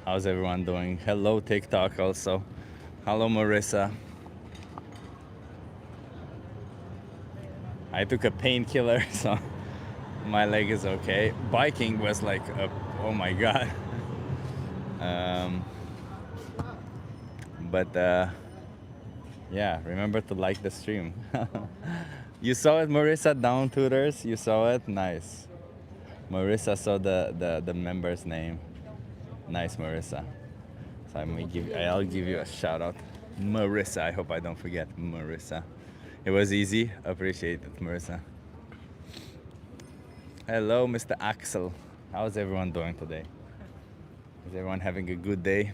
How's everyone doing? Hello, TikTok also. Hello, Marissa. I took a painkiller, so my leg is okay. Biking was like, oh my god. Um, but yeah, remember to like the stream. You saw it, Marissa, down tutors? You saw it? Nice. Marissa saw the member's name. Nice, Marissa. So I'll give you a shout out. Marissa, I hope I don't forget Marissa. It was easy. Appreciate it, Marissa. Hello, Mr. Axel. How's everyone doing today? Is everyone having a good day?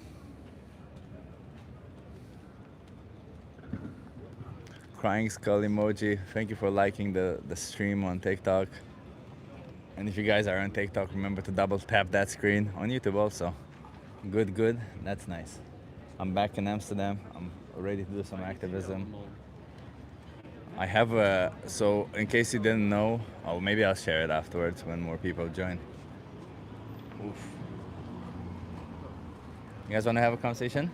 Crying skull emoji. Thank you for liking the stream on TikTok. And if you guys are on TikTok, remember to double tap that screen on YouTube also. Good, good. That's nice. I'm back in Amsterdam. I'm ready to do some activism. I have a, so in case you didn't know, oh, maybe I'll share it afterwards when more people join. Oof. You guys want to have a conversation?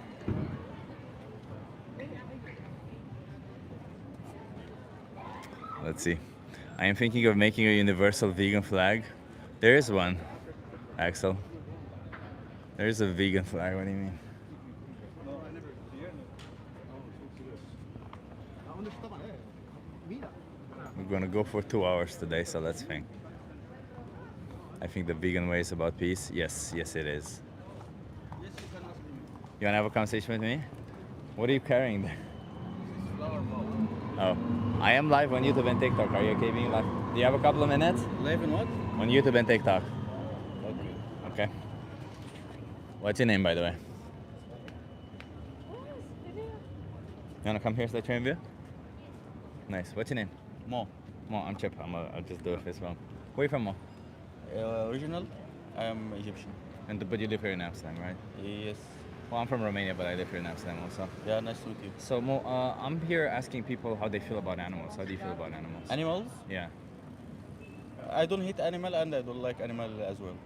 Let's see. I am thinking of making a universal vegan flag. There is one, Axel. There is a vegan flag. What do you mean? We're gonna go for 2 hours today, so let's think. I think the vegan way is about peace. Yes, yes, it is. You wanna have a conversation with me? What are you carrying there? Oh, I am live on YouTube and TikTok. Are you okay being live? Do you have a couple of minutes? Live in what? On YouTube and TikTok. Okay. Okay. What's your name, by the way? You wanna come here so I train you? Nice. What's your name? Mo. Mo, I'm Chip. I'll just do a fist bump. Where you from, Mo? Original? I am Egyptian. But you live here in Amsterdam, right? Yes. Well, I'm from Romania, but I live here in Amsterdam also. Yeah, nice to meet you. So, Mo, I'm here asking people how they feel about animals. How do you feel about animals? Animals? Yeah. I don't hate animal and I don't like animal as well.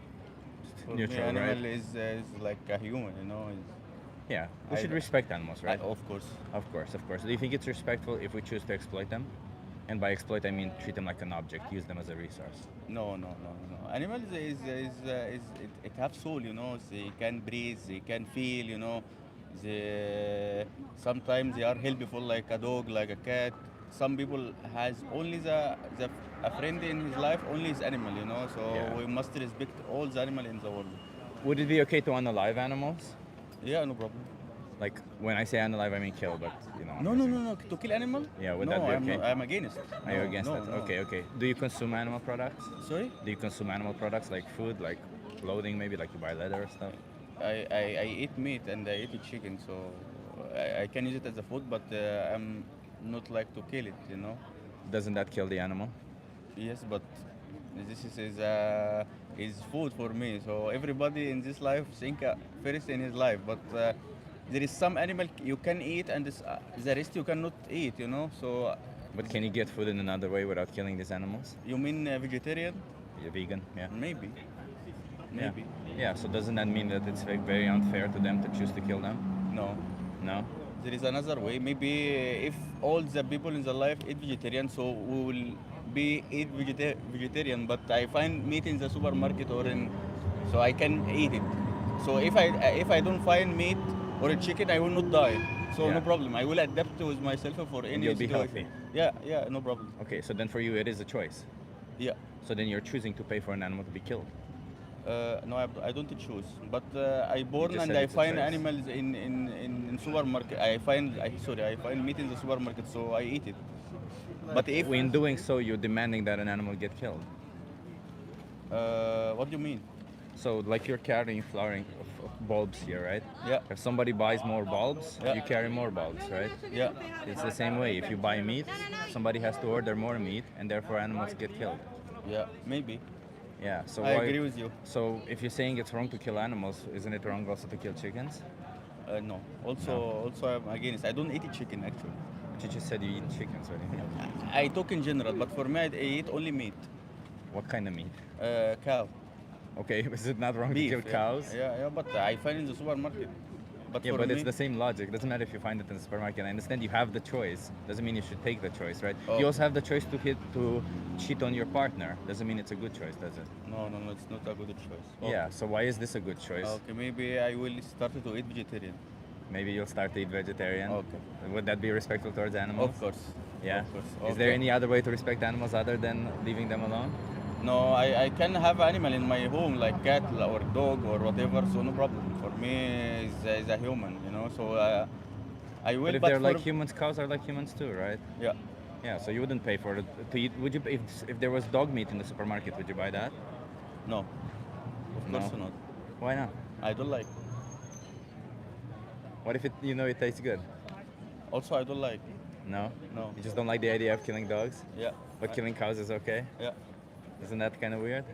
For Neutral, me, right? animal is like a human, you know. Yeah. We I- should respect animals, right? Of course. Of course, of course. Do you think it's respectful if we choose to exploit them? And by exploit, I mean treat them like an object, use them as a resource. No. Animals it have soul, you know. They can breathe, they can feel, you know. They sometimes they are helpful like a dog, like a cat. Some people has only the a friend in his life, only his animal, you know. So Yeah. we must respect all the animal in the world. Would it be okay to unalive animals? Yeah, no problem. Like when I say unalive, I mean kill, but you know. No. To kill animal? Yeah, would no, that be I'm okay? not, I'm against. Are you No, against no, that? no. Okay. Do you consume animal products? Sorry? Do you consume animal products like food, like clothing, maybe like you buy leather or stuff? I eat meat and I eat chicken, so I can use it as a food, but I'm not like to kill it, you know. Doesn't that kill the animal? Yes, but this is food for me. So everybody in this life think first in his life, but there is some animal you can eat and the rest you cannot eat, you know. So But can you get food in another way without killing these animals? you mean vegetarian? You're vegan, yeah. Maybe. Yeah. Maybe. Yeah. So doesn't that mean that it's like very unfair to them to choose to kill them? No. No. There is another way. Maybe if all the people in the life eat vegetarian, so we will be eat vegetarian. But I find meat in the supermarket or in, so I can eat it. So if I don't find meat or a chicken, I will not die. So Yeah. no problem. I will adapt with myself for any you'll be situation. healthy. Yeah, no problem. Okay. So then for you, it is a choice. Yeah. So then you're choosing to pay for an animal to be killed. No, I don't choose. But I born just and said I it's a find choice. animals in supermarket. I find meat in the supermarket, so I eat it. But if In doing so, you're demanding that an animal get killed. what do you mean? So like you're carrying flowering of bulbs here, right? Yeah. If somebody buys more bulbs, Yeah. you carry more bulbs, right? Yeah. It's the same way. If you buy meat, somebody has to order more meat, and therefore animals get killed. Yeah, maybe. Yeah. So I why? agree with you. So if you're saying it's wrong to kill animals, isn't it wrong also to kill chickens? No. Also, I'm against. I don't eat chicken actually. But you just said you eat chickens, right? I talk in general, but for me, I eat only meat. What kind of meat? Cow. Okay, is it not wrong to beef. kill cows? Yeah, but I find in the supermarket. But Yeah, for but me, it's the same logic. Doesn't matter if you find it in the supermarket. I understand you have the choice. Doesn't mean you should take the choice, right? oh, You also have the choice to cheat on your partner. Doesn't mean it's a good choice, does it? no, it's not a good choice. Yeah. So why is this a good choice? Okay, maybe I will start to eat vegetarian. Maybe you'll start to eat vegetarian. Okay. Would that be respectful towards animals? Of course. Yeah. Of course. Is there Okay. any other way to respect animals other than leaving them alone? No, I can have animal in my home like cat or dog or whatever, so no problem. For me, is a human, you know. So I will. But if But they're like for humans, cows are like humans too, right? yeah, Yeah. So you wouldn't pay for it to eat. Would you? If there was dog meat in the supermarket, would you buy that? no, of No. course not. Why not? I don't like. What if it tastes good? Also, I don't like. No. No. You just don't like the idea of killing dogs, Yeah. but killing cows is okay. Yeah. Isn't that kind of weird?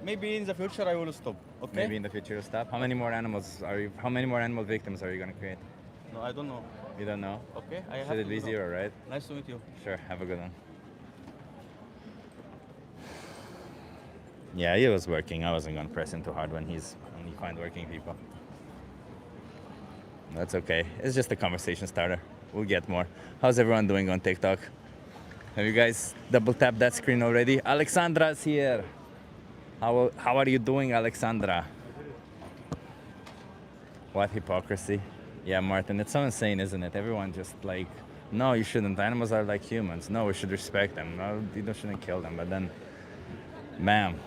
Maybe in the future I will stop. Okay. Maybe in the future you'll stop. How many more animals are you? How many more animal victims are you gonna create? No, I don't know. You don't know. Okay. I have Should it to be know. zero, right? Nice to meet you. Sure. Have a good one. Yeah, he was working. I wasn't gonna press him too hard when you find working people. That's okay. It's just a conversation starter. We'll get more. How's everyone doing on TikTok? Have you guys double tapped that screen already? Alexandra's here. How are you doing, Alexandra? What hypocrisy? Yeah, Martin, it's so insane, isn't it? Everyone just like, no, you shouldn't. Animals are like humans. No, we should respect them. No, you shouldn't kill them. But then, ma'am,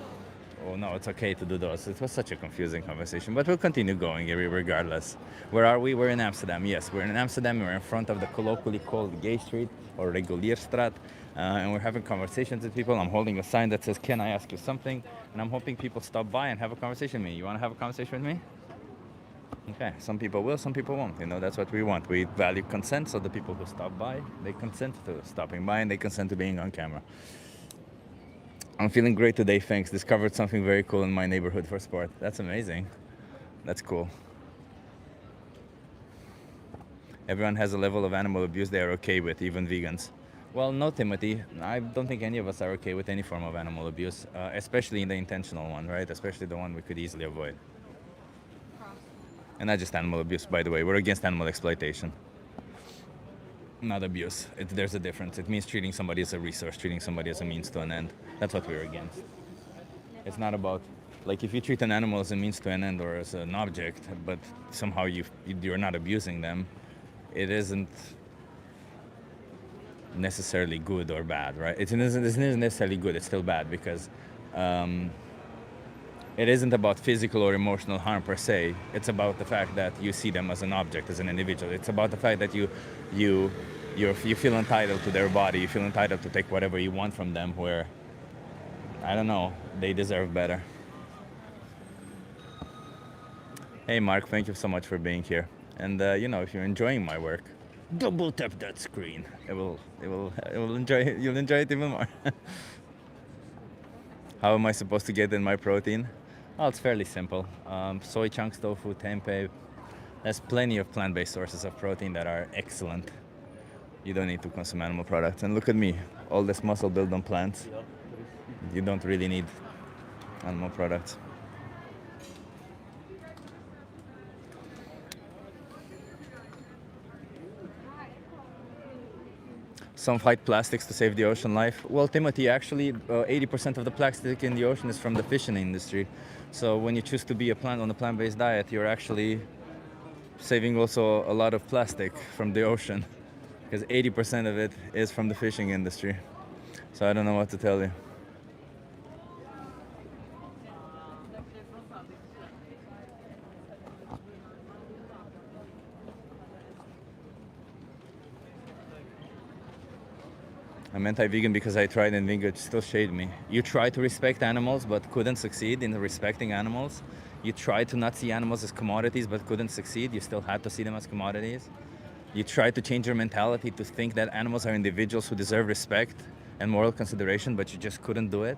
oh no, it's okay to do those. It was such a confusing conversation, but we'll continue going regardless. Where are we? We're in Amsterdam. Yes, we're in Amsterdam. We're in front of the colloquially called Gay Street or Regulierstraat, and we're having conversations with people. I'm holding a sign that says, "Can I ask you something?" And I'm hoping people stop by and have a conversation with me. You want to have a conversation with me? Okay, some people will, some people won't. You know, that's what we want. We value consent, so the people who stop by, they consent to stopping by and they consent to being on camera. I'm feeling great today, thanks. Discovered something very cool in my neighborhood for sport. That's amazing. That's cool. Everyone has a level of animal abuse they are okay with, even vegans. Well, no, Timothy. I don't think any of us are okay with any form of animal abuse, especially in the intentional one, right? Especially the one we could easily avoid. And not just animal abuse, by the way. We're against animal exploitation. Not abuse. There's a difference. It means treating somebody as a resource, treating somebody as a means to an end. That's what we're against. It's not about, like, if you treat an animal as a means to an end or as an object, but somehow you're not abusing them, it isn't necessarily good or bad, right? It isn't necessarily good. It's still bad because it isn't about physical or emotional harm per se. It's about the fact that you see them as an object, as an individual. It's about the fact that you feel entitled to their body. You feel entitled to take whatever you want from them. Where, I don't know, they deserve better. Hey, Mark, thank you so much for being here. And if you're enjoying my work, double tap that screen. You'll enjoy it even more. How am I supposed to get in my protein? Well, it's fairly simple. Soy chunks, tofu, tempeh. There's plenty of plant-based sources of protein that are excellent. You don't need to consume animal products. And look at me, all this muscle built on plants. You don't really need animal products. Some fight plastics to save the ocean life. Well, Timothy, actually, 80% of the plastic in the ocean is from the fishing industry. So when you choose to be on a plant-based diet, you're actually saving also a lot of plastic from the ocean, because 80% of it is from the fishing industry. So I don't know what to tell you. I'm anti-vegan because I tried and vegan still shade me. You try to respect animals but couldn't succeed in respecting animals. You try to not see animals as commodities but couldn't succeed. You still had to see them as commodities. You try to change your mentality to think that animals are individuals who deserve respect and moral consideration, but you just couldn't do it.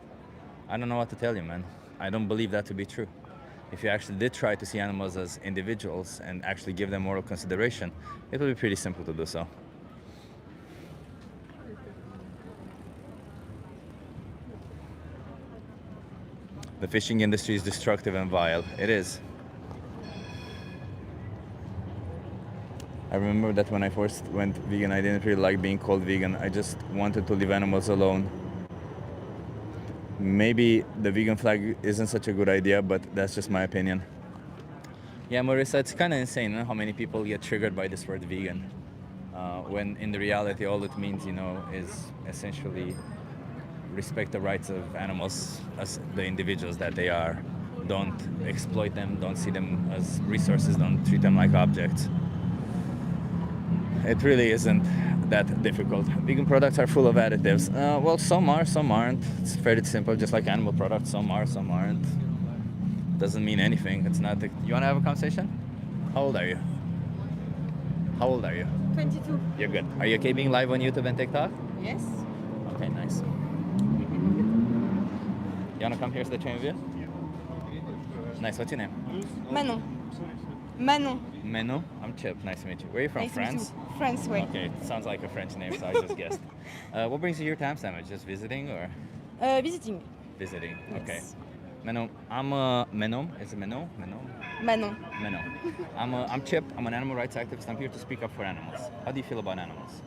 I don't know what to tell you, man. I don't believe that to be true. If you actually did try to see animals as individuals and actually give them moral consideration, it would be pretty simple to do so. The fishing industry is destructive and vile. It is. I remember that when I first went vegan, I didn't really like being called vegan. I just wanted to leave animals alone. Maybe the vegan flag isn't such a good idea, but that's just my opinion. Yeah, Marissa, it's kind of insane, how many people get triggered by this word vegan. When in the reality, all it means, is essentially respect the rights of animals as the individuals that they are. Don't exploit them, don't see them as resources, don't treat them like objects. It really isn't that difficult. Vegan products are full of additives. Well, some are, some aren't. It's fairly simple, just like animal products. Some are, some aren't. Doesn't mean anything. It's not. You want to have a conversation? How old are you? How old are you? 22. You're good. Are you okay being live on YouTube and TikTok? Yes. Okay, nice. You want to come here so they train with you? Nice. What's your name? Manon. Manon. Menu. I'm Chip. Nice to meet you. Where are you from? Nice to meet France? you. France, way. Okay, sounds like a French name, so I just guessed. What brings you here to Amsterdam? Just visiting or Visiting. visiting? Okay. Yes. Menon. I'm Menon. Is it Menon? Menon? Manon. Menon. I'm Chip. I'm an animal rights activist. I'm here to speak up for animals. How do you feel about animals?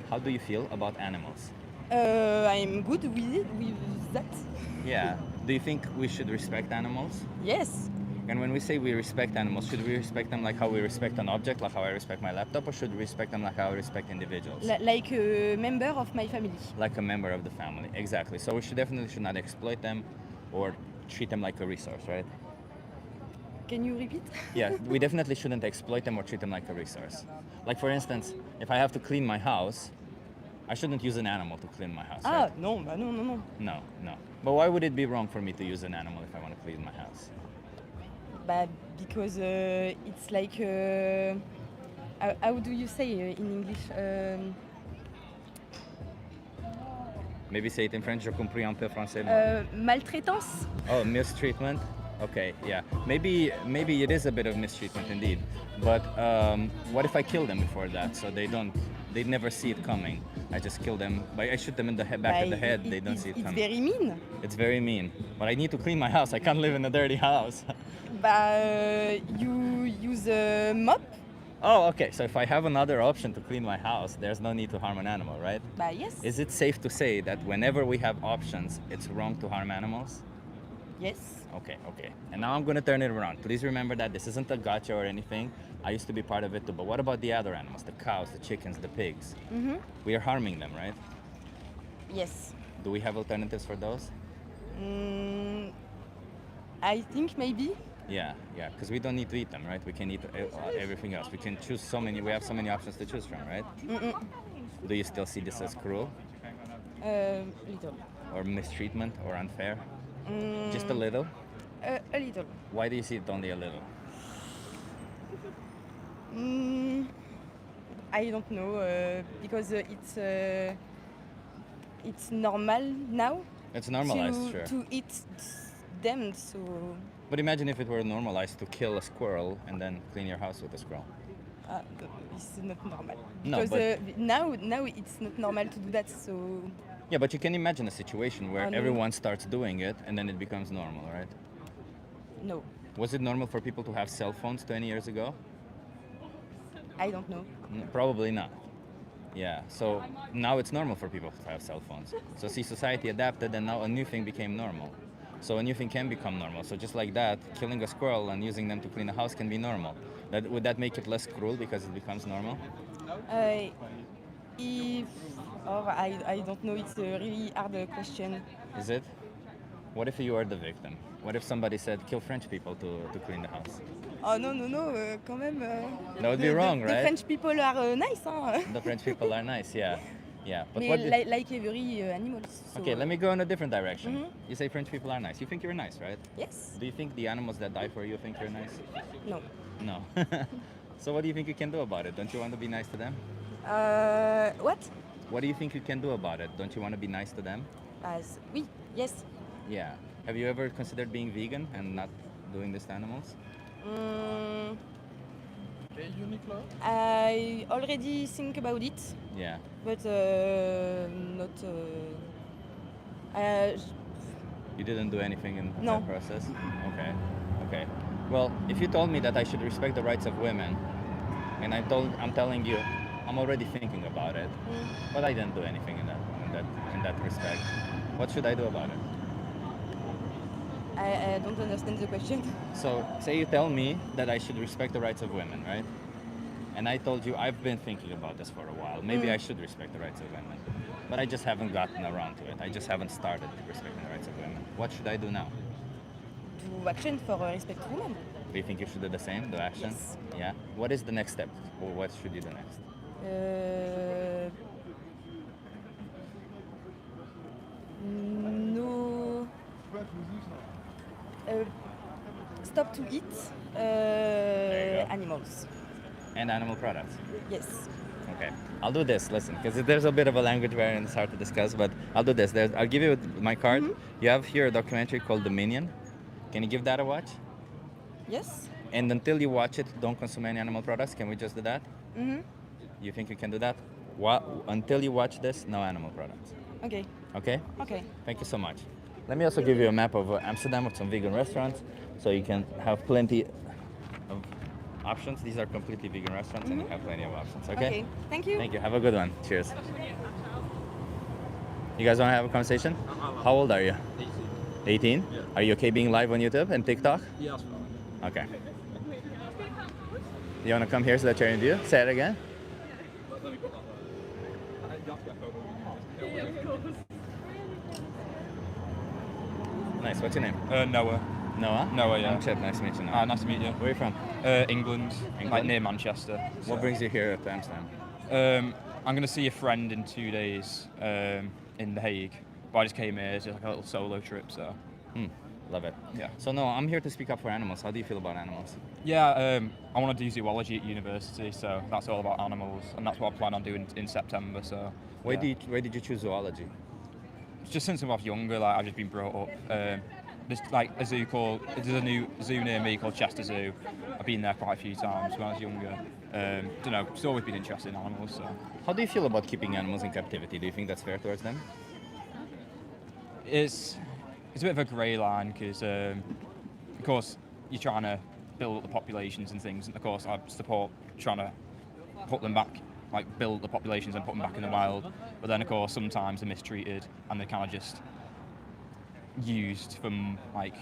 How do you feel about animals? I'm good with that. Yeah. Do you think we should respect animals? Yes. And when we say we respect animals, should we respect them like how we respect an object, like how I respect my laptop, or should we respect them like how I respect individuals? Like a member of my family. Like a member of the family, exactly. So we should not exploit them or treat them like a resource, right? Can you repeat? Yeah, we definitely shouldn't exploit them or treat them like a resource. Like for instance, if I have to clean my house, I shouldn't use an animal to clean my house, Ah, right? non, bah non, non, non. No, no. But why would it be wrong for me to use an animal if I want to clean my house? Bah, because it's like, how do you say in English? Maybe say it in French, je comprends un peu français. Maltraitance? Oh, mistreatment? Okay, yeah. Maybe it is a bit of mistreatment indeed. But what if I kill them before that, so they never see it coming? I just kill them, but I shoot them in the back of the head, they don't see it It's coming. very mean. It's very mean. But I need to clean my house, I can't live in a dirty house. Bah, you use a mop? Oh, okay, so if I have another option to clean my house, there's no need to harm an animal, right? Bah, yes. Is it safe to say that whenever we have options, it's wrong to harm animals? Yes. Okay, okay. And now I'm gonna turn it around. Please remember that this isn't a gotcha or anything. I used to be part of it too, but what about the other animals? The cows, the chickens, the pigs? Mm-hmm. We are harming them, right? Yes. Do we have alternatives for those? I think maybe. Yeah, yeah, because we don't need to eat them, right? We can eat everything else. We can choose we have so many options to choose from, right? Do you still see this as cruel Little. or mistreatment or unfair? Mm, Just a little? a little. Why do you see it only a little? I don't know because it's normal now It's normalized, sure. to eat them. So But imagine if it were normalized to kill a squirrel and then clean your house with a squirrel. it's not normal. No, Because but- now it's not normal to do that. So Yeah, but you can imagine a situation where Oh, no. everyone starts doing it and then it becomes normal, right? no, Was it normal for people to have cell phones 20 years ago? I don't know. Probably not. Yeah, so now it's normal for people to have cell phones. So see, society adapted and now a new thing became normal. So a new thing can become normal. So just like that, killing a squirrel and using them to clean a house can be normal. Would that make it less cruel because it becomes normal? If I don't know. It's a really hard question. Is it? What if you are the victim? What if somebody said kill French people to clean the house? Oh non, quand même. That would be wrong, the right? French people are nice, hein. The French people are nice, yeah. Yeah. But Mais what like every animals. So, Okay, let me go in a different direction. Mhm. You say French people are nice. You think you're nice, right? Yes. Do you think the animals that die for you think you're nice? No. No. So what do you think you can do about it? Don't you want to be nice to them? What? What do you think you can do about it? Don't you want to be nice to them? Oui. Yes. Yeah. Have you ever considered being vegan and not doing this to animals? I already think about it, Yeah. but not. You didn't do anything in No. that process? Okay. Okay. Well, if you told me that I should respect the rights of women, and I'm telling you, I'm already thinking about it, but I didn't do anything in that respect. What should I do about it? I don't understand the question. So, say you tell me that I should respect the rights of women, right? And I told you I've been thinking about this for a while. Maybe I should respect the rights of women, but I just haven't gotten around to it. I just haven't started respecting the rights of women. What should I do now? Do action for respect to women. Do you think you should do the same? Do action? Yes. Yeah. What is the next step? Or what should you do next? No. Stop to eat you go. animals. And animal products. Yes. Okay. I'll do this. Listen, because there's a bit of a language barrier and it's hard to discuss. But I'll do this. I'll give you my card. You have here a documentary called Dominion. Can you give that a watch? Yes. And until you watch it, don't consume any animal products. Can we just do that? Mm-hmm. You think you can do that? Until you watch this, no animal products. Okay. Okay? Okay. Thank you so much. Let me also give you a map of Amsterdam with some vegan restaurants, so you can have plenty of options. These are completely vegan restaurants, and you have plenty of options. Okay? Okay. Thank you. Thank you. Have a good one. Cheers. You guys want to have a conversation? How old are you? 18. 18? Yeah. Are you okay being live on YouTube and TikTok? Yeah, that's fine. Okay. You want to come here so that you're in view? Say it again. Let me put that Nice. What's your name? there. Noah. Noah? Noah, yeah. I'm Chip. Nice to meet you, Noah. Nice to meet you. Where are you from? England, England? like near Manchester. What brings you here to Amsterdam? I'm going to see a friend in 2 days in The Hague. But I just came here as like a little solo trip, so Love it. yeah. So no, I'm here to speak up for animals. How do you feel about animals? Yeah, I want to do zoology at university, so that's all about animals, and that's what I plan on doing in September. So Why yeah. did you choose zoology? Just since I was younger, like I've just been brought up. There's like a zoo there's a new zoo near me called Chester Zoo. I've been there quite a few times when I was younger. Don't know, just always been interested in animals. So How do you feel about keeping animals in captivity? Do you think that's fair towards them? it's a bit of a grey line because, of course, you're trying to build up the populations and things, and of course I support trying to put them back, like build the populations and put them back in the wild. But then of course sometimes they're mistreated and they're kind of just used from like.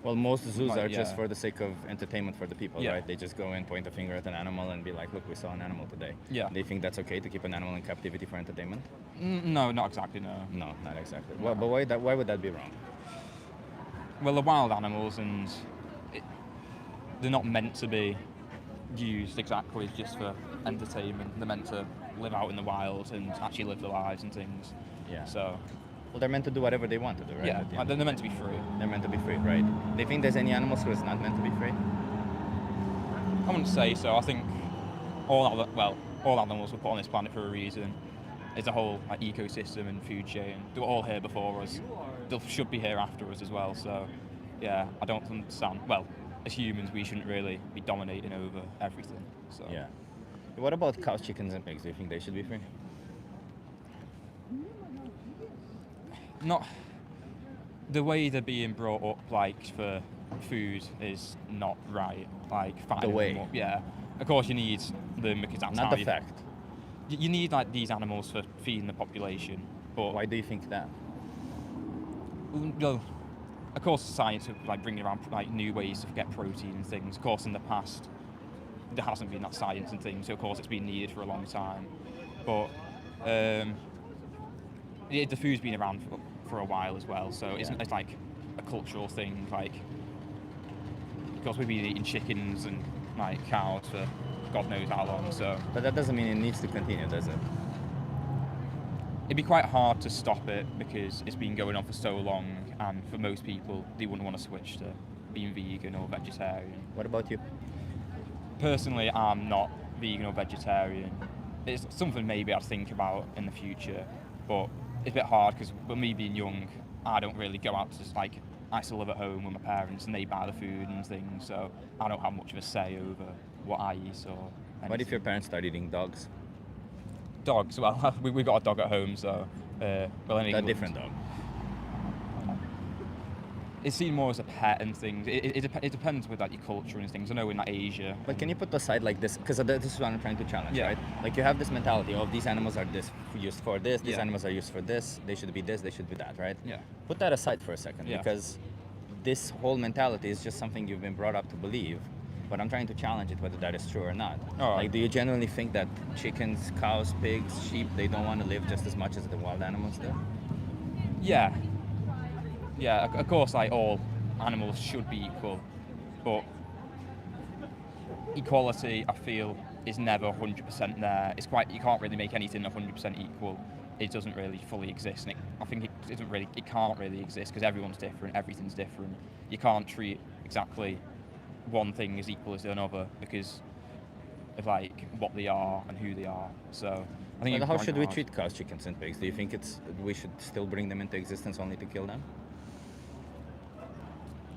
Well, most zoos Like, are just yeah. for the sake of entertainment for the people, Yeah. right? They just go in, point a finger at an animal, and be like, "Look, we saw an animal today." Yeah. Do you think that's okay to keep an animal in captivity for entertainment? No, not exactly. No. No, not exactly. Well, but why would that be wrong? Well, they're wild animals and they're not meant to be used exactly just for entertainment. They're meant to live out in the wild and actually live their lives and things. Yeah. So Well, they're meant to do whatever they want to do, right? yeah, At the like, end. they're meant to be free. They're meant to be free, right? Do you think there's any animals who is not meant to be free? I wouldn't say so. I think all animals were put on this planet for a reason. It's a whole like, ecosystem and food chain. They were all here before us. They should be here after us as well. So, yeah, I don't understand. Well, as humans, we shouldn't really be dominating over everything. So Yeah. What about cows, chickens, and pigs? Do you think they should be free? not the way they're being brought up, like for food, is not right. Like fattening way. them up. Yeah, of course you need them because that's Not how the you, fact. You need like these animals for feeding the population. But Why do you think that? well, of course, science are like bringing around like new ways to get protein and things. Of course, in the past, there hasn't been that science and things, so of course it's been needed for a long time. But the food's been around for a while as well, so Yeah. it's like a cultural thing. Like, of course, we've been eating chickens and like cows for God knows how long. So But that doesn't mean it needs to continue, does it? it'd be quite hard to stop it because it's been going on for so long, and for most people, they wouldn't want to switch to being vegan or vegetarian. What about you? Personally, I'm not vegan or vegetarian. It's something maybe I'd think about in the future, but it's a bit hard because with me being young, I don't really go out to just like, I still live at home with my parents and they buy the food and things, so I don't have much of a say over what I eat or anything. What if your parents start eating dogs? Dogs? Well, we've got a dog at home, so well, in A England. different dog. it's seen more as a pet and things. It depends with like your culture and things. I know in like Asia. But can you put aside like this, because this is what I'm trying to challenge, Yeah. right? Like you have this mentality of these animals are used for this, these Yeah. animals are used for this, they should be this, they should be that, right? Yeah. Put that aside for a second, Yeah. because this whole mentality is just something you've been brought up to believe, but I'm trying to challenge it whether that is true or not. All right. Like, do you genuinely think that chickens, cows, pigs, sheep, they don't want to live just as much as the wild animals do? Yeah. Yeah, of course, like all animals should be equal, but equality, I feel, is never 100% there. It's quite, you can't really make anything 100% equal. It doesn't really fully exist, and I think it can't really exist because everyone's different, everything's different. You can't treat exactly one thing as equal as another because of like what they are and who they are. So I think. Well, how it's should we hard. treat cows, chickens, and pigs? Do you think we should still bring them into existence only to kill them?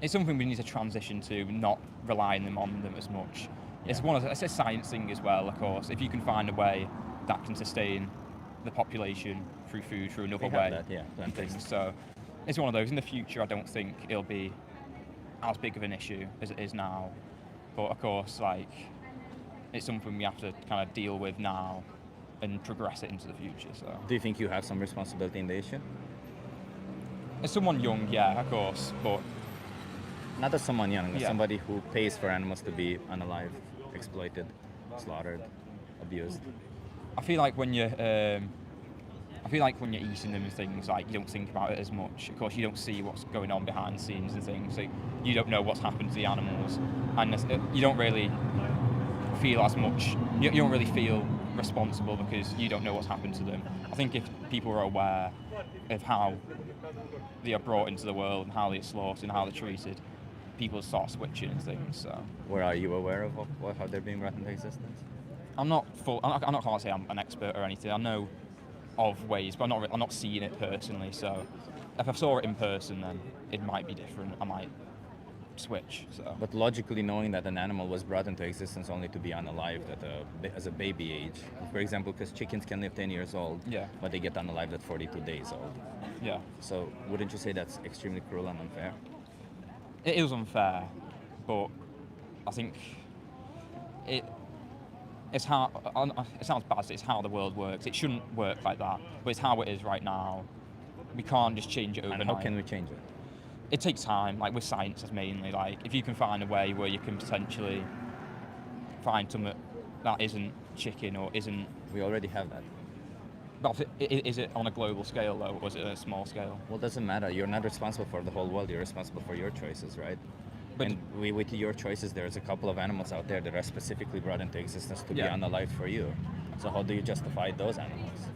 It's something we need to transition to, not relying on them as much. It's it's a science thing as well, of course. If you can find a way that can sustain the population through food, through another We have way, that, yeah, and plant-based. things. So it's one of those. In the future, I don't think it'll be as big of an issue as it is now. But of course, like it's something we have to kind of deal with now and progress it into the future. So Do you think you have some responsibility in the issue? as someone young, yeah, of course, but Not as someone young, as Yeah. somebody who pays for animals to be unalive, exploited, slaughtered, abused. I feel like when you're eating them and things, like you don't think about it as much. Of course, you don't see what's going on behind the scenes and things, so you don't know what's happened to the animals, and you don't really feel as much. You don't really feel responsible because you don't know what's happened to them. I think if people are aware of how they are brought into the world and how they're slaughtered and how they're treated, people start switching and things. So Where are you aware of how they're being brought into existence? I'm not can't say I'm an expert or anything. I know of ways, but I'm not seeing it personally. So if I saw it in person, then it might be different. I might switch. So But logically knowing that an animal was brought into existence only to be unalived as a baby age, for example, because chickens can live 10 years old, Yeah. but they get unalived at 42 days old. yeah, So wouldn't you say that's extremely cruel and unfair? it is unfair, but I think it's how it sounds bad. It's how the world works. It shouldn't work like that, but it's how it is right now. We can't just change it overnight. And how can we change it? It takes time, like with science mainly. Like if you can find a way where you can potentially find something that isn't chicken or isn't, We already have that. but is it on a global scale though, or is it a small scale? Well, it doesn't matter. You're not responsible for the whole world. You're responsible for your choices, right? But- And with your choices, there's a couple of animals out there that are specifically brought into existence to Yeah. be unalived for you. So how do you justify those animals?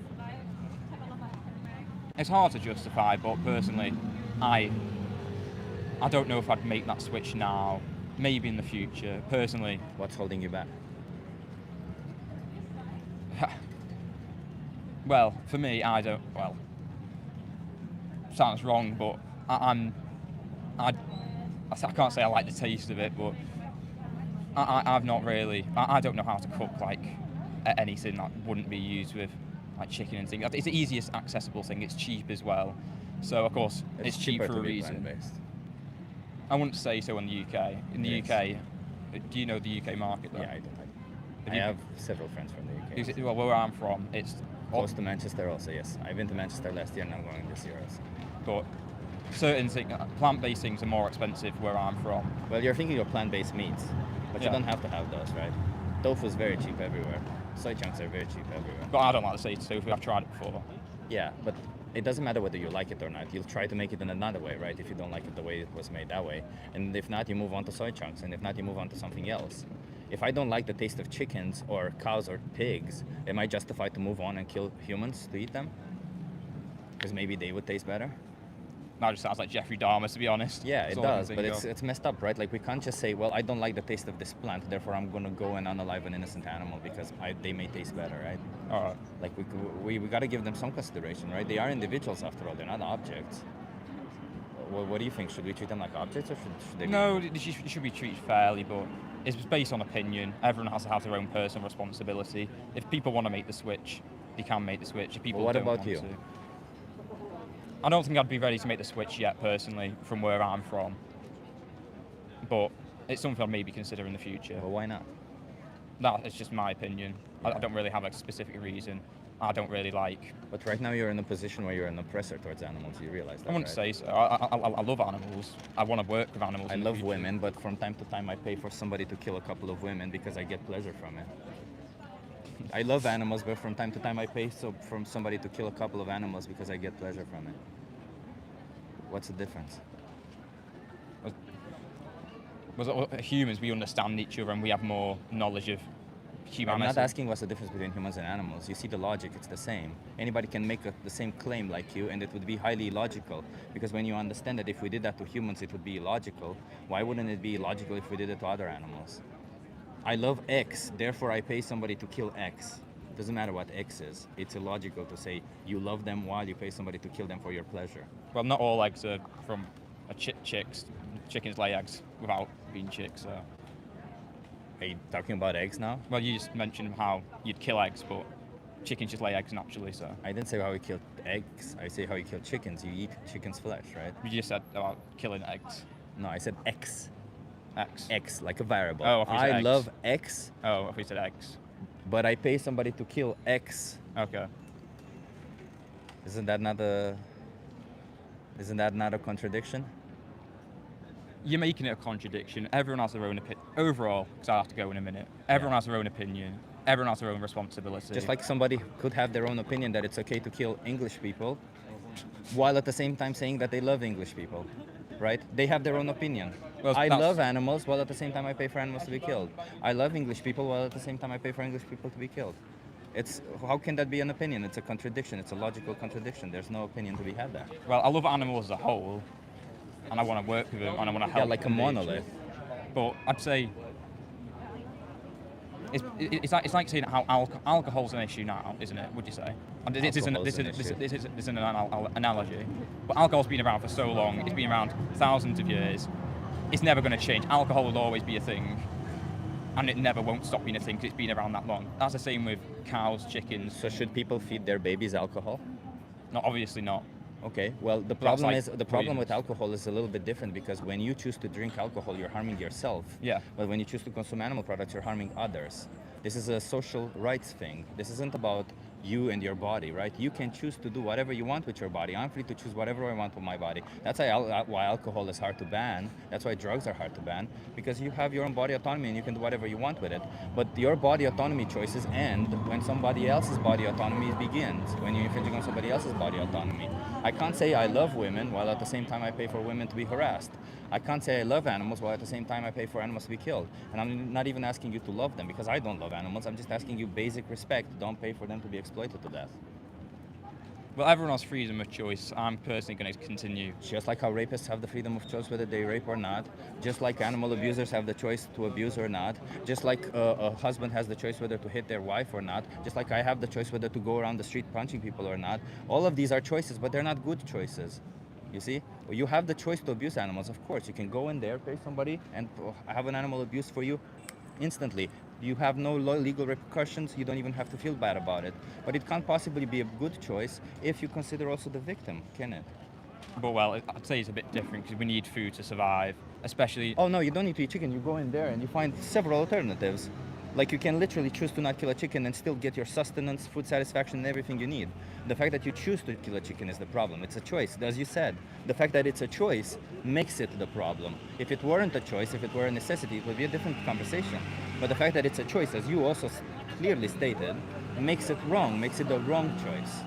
It's hard to justify, but personally, I don't know if I'd make that switch now. Maybe in the future. Personally, What's holding you back? well, for me, I don't. Well, sounds wrong, but I can't say I like the taste of it, but I've not really. I don't know how to cook like anything that wouldn't be used with like chicken and things. It's the easiest accessible thing. It's cheap as well, so of course it's cheap cheaper for to a be reason. plant-based. I wouldn't say so in the UK. In the Yes. UK, do you know the UK market though? Yeah, I do. Have I you- have several friends from the UK. Is it- well, where I'm from, it's Close to Manchester also, yes. I've been to Manchester last year and I'm going this year also. but certain things, plant-based things are more expensive where I'm from. Well, you're thinking of plant-based meats, but you Yeah. don't have to have those, right? Tofu is very cheap everywhere. Soy chunks are very cheap everywhere. But I don't like the sweet tofu. I've tried it before. Yeah, but it doesn't matter whether you like it or not. You'll try to make it in another way, right? If you don't like it the way it was made that way. And if not, you move on to soy chunks. And if not, you move on to something else. If I don't like the taste of chickens or cows or pigs, am I justified to move on and kill humans to eat them? Because maybe they would taste better? That just sounds like Jeffrey Dahmer, to be honest. Yeah, That's it all I can does, think but of. it's messed up, right? Like, we can't just say, well, I don't like the taste of this plant, therefore I'm going to go and unalive an innocent animal because they may taste better, right? All right. Like, we got to give them some consideration, right? They are individuals after all, they're not objects. What do you think? Should we treat them like objects or should they be? No, they should be treated fairly, but it's based on opinion. Everyone has to have their own personal responsibility. If people want to make the switch, they can make the switch. If people Well, what don't about want you? to, I don't think I'd be ready to make the switch yet, personally, from where I'm from. But it's something I'll maybe consider in the future. Well, why not? That is just my opinion. I don't really have a specific reason. I don't really like. But right now you're in a position where you're an oppressor towards animals. You realize that, I wouldn't right? say so. I love animals. I want to work with animals. I in the love future. women, but from time to time I pay for somebody to kill a couple of women because I get pleasure from it. I love animals, but from time to time I pay from somebody to kill a couple of animals because I get pleasure from it. What's the difference? Humans, we understand each other and we have more knowledge of humanity. I'm not asking what's the difference between humans and animals. You see the logic, it's the same. Anybody can make the same claim like you, and it would be highly illogical. Because when you understand that if we did that to humans, it would be illogical, why wouldn't it be illogical if we did it to other animals? I love X, therefore I pay somebody to kill X. It doesn't matter what X is. It's illogical to say you love them while you pay somebody to kill them for your pleasure. Well, not all eggs are from chicks. Chickens lay eggs without being chicks. So. Are you talking about eggs now? Well, you just mentioned how you'd kill eggs, but chickens just lay eggs naturally. So I didn't say how you kill eggs. I say how you kill chickens. You eat chicken's flesh, right? you just said about killing eggs. No, I said X. X. X, like a variable. Oh, I thought you said I eggs. love X, Oh, if we said eggs. but I pay somebody to kill X. Okay. Isn't that not a contradiction? You're making it a contradiction. Everyone has their own opinion. Overall, because I have to go in a minute. Everyone has their own opinion. Everyone has their own responsibility. Just like somebody could have their own opinion that it's okay to kill English people, while at the same time saying that they love English people, right? They have their own opinion. Well, I that's- love animals, while at the same time I pay for animals to be killed. I love English people, while at the same time I pay for English people to be killed. How can that be an opinion? It's a contradiction. It's a logical contradiction. There's no opinion to be had there. Well, I love animals as a whole, and I want to work with them, and I want to help. Yeah, like a them. monolith. But I'd say it's like saying how alcohol's an issue now, isn't it? Would you say? And this Alcohol's an is an analogy. But alcohol's been around for so long. It's been around thousands of years. It's never going to change. Alcohol will always be a thing, and it never won't stop being a thing because it's been around that long. That's the same with cows, chickens. So should people feed their babies alcohol? Not obviously not. Okay, well the That's problem like is the problem with poisonous. alcohol is a little bit different because when you choose to drink alcohol, you're harming yourself. Yeah. But when you choose to consume animal products, you're harming others. This is a social rights thing. This isn't about you and your body, right? You can choose to do whatever you want with your body. I'm free to choose whatever I want with my body. That's why alcohol is hard to ban. That's why drugs are hard to ban, because you have your own body autonomy and you can do whatever you want with it. But your body autonomy choices end when somebody else's body autonomy begins, when you're infringing on somebody else's body autonomy. I can't say I love women while at the same time I pay for women to be harassed. I can't say I love animals while at the same time I pay for animals to be killed. And I'm not even asking you to love them because I don't love animals. I'm just asking you basic respect. Don't pay for them to be exploited to death. Well, everyone has freedom of choice. I'm personally going to continue. Just like how rapists have the freedom of choice whether they rape or not, just like animal abusers have the choice to abuse or not, just like a husband has the choice whether to hit their wife or not, just like I have the choice whether to go around the street punching people or not. All of these are choices, but they're not good choices. You see? You have the choice to abuse animals, of course. You can go in there, pay somebody, and have an animal abused for you instantly. You have no legal repercussions. You don't even have to feel bad about it. But it can't possibly be a good choice if you consider also the victim, can it? But well, I'd say it's a bit different because we need food to survive, especially. Oh no, you don't need to eat chicken. You go in there and you find several alternatives. Like you can literally choose to not kill a chicken and still get your sustenance, food satisfaction, and everything you need. The fact that you choose to kill a chicken is the problem. It's a choice, as you said. The fact that it's a choice makes it the problem. If it weren't a choice, if it were a necessity, it would be a different conversation. But the fact that it's a choice, as you also clearly stated, makes it wrong, makes it the wrong choice.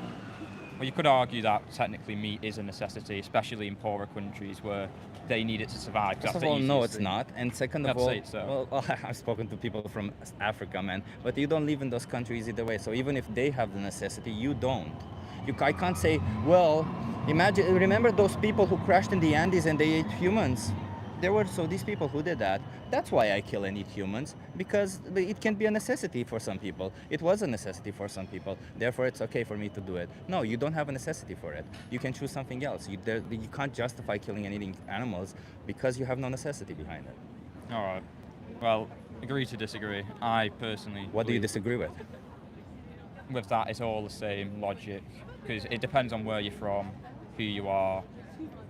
Well, you could argue that technically meat is a necessity, especially in poorer countries where they need it to survive. 'cause First that's of the all, no, easiest it's thing. not. And second of I'd all, say so. well, I've spoken to people from Africa, man, but you don't live in those countries either way. So even if they have the necessity, you don't. I can't say, well, remember those people who crashed in the Andes and they ate humans? These people who did that. That's why I kill and eat humans, because it can be a necessity for some people. It was a necessity for some people. Therefore, it's okay for me to do it. No, you don't have a necessity for it. You can choose something else. You can't justify killing and eating animals because you have no necessity behind it. All right. Well, agree to disagree. I personally. What do you believe disagree with? with that? It's all the same logic because it depends on where you're from, who you are,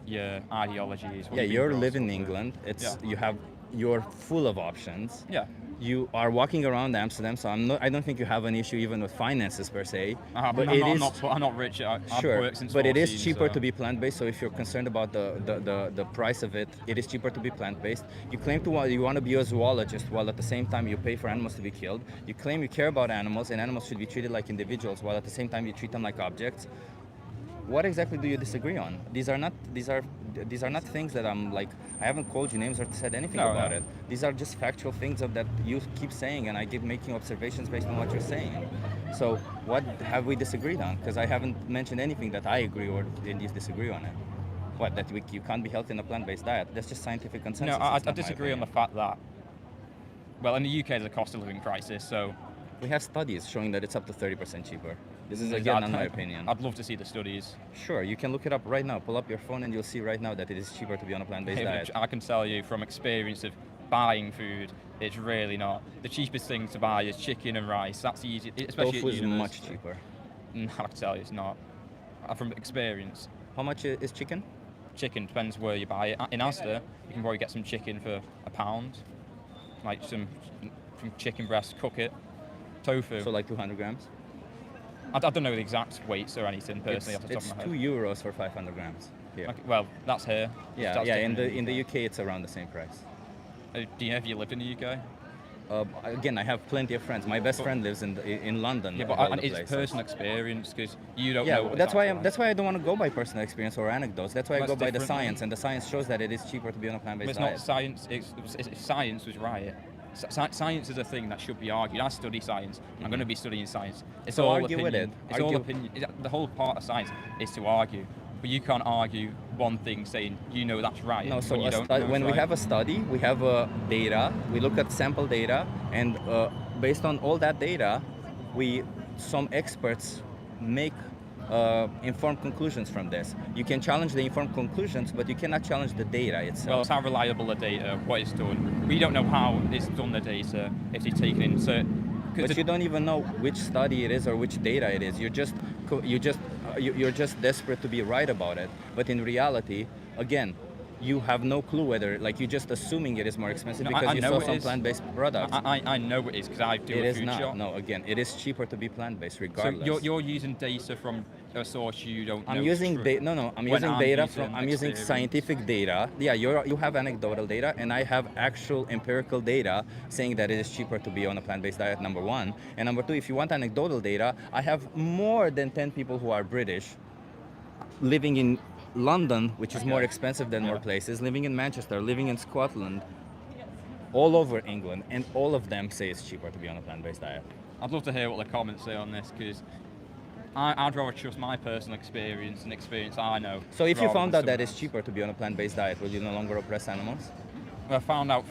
your ideologies. What Yeah, you've been you're brought living in up with. England. It's Yeah. you're full of options. Yeah. You are walking around Amsterdam, so I don't think you have an issue even with finances per se. But I'm not rich. I've Sure, worked since but it 14, is cheaper so- to be plant-based. So if you're concerned about the price of it, it is cheaper to be plant-based. You claim you want to be a zoologist while at the same time you pay for animals to be killed. You claim you care about animals and animals should be treated like individuals while at the same time you treat them like objects. What exactly do you disagree on? These are not things that I'm like, I haven't called you names or said anything No, about no. it. These are just factual things that you keep saying, and I keep making observations based on what you're saying. So what have we disagreed on? Because I haven't mentioned anything that I agree or you disagree on it. What, that you can't be healthy on a plant-based diet? That's just scientific consensus. No, I It's not my disagree on the opinion. fact that, well, in the UK there's a cost of living crisis, so We have studies showing that it's up to 30% cheaper. This is I'd- again not my opinion. I'd love to see the studies. Sure, you can look it up right now. Pull up your phone and you'll see right now that it is cheaper to be on a plant-based diet. I can tell you from experience of buying food, it's really not. The cheapest thing to buy is chicken and rice. That's easy, especially Tofu at is university. much cheaper. I can tell you it's not. From experience, How much is chicken? chicken depends where you buy it. In Asda, you can probably get some chicken for £1, like some from chicken breast, cook it. Tofu. So like 200 grams? I don't know the exact weights or anything personally off the top It's of my €2 head. Euros for 500 grams here. Okay, well, that's here. Yeah, That's yeah. different In the UK, it's around the same price. Do you know if you lived in the UK? Again, I have plenty of friends. My best friend lives in London. Yeah, of but all the it's places. personal experience because you don't know. Yeah, what that's it's why actually like. that's why I don't want to go by personal experience or anecdotes. That's why I That's go by the different, science, though. and the science shows that it is cheaper to be on a But plant-based it's diet. not science. If science was right. Science is a thing that should be argued. I study science. I'm going to be studying science. It's So all argue opinion. with it. It's all Argue. opinion. The whole part of science is to argue. But you can't argue one thing saying you know that's right. No, so when you don't know when it's we right. have a study, we have data, we look at sample data, and based on all that data, some experts make informed conclusions from this. You can challenge the informed conclusions, but you cannot challenge the data Well, itself. it's how reliable the data, what it's done. We don't know how it's done the data, if it's taken in certain. But you don't even know which study it is or which data it is. You're just desperate to be right about it. But in reality, again, you have no clue whether, like, you're just assuming it is more expensive No, because I you know saw it some is. plant-based products. I know it is because I do It a is food not. shop. No, again, it is cheaper to be plant-based So regardless. you're using data from a source you don't know. I'm is using true. data. No, I'm When using I'm data using from. I'm using experience. scientific data. Yeah, you have anecdotal data, and I have actual empirical data saying that it is cheaper to be on a plant-based diet. Number one, and number two, if you want anecdotal data, I have more than 10 people who are British, living in London, which is more expensive than more Yeah. places, living in Manchester, living in Scotland, all over England, and all of them say it's cheaper to be on a plant-based diet. I'd love to hear what the comments say on this because I'd rather trust my personal experience and experience I know. So if you rather found than out that someone it's else. cheaper to be on a plant-based diet, will you no longer oppress animals? Well, I found out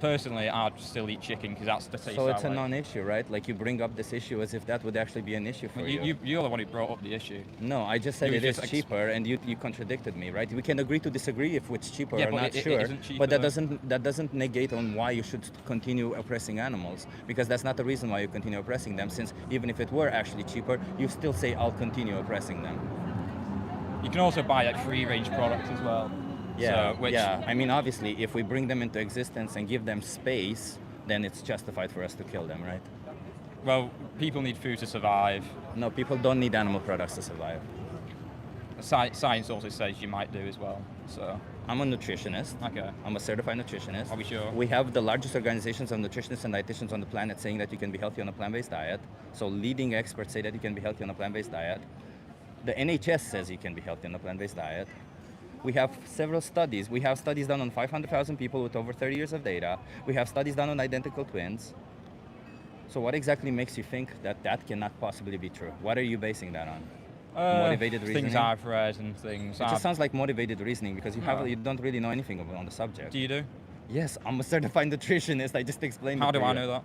personally I'd still eat chicken because that's the taste So I it's a like. non-issue, right? Like you bring up this issue as if that would actually be an issue for you. You're the one who brought up the issue. No, I just said You it is just ex- cheaper, and you contradicted me, right? We can agree to disagree if it's cheaper Yeah, or but not, it sure. isn't cheaper But that though. doesn't negate on why you should continue oppressing animals, because that's not the reason why you continue oppressing them. Since even if it were actually cheaper, you still say I'll continue oppressing them. You can also buy like free-range products as well. Yeah, So, which, yeah. I mean, obviously, if we bring them into existence and give them space, then it's justified for us to kill them, right? Well, people need food to survive. No, people don't need animal products to survive. Science also says you might do as well. So, I'm a nutritionist. okay. I'm a certified nutritionist. Are we sure? We have the largest organizations of nutritionists and dietitians on the planet saying that you can be healthy on a plant-based diet. So leading experts say that you can be healthy on a plant-based diet. The NHS says you can be healthy on a plant-based diet. We have several studies. We have studies done on 500,000 people with over 30 years of data. We have studies done on identical twins. So what exactly makes you think that that cannot possibly be true? What are you basing that on? Motivated Things reasoning? I've read and things. It just sounds like motivated reasoning because No. you don't really know anything on the subject. Do you do? Yes, I'm a certified nutritionist. I just explained How it to do I you. know that?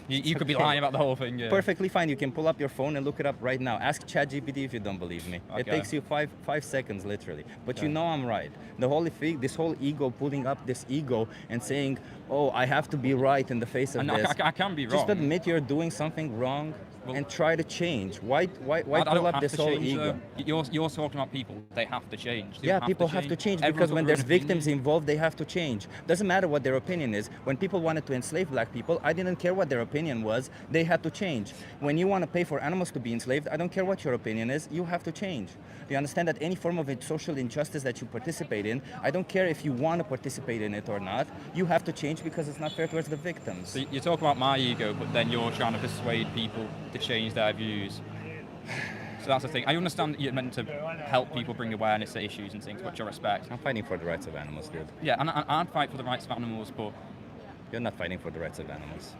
You could be okay. lying about the whole thing. Yeah. Perfectly fine. You can pull up your phone and look it up right now. Ask ChatGPT if you don't believe me. It Okay. takes you five seconds literally. But you Okay. know I'm right. The whole thing, this whole ego, pulling up this ego and saying, "Oh, I have to be right in the face of And this." I can be wrong. Just admit you're doing something wrong. Well- and try to change. Why I pull don't up have this to whole change, ego? though. You're talking about people. They have to change. They Yeah, don't people have to change because Everyone's when got their there's own victims opinion. involved, they have to change. Doesn't matter what their opinion is. When people wanted to enslave black people, I didn't care what their opinion was. They had to change. When you want to pay for animals to be enslaved, I don't care what your opinion is. You have to change. You understand that any form of social injustice that you participate in, I don't care if you want to participate in it or not. You have to change because it's not fair towards the victims. So you talk about my ego, but then you're trying to persuade people to change their views. So that's the thing. I understand that you're meant to help people bring awareness to issues and things, which I respect. I'm fighting for the rights of animals, dude. Yeah, and I'd fight for the rights of animals, but You're not fighting for the rights of animals.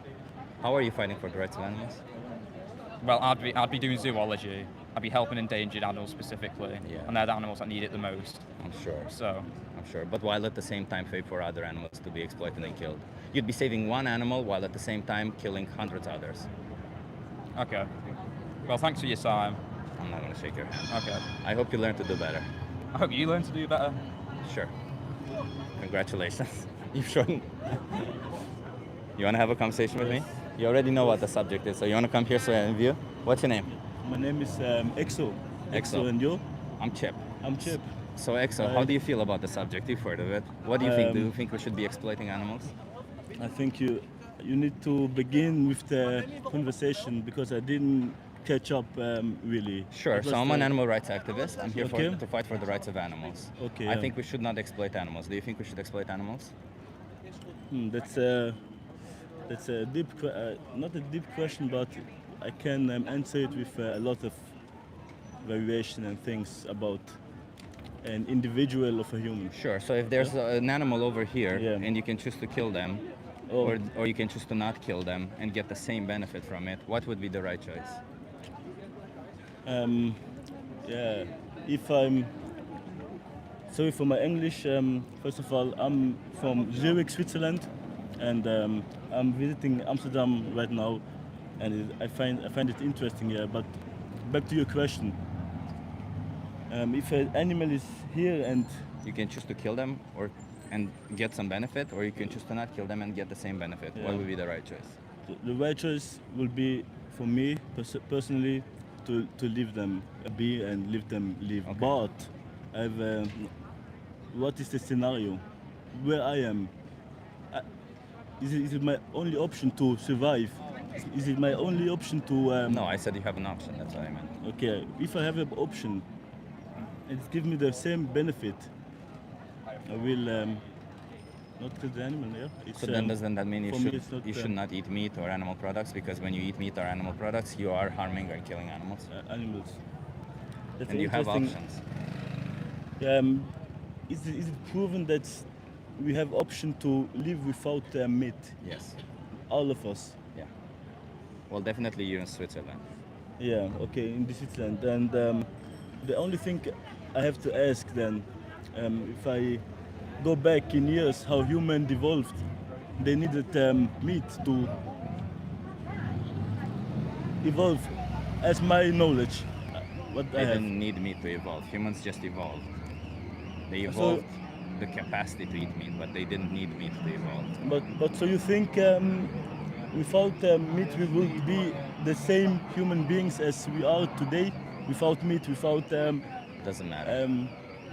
How are you fighting for the rights of animals? well, I'd be doing zoology. I'd be helping endangered animals specifically, Yeah. and they're the animals that need it the most. I'm sure. So I'm sure. But while at the same time fight for other animals to be exploited and killed. You'd be saving one animal while at the same time killing hundreds of others. okay. Well, thanks for your time. I'm not gonna shake your hand. Okay. I hope you learn to do better. I hope you learn to do better. Sure. Congratulations. You've shown. You wanna have a conversation with me? You already know what the subject is, so you wanna come here so I interview? What's your name? My name is Exo. Exo. And you? I'm Chip. I'm Chip. So Exo, how do you feel about the subject? You've heard of it. What do you think? Do you think we should be exploiting animals? I think you need to begin with the conversation because I didn't catch up really. Sure. It So was I'm an the- animal rights activist. I'm here Okay. to fight for the rights of animals. Okay, I yeah. think we should not exploit animals. Do you think we should exploit animals? That's a deep, not a deep question, but I can answer it with a lot of variation and things about an individual of a human. Sure. So if there's an animal over here Yeah. and you can choose to kill them, Oh. or you can choose to not kill them and get the same benefit from it, what would be the right choice? Yeah, if I'm sorry for my English. First of all, I'm from Zurich, Switzerland, and I'm visiting Amsterdam right now, and I find it interesting here. But back to your question, if an animal is here and You can choose to kill them and get some benefit, or you can choose to not kill them and get the same benefit. What Yeah. would be the right choice? the right choice will be for me personally to leave them be and leave them live. Okay. But I've what is the scenario where I am? Is it my only option to survive? Is it my only option to? No, I said you have an option. That's what I meant. Okay, if I have an option, and it gives me the same benefit, I will not kill the animal. Yeah. It's, So then doesn't that mean for me it's not, you should not eat meat or animal products? Because when you eat meat or animal products, you are harming or killing animals. animals? That's And you have interesting- options. Is it proven that we have option to live without meat? Yes. All of us. Yeah. Well, definitely you're in Switzerland. Yeah. Okay. In the Switzerland, and the only thing I have to ask then, if I go back in years, how human evolved, they needed meat to evolve, as my knowledge. What They I have. didn't need meat to evolve. Humans just evolved. They So- evolved the capacity to eat meat, but they didn't need meat to evolve. But so you think without meat we would be the same human beings as we are today? Without meat, without Doesn't matter.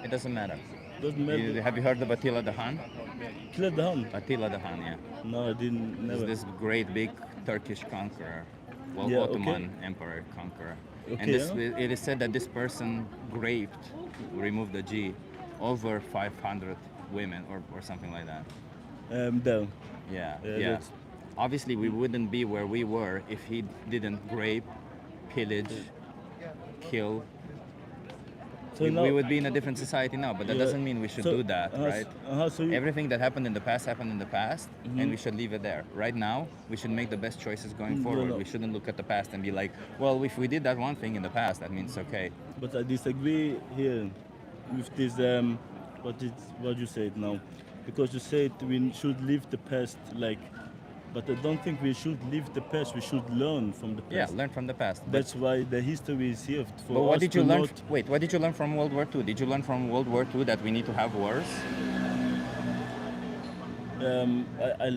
It doesn't matter. doesn't matter. Have you heard of Attila the Hun? Kill the Hun? Attila the Hun, yeah. No, I didn't. He's Never. this great big Turkish conqueror, well, Yeah, Ottoman Emperor conqueror. Okay, And this, yeah. it is said that this person raped, removed the G, over 500 women or something like that. There. Yeah, Yeah, yeah. that's- Obviously, we wouldn't be where we were if he didn't rape, pillage, kill. So we, now- we would be in a different society now, but that Yeah. doesn't mean we should So- do that, right? So you, Everything that happened in the past happened in the past, Mm-hmm. and we should leave it there. Right now, we should make the best choices going No, forward. no. We shouldn't look at the past and be like, well, if we did that one thing in the past, that means okay. but I disagree here with this. What you said now, because you said we should leave the past like, but I don't think we should leave the past. We should learn from the Yeah, past. learn from the past. That's why the history is here for But what us did you to learn? not- Wait, what did you learn from World War II? Did you learn from World War II that we need to have wars? I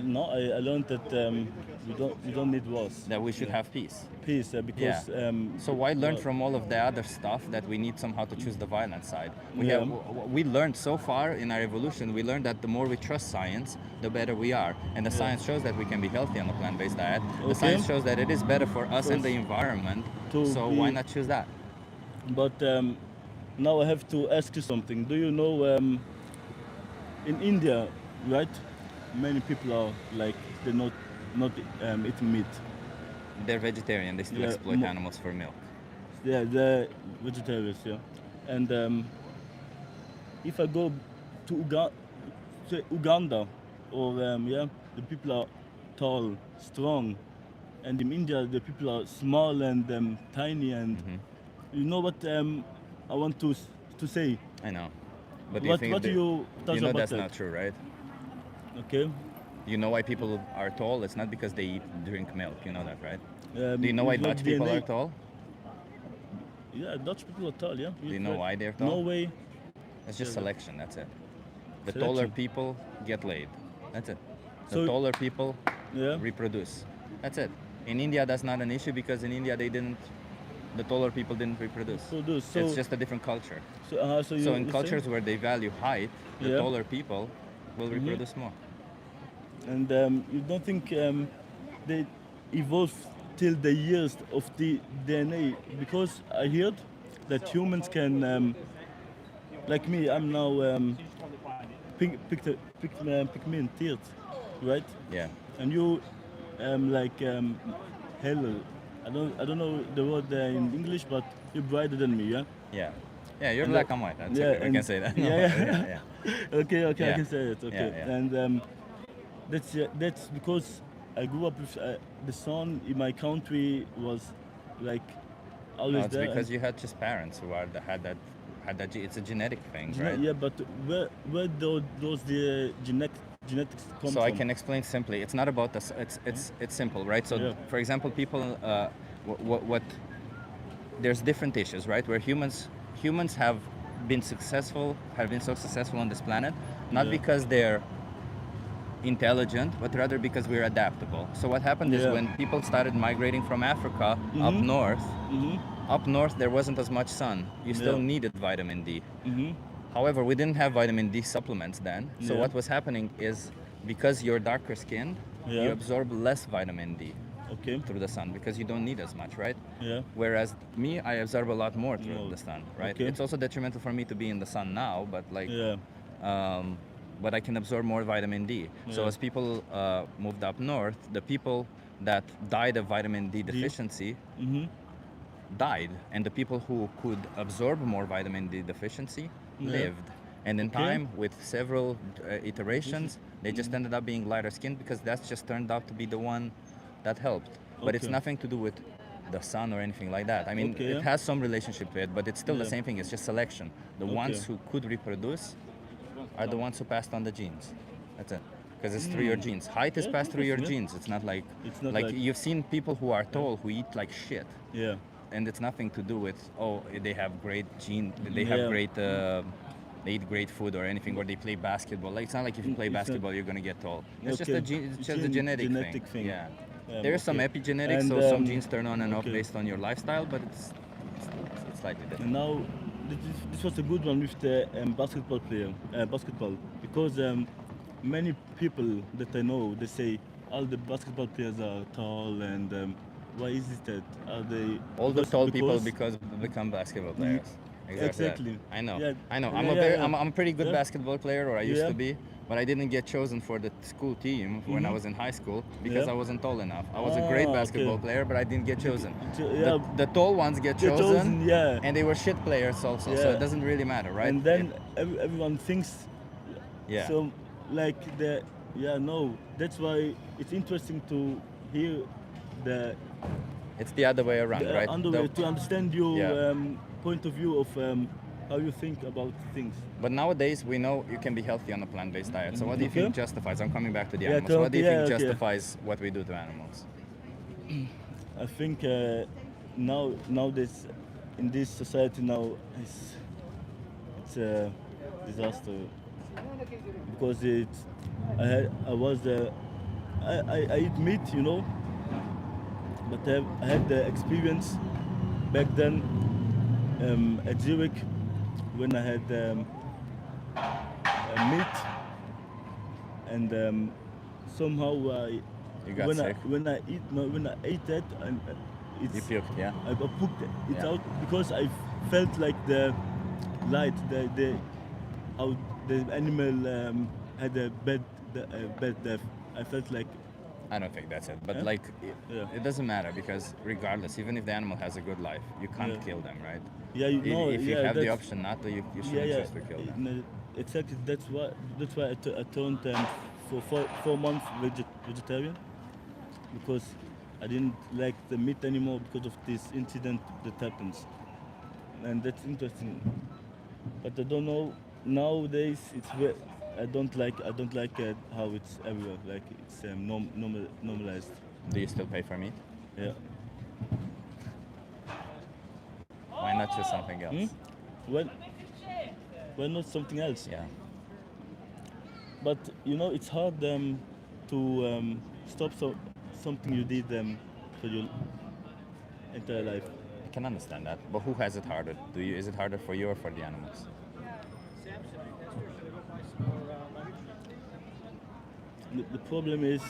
learned that we don't need wars. That we should have peace. Peace because So why learn well, from all of the other stuff that we need somehow to choose the violent side? Yeah. We learned so far in our evolution. We learned that the more we trust science, the better we are, and the science shows that we can be healthy on a plant-based diet. The Okay. science shows that it is better for us and the First, environment. to So be- why not choose that? But now I have to ask you something. Do you know in India, right? Many people are like they're not eating meat. They're vegetarian. They still Yeah, exploit animals for milk. Yeah, they're vegetarians. Yeah, and if I go to Uganda, or the people are tall, strong, and in India the people are small and tiny. And you know what I want to say? I know. But What think do you touch you know about that's that? not true, right? Okay. You know why people are tall? It's not because they drink milk. You know that, right? Um, Do you know why it's like Dutch people DNA. are tall? Yeah, Dutch people are tall. Yeah. Do you know why they're tall? No way. It's just Yeah. selection, that's it. The Selection. taller people get laid. That's it. The So- taller people Yeah. reproduce. That's it. In India, that's not an issue because in India, the taller people didn't reproduce. So It's just a different culture. so So in you cultures where they value height, the Yeah. taller people will reproduce more. and you don't think they evolved till the years of the DNA? Because I heard that humans can, like me, I'm now pigment teeth, right? Yeah. And you like hell. I don't know the word in English, but you're brighter than me, yeah. Yeah. Yeah, you're And black and white. That's yeah, okay. We can and- say that. yeah, yeah. yeah. Okay, I Yeah. can say it. Okay, Yeah. and that's because I grew up with the sun in my country was like No, always it's there. because you had just parents who had that. It's a genetic thing, right? Yeah, but where those the genetics come So from? I can explain simply. It's not about this. It's simple, right? So, Yeah. for example, people, what there's different issues, right? Where humans have been so successful on this planet, not Yeah. because they're intelligent, but rather because we're adaptable. So what happened is Yeah. when people started migrating from Africa up Mhm. north, Mhm. up north there wasn't as much sun. You still Yeah. needed vitamin D. Mhm. However, we didn't have vitamin D supplements then. So Yeah. what was happening is because you're darker skinned, you Yeah. absorb less vitamin D Okay. through the sun because you don't need as much, right? Yeah. Whereas me, I absorb a lot more through More. the sun, right? Okay. It's also detrimental for me to be in the sun now, but like, Yeah. but I can absorb more vitamin D. So Yeah. as people moved up north, the people that died of vitamin D deficiency Mhm. died, and the people who could absorb more vitamin D deficiency Yeah. lived. And in Okay. time, with several iterations, they just ended up being lighter skinned because that's just turned out to be the one that helped. But it's Okay. nothing to do with the sun or anything like that. I mean, Okay, it yeah. has some relationship to it, but it's still the Yeah. same thing. It's just selection. The Okay. ones who could reproduce are the ones who passed on the genes. That's it. Because it's through your genes. Height is Yeah, passed through your interesting, genes. It's not like It's not like like- you've seen people who are tall who eat like shit, Yeah. and it's nothing to do with they have great they have Yeah. great they eat great food or anything, or they play basketball. Like it's not like if you play It's not- basketball you're gonna get tall. It's just Okay. a it's It's just a genetic thing. Yeah. There's some okay. epigenetics, And, so some um, genes turn on and off okay. based on your lifestyle, but it's slightly different. And now, this was a good one with the basketball, because many people that I know, they say all the basketball players are tall, and why is it that? Are they All the tall people because become basketball players. exactly. That. I know. Yeah. I know. Yeah, I'm a pretty good Yeah. basketball player, or I used Yeah. to be, but I didn't get chosen for the school team when I Mhm. was in high school because Yeah. I wasn't tall enough. I was a great Ah, basketball okay. player, but I didn't get chosen. Yeah. The tall ones get They're chosen, yeah. and they were shit players also, so Yeah. it doesn't really matter, right? And then everyone thinks yeah. so, like no. That's why it's interesting to hear the It's the other way around, right? underway The- to understand your Yeah. point of view of how you think about things. But nowadays we know you can be healthy on a plant-based diet. So what do you think Okay. justifies? I'm coming back to the Yeah, animals. What do you yeah, think okay. justifies what we do to animals? I think now this in this society now it's a disaster because I was I eat meat, you know, but I had the experience back then at Zurich when I had meat, and somehow You got sick? when I ate that, and You it's puked, yeah? I poked it Yeah. out because I felt like the light, the how the animal had a bad death. I felt like I don't think that's it. But Yeah? like, Yeah. it doesn't matter because regardless, even if the animal has a good life, you can't Yeah. kill them, right? yeah, you know, If you yeah, have the that's- option not to, you yeah, shouldn't yeah, choose to kill them. no, exactly. That's why I turned for 4 months vegetarian because I didn't like the meat anymore because of this incident that happens, and that's interesting. But I don't know nowadays. I don't like how it's everywhere. Like it's normalized. Do you still pay for meat? Yeah. Why not choose something else? Well, why not something else? Yeah. But you know, it's hard to stop something you did for your entire life. I can understand that. But who has it harder? Is it harder for you or for the animals? The problem is,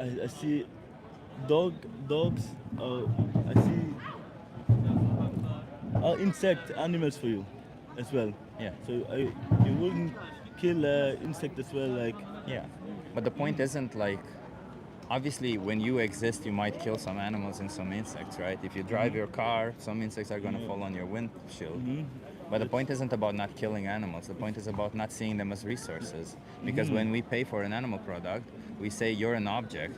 I see dogs. I see are insect animals for you, as well. Yeah. So you wouldn't kill insect as well, like Yeah. But the point isn't like, obviously, when you exist, you might kill some animals and some insects, right? If you drive your car, some insects are going to fall on your windshield. But the point isn't about not killing animals. The point is about not seeing them as resources. Because when we pay for an animal product, we say you're an object,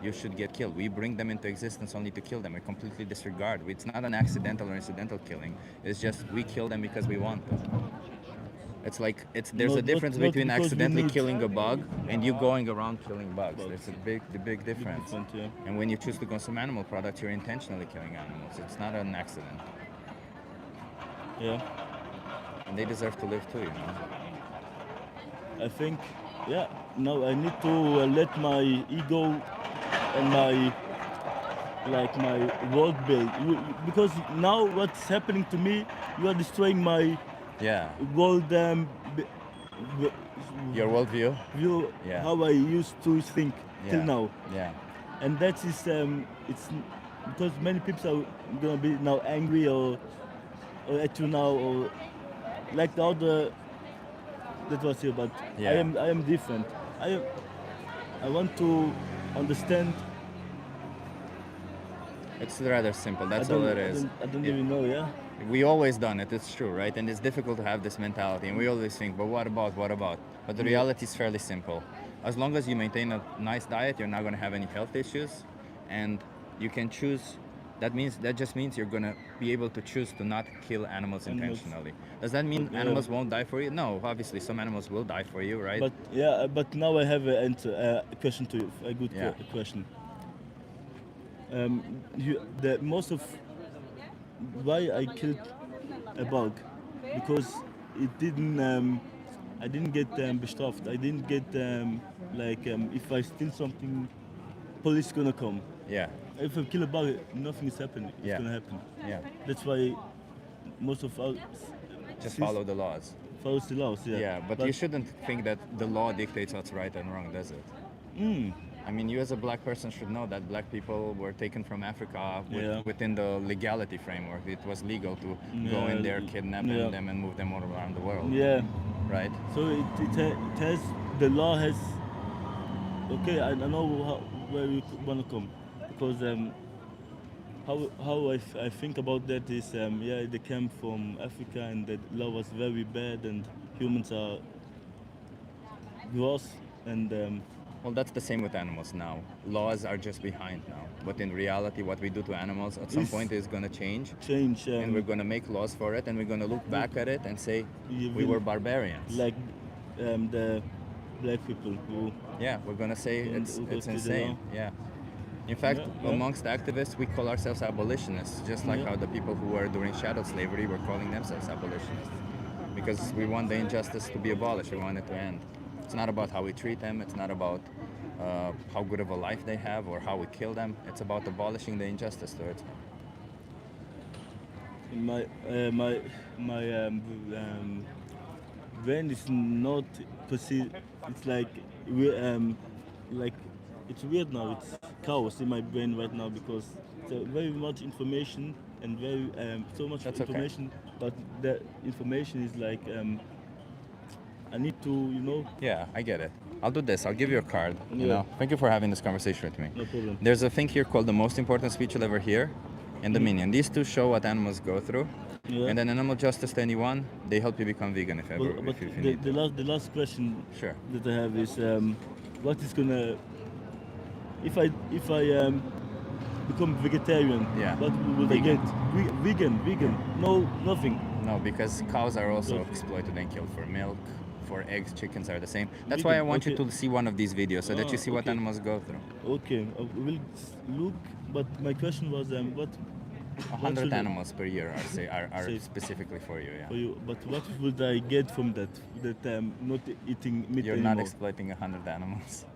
you should get killed. We bring them into existence only to kill them. We completely disregard. It's not an accidental or incidental killing. It's just we kill them because we want them. It's like there's a difference not between because we accidentally need- killing a bug and you going around killing bugs. There's the big difference. different, yeah. And when you choose to consume animal products, you're intentionally killing animals. It's not an accident. Yeah. And they deserve to live too, you know. I think, yeah. Now I need to let my ego and my world build, because now what's happening to me, you are destroying my Yeah. world b- Your worldview? view, Yeah. how I used to think till Yeah. now, Yeah. and that is it's because many people are gonna be now angry or at you now, or like the other that was here, but Yeah. I am different. I want to understand. It's rather simple. That's I don't, all it is. I don't It- even know, yeah. We always done it, it's true, right? And it's difficult to have this mentality, and we always think, but what about, what about? But the reality is fairly simple. As long as you maintain a nice diet, you're not going to have any health issues, and you can choose. That just means you're going to be able to choose to not kill animals Animals. intentionally. Does that mean Yeah. animals won't die for you? No, obviously some animals will die for you, right? But yeah, but now I have a question to you, a good Yeah. question. The most of why I killed a bug, because it didn't. I didn't get bestraft. I didn't get if I steal something, police gonna come. yeah, If I kill a bug, nothing is happening. It's Yeah. gonna happen. yeah. That's why most of us Just follow the laws. follows the laws. Yeah. Yeah, but you shouldn't think that the law dictates what's right and wrong, does it? I mean, you as a black person should know that black people were taken from Africa Yeah. within the legality framework. It was legal to go in there, kidnap Yeah. them, and move them all around the world. Yeah. Right? So it has, the law has. Okay, I know where you wanna come, because how I think about that is yeah, they came from Africa and the law was very bad and humans are gross and Well, that's the same with animals now. Laws are just behind now. But in reality, what we do to animals at some Is- point is going to change. change And we're going to make laws for it, and we're going to look back at it and say, You we will- were barbarians. like the black people who Yeah, we're gonna say And it's we'll go it's to the insane. law. Yeah. In fact, Yeah. amongst activists, we call ourselves abolitionists, just like Yeah. how the people who were during shadow slavery were calling themselves abolitionists, because we want the injustice to be abolished. We want it to end. It's not about how we treat them. It's not about how good of a life they have or how we kill them. It's about abolishing the injustice towards them. My brain is not perceived. It's like it's weird now. It's chaos in my brain right now because there's very much information and very so much That's okay. information. But the information is like I need to Yeah, I get it. I'll do this. I'll give you a card. You Yeah. know. Thank you for having this conversation with me. no problem. There's a thing here called the most important speech you'll ever hear and the minion. These two show what animals go through. Yeah. And then animal justice to anyone, they help you become vegan if ever But if you the, need. the last question Sure. that I have is what is gonna if I become vegetarian? Yeah. What will I Vegan. get? Vegan. No, nothing. No, because cows are also Good. exploited and killed for milk, for eggs. Chickens are the same. That's why I Vegan, want you okay. to see one of these videos so that you see what okay. animals go through. Okay, I will look. But my question was what 100 should I- animals per year are Safe. specifically for you. Yeah. for you? But what would I get from that? That I'm not eating meat You're anymore. not exploiting 100 animals.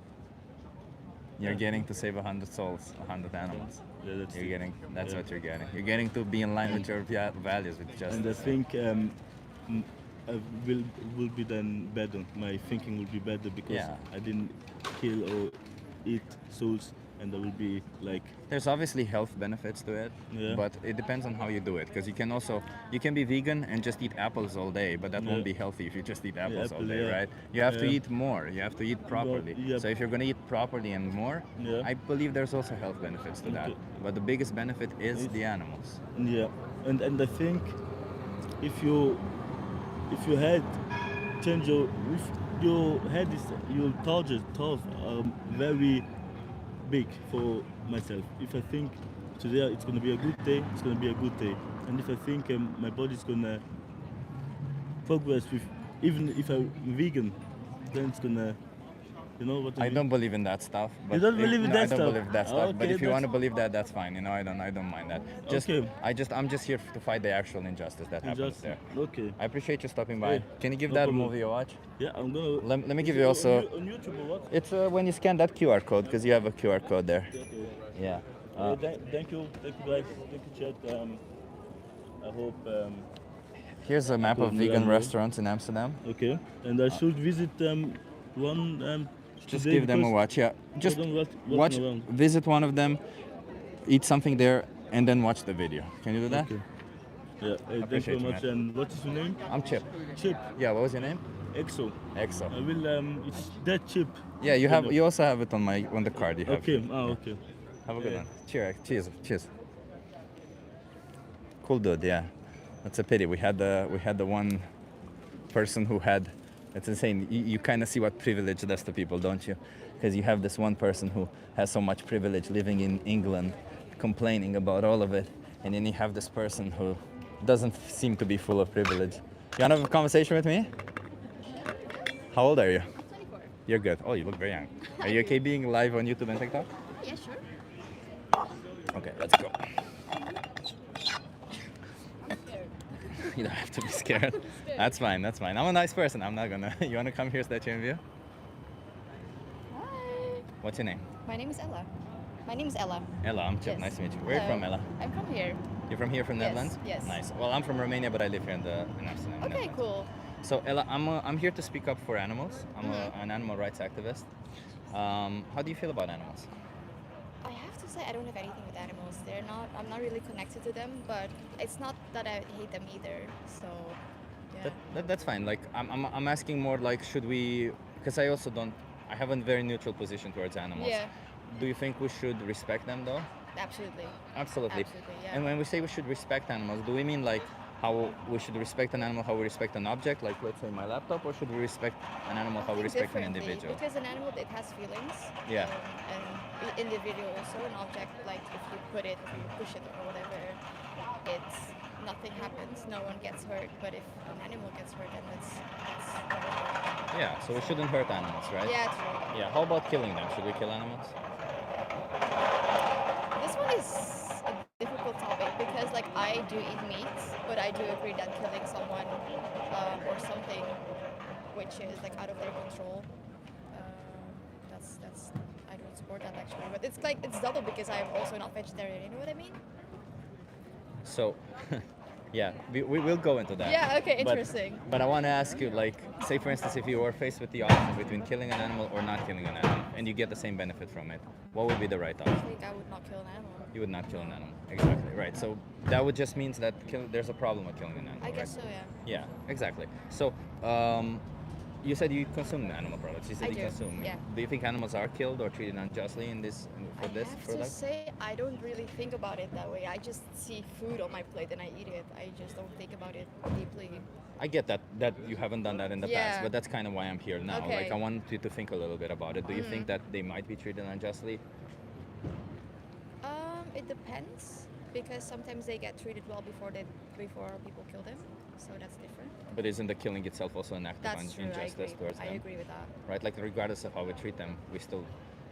You're Yeah. getting to save 100 souls, 100 animals. Yeah, that's You're it. getting. That's Yeah. what you're getting. You're getting to be in line with your values, with justice. And I think I will be then better. My thinking will be better because Yeah. I didn't kill or eat souls, and I will be like There's obviously health benefits to it, Yeah. but it depends on how you do it. Because you can be vegan and just eat apples all day, but that Yeah. won't be healthy if you just eat apples all apple, day, yeah. right? You have to Yeah. eat more. You have to eat properly. yeah. So if you're gonna eat properly and more, Yeah. I believe there's also health benefits to that. Okay. But the biggest benefit is the animals. yeah. And I think if you had change if your head is your thoughts very big for myself. If I think today it's gonna be a good day, it's gonna be a good day. And if I think my body's gonna progress with, even if I'm vegan, then it's gonna, you know what I I mean? don't believe in that stuff. But don't believe in no, that I don't stuff? believe that stuff. But Okay, if you want to that's- believe that, that's fine. You know, I don't mind that. Okay. I'm just here to fight the actual injustice that happens Just there. okay. I appreciate you stopping by. Hey, Can you give no that problem. movie a watch? Yeah, I'm gonna. Let me give Is you it also. on YouTube or what? It's when you scan that QR code, because you have a QR code there. Okay. Yeah. Thank you guys. Thank you, chat. I hope. Here's a map of Good, vegan yeah. restaurants in Amsterdam. Okay, and I should visit one. Just today give them a because watch. Yeah. Just don't walk watch, around. visit one of them, eat something there, and then watch the video. Can you do that? Okay. Yeah, thank you appreciate very you, much. man. And what is your name? I'm Chip. Chip. Yeah. What was your name? EXO. Exo. I will. It's that chip. Yeah. You also have it on the card you have. Okay. Okay. Have a good Yeah. one. Cheers. Cool dude, yeah. That's a pity. We had the one person who had. It's insane. You kind of see what privilege does to people, don't you? Because you have this one person who has so much privilege living in England, complaining about all of it, and then you have this person who doesn't seem to be full of privilege. You wanna have a conversation with me? How old are you? 24. You're good. Oh, you look very young. Are you okay being live on YouTube and TikTok? Yeah, sure. Okay, let's go. You don't have to be scared. That's fine. I'm a nice person. I'm not gonna. You wanna come here so that you can view? Hi. What's your name? My name is Ella. My name is Ella. Ella. I'm Chip. Yes. Nice to meet you. Where are you Hello. from, Ella? I'm from here. You're from here, from Yes, Netherlands? yes. Nice. Well, I'm from Romania, but I live here in Amsterdam. Okay, Netherlands. cool. So, Ella, I'm here to speak up for animals. I'm Mm-hmm. an animal rights activist. How do you feel about animals? I have to say I don't have anything with animals. I'm not really connected to them, but it's not that I hate them either. So, yeah. That's fine. Like, I'm asking more like, should we? Because I also don't. I have a very neutral position towards animals. Yeah. Do you think we should respect them though? Absolutely. Absolutely. Absolutely, yeah. And when we say we should respect animals, do we mean like how we should respect an animal, how we respect an object, like let's say my laptop, or should we respect an animal how we I think respect an differently, individual? Because an animal, it has feelings. Yeah. And individual also, an object, like if you put it, if you push it or whatever, nothing happens, no one gets hurt. But if an animal gets hurt, then it's Yeah, so we shouldn't hurt animals, right? yeah, true. Yeah, how about killing them? Should we kill animals? This one is a difficult topic because, like, I do eat meat, but I do agree that killing someone or something which is like out of their control. That's I don't support that actually, but it's like it's double because I'm also not vegetarian. You know what I mean? So, yeah, we will go into that. Yeah. Okay. But- Interesting. But I want to ask you, like, say for instance, if you were faced with the option between killing an animal or not killing an animal, and you get the same benefit from it, what would be the right I option? think I would not kill an animal. You would not kill an animal. Exactly, right. So that would just means that there's a problem with killing an animal, I guess right? so. Yeah. Yeah, exactly. So, you said you consume animal products. You said I you do, consume. yeah. Do you think animals are killed or treated unjustly in this for I this have for to that? say, I don't really think about it that way. I just see food on my plate and I eat it. I just don't think about it deeply. I get that you haven't done that in the past, Yeah. but that's kind of why I'm here now. Okay. Like I want you to think a little bit about it. Do you think that they might be treated unjustly? It depends because sometimes they get treated well before people kill them, so that's different. But isn't the killing itself also an act of That's true. I injustice agree. towards I them? agree with that. Right? Like regardless of how we treat them, we still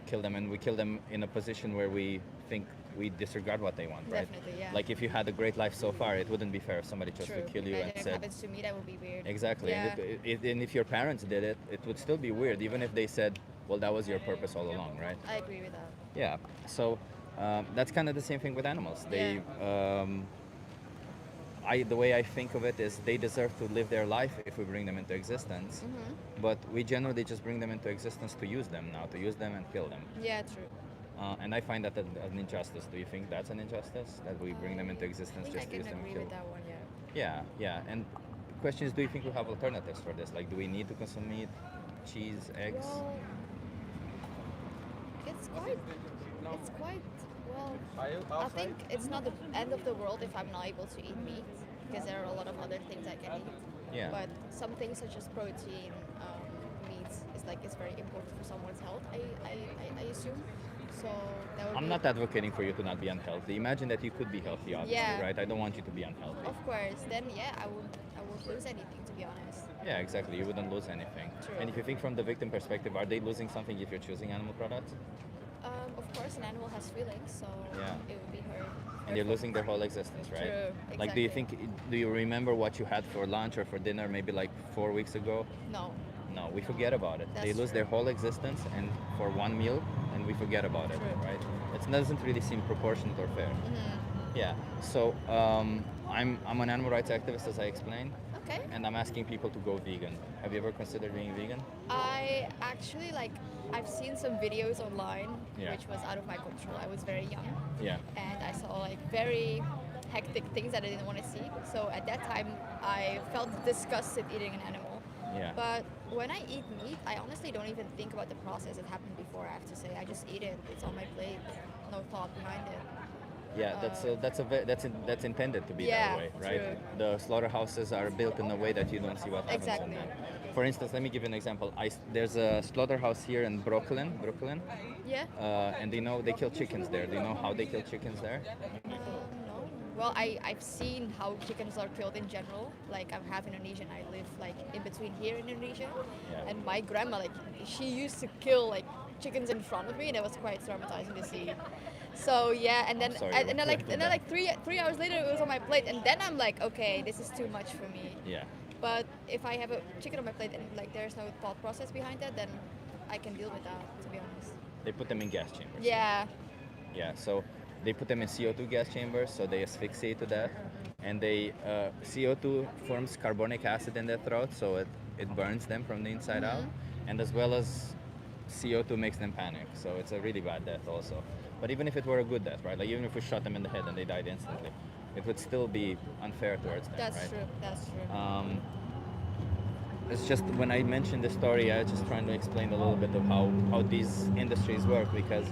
kill them, and we kill them in a position where we think we disregard what they want, right? Definitely, yeah. Like if you had a great life so far, it wouldn't be fair if somebody chose True. to kill you Imagine and if it said, happens to me, that would be weird. exactly. Yeah. And if your parents did it, it would still be weird, even if they said, well, that was your purpose all along, right? I agree with that. Yeah. So that's kind of the same thing with animals. They, the way I think of it is they deserve to live their life if we bring them into existence. But we generally just bring them into existence to use them now, to use them and kill them. Yeah, true. And I find that an injustice. Do you think that's an injustice that we bring them into I existence think I just to can use them and agree kill? with that one. Yeah. Yeah, yeah. And the question is, do you think we have alternatives for this? Like, do we need to consume meat, cheese, eggs? Well, it's quite. Well, I think it's not the end of the world if I'm not able to eat meat because there are a lot of other things I can eat. Yeah. But some things such as protein, meat is very important for someone's health. I assume. So that would I'm be, not advocating for you to not be unhealthy. Imagine that you could be healthy, obviously, Yeah. right? I don't want you to be unhealthy. Of course. Then yeah, I won't lose anything to be honest. Yeah, exactly. You wouldn't lose anything. True. And if you think from the victim perspective, are they losing something if you're choosing animal products? Of course, an animal has feelings, so Yeah. it would be her. And you're losing their whole existence, right? True, Like, do you exactly. do you remember what you had for lunch or for dinner maybe like 4 weeks ago? No. No, we forget about it. They That's lose true. their whole existence and for one meal, and we forget about it, True. right? It doesn't really seem proportionate or fair. Mm-hmm. Yeah. So I'm an animal rights activist, as I explained, Okay. and I'm asking people to go vegan. Have you ever considered being vegan? I actually I've seen some videos online, Yeah. which was out of my control. I was very young, Yeah. and I saw very hectic things that I didn't want to see. So at that time, I felt disgusted eating an animal. Yeah. But when I eat meat, I honestly don't even think about the process that happened before. I have to say, I just eat it. It's on my plate. No thought behind it. Yeah, that's intended to be Yeah, that way, right? true. The slaughterhouses are built in a way that you don't see what happens in Exactly. them. For instance, let me give you an example. There's a slaughterhouse here in Brooklyn, Yeah. and they kill chickens there. Do you know how they kill chickens there? No. Well, I've seen how chickens are killed in general. Like I'm half Indonesian. I live in between here in Indonesia, Yeah. and my grandma she used to kill chickens in front of me, and it was quite traumatizing to see. So yeah, and then sorry and then about that. three hours later it was on my plate, and then I'm like, okay, this is too much for me. Yeah. But if I have a chicken on my plate and there's no thought process behind that, then I can deal with that. To be honest. They put them in gas chambers. Yeah. Yeah, so they put them in CO2 gas chambers, so they asphyxiate to death, and CO2 forms carbonic acid in their throat, so it burns them from the inside out, and as well as CO2 makes them panic, so it's a really bad death also. But even if it were a good death, right, like even if we shot them in the head and they died instantly, it would still be unfair towards them, That's right? true. That's true. It's just when I mentioned this story, I was just trying to explain a little bit of how these industries work, because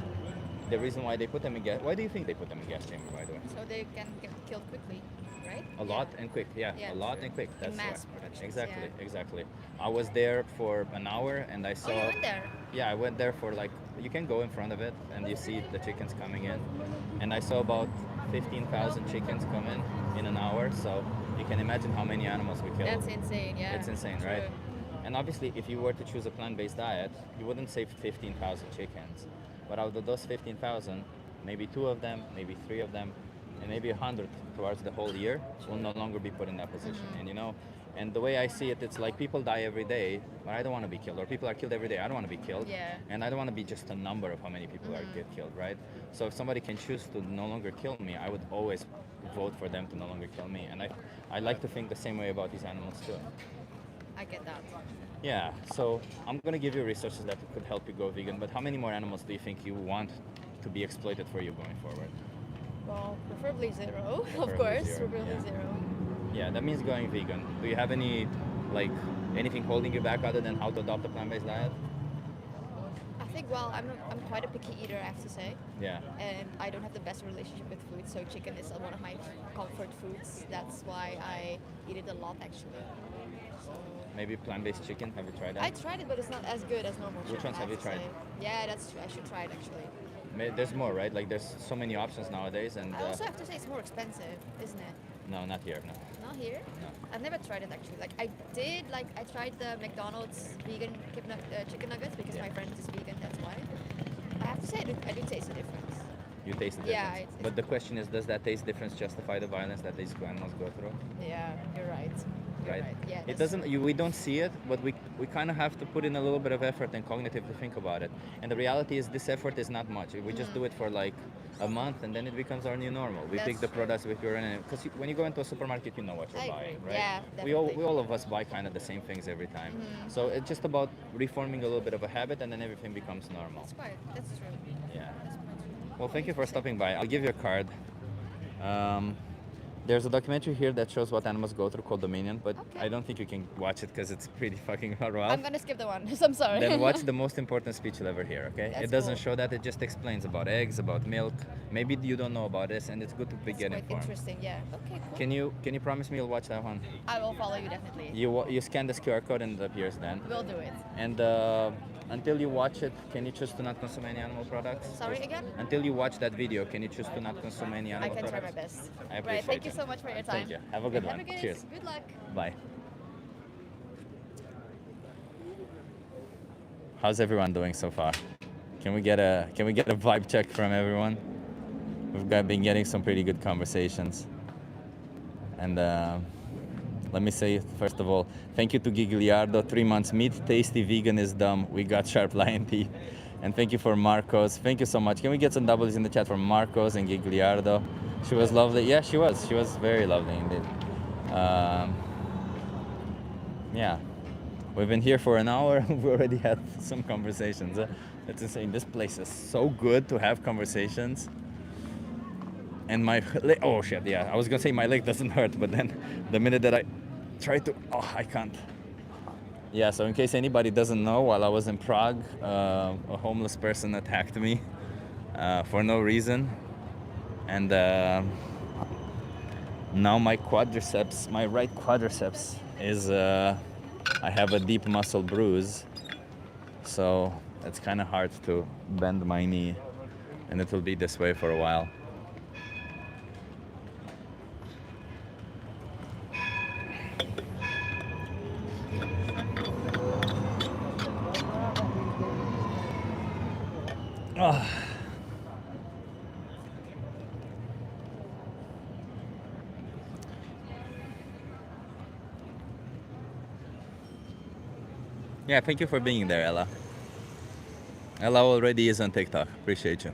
the reason why they put them in gas. Why do you think they put them in gas chamber, by the way? So they can get killed quickly, right? A lot and quick, yeah, Yeah, a lot true. and quick. In That's mass why. production, Exactly, yeah. exactly. I was there for an hour and I saw. Oh, you went there? Yeah, I went there for you can go in front of it and you see the chickens coming in, and I saw about 15,000 chickens come in an hour. So you can imagine how many animals we killed. That's insane. Yeah. It's insane, True. right? And obviously, if you were to choose a plant-based diet, you wouldn't save 15,000 chickens. But out of those 15,000, maybe 2 of them, maybe 3 of them, and maybe 100 towards the whole year will no longer be put in that position. And And the way I see it, it's like people die every day, but I don't want to be killed. Or people are killed every day, I don't want to be killed. Yeah. And I don't want to be just a number of how many people are get killed, right? So if somebody can choose to no longer kill me, I would always vote for them to no longer kill me. And I like to think the same way about these animals too. I get that. Yeah, so I'm gonna give you resources that could help you go vegan, but how many more animals do you think you want to be exploited for you going forward? Well, preferably zero, of Preferably course. zero, Preferably yeah. zero. Yeah, that means going vegan. Do you have any, like, anything holding you back other than how to adopt a plant-based diet? I think, well, I'm quite a picky eater, I have to say. Yeah. And I don't have the best relationship with food, so chicken is one of my comfort foods. That's why I eat it a lot, actually. So Maybe plant-based chicken. Have you tried that? I tried it, but it's not as good as normal chicken. Which ones I have you to tried? say. Yeah, that's true. I should try it, actually. There's more, right? Like, there's so many options nowadays, and I also have to say it's more expensive, isn't it? no, not here. No. Not here? No. I've never tried it, actually. Like, I tried the McDonald's vegan chicken nuggets because Yeah. my friend is vegan, that's why. I have to say, I do taste the difference. You taste the Yeah, difference. it's- But the question is, does that taste difference justify the violence that these animals go through? Yeah, you're right. You're Right? Yeah, It that's doesn't. true. We don't see it, but we kind of have to put in a little bit of effort and cognitive to think about it. And the reality is, this effort is not much. We just do it for like a month, and then it becomes our new normal. We pick That's the true. products with your because when you go into a supermarket, you know what you're I buying, agree. right? Yeah, we definitely. all of us buy kind of the same things every time. So it's just about reforming a little bit of a habit, and then everything becomes normal. That's true. Yeah. That's quite true. Well, thank you for stopping by. I'll give you a card. There's a documentary here that shows what animals go through called Dominion, but Okay. I don't think you can watch it because it's pretty fucking rough. I'm gonna skip the one. I'm sorry. Then watch the most important speech you'll ever hear, okay? That's It doesn't cool. show that, it just explains about eggs, about milk. Maybe you don't know about this, and it's good to be It's get quite informed. interesting. Yeah. Okay. Cool. Can you promise me you'll watch that one? I will follow you definitely. You scan this QR code and it appears then. We'll do it. And until you watch it, can you choose to not consume any animal products? Sorry again? Until you watch that video, can you choose to not consume any I animal can try products? my best. I Right. appreciate Thank you it. so much for your time. Thank you. Have a good one. Have a good. Cheers. Good luck. Bye. How's everyone doing so far? Can we get a vibe check from everyone? Been getting some pretty good conversations. And let me say first of all, thank you to Gigliardo. 3 months meat, tasty, vegan is dumb. We got sharp lion teeth. And thank you for Marcos. Thank you so much. Can we get some doubles in the chat for Marcos and Gigliardo? She was lovely. Yeah, she was. She was very lovely indeed. Yeah, we've been here for an hour. We already had some conversations. It's insane. This place is so good to have conversations. And my leg, oh shit, yeah. I was gonna say my leg doesn't hurt, but then the minute that I try to, oh, I can't. Yeah, so in case anybody doesn't know, while I was in Prague, a homeless person attacked me for no reason. And now my quadriceps, my right quadriceps is, I have a deep muscle bruise. So it's kind of hard to bend my knee, and it will be this way for a while. Ah. Yeah, thank you for being there, Ella. Ella already is on TikTok. Appreciate you.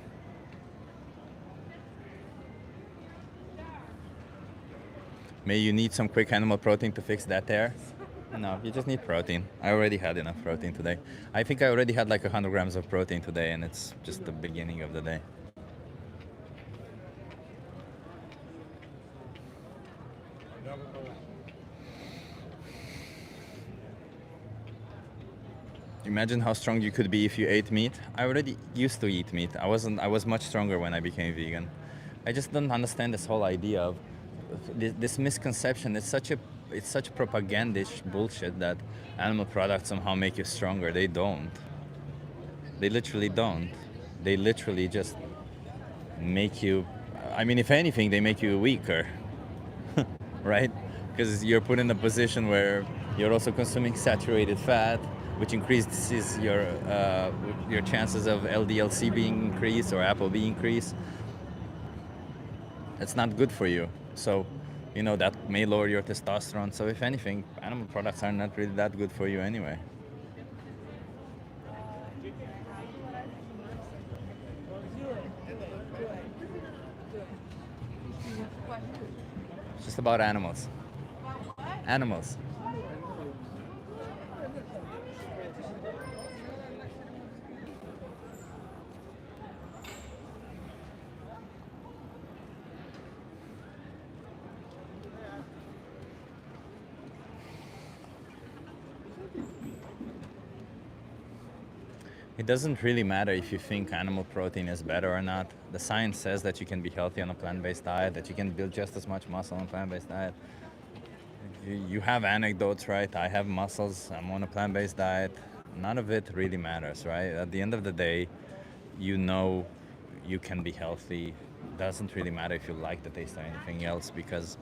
May you need some quick animal protein to fix that there? No, you just need protein. I already had enough protein today. I think I already had like 100 grams of protein today, and it's just the beginning of the day. Imagine how strong you could be if you ate meat. I already used to eat meat. I was much stronger when I became vegan. I just don't understand this whole idea of this misconception. It's such propagandish bullshit that animal products somehow make you stronger. They don't. They literally don't. They literally just make you, I mean, if anything, they make you weaker, right? Because you're put in a position where you're also consuming saturated fat, which increases your chances of LDL-C being increased or ApoB increase. It's not good for you. So you know, that may lower your testosterone. So if anything, animal products are not really that good for you anyway. It's just about animals. Animals. It doesn't really matter if you think animal protein is better or not. The science says that you can be healthy on a plant-based diet, that you can build just as much muscle on a plant-based diet. You have anecdotes, right? I have muscles, I'm on a plant-based diet. None of it really matters, right? At the end of the day, you know you can be healthy. Doesn't really matter if you like the taste or anything else, because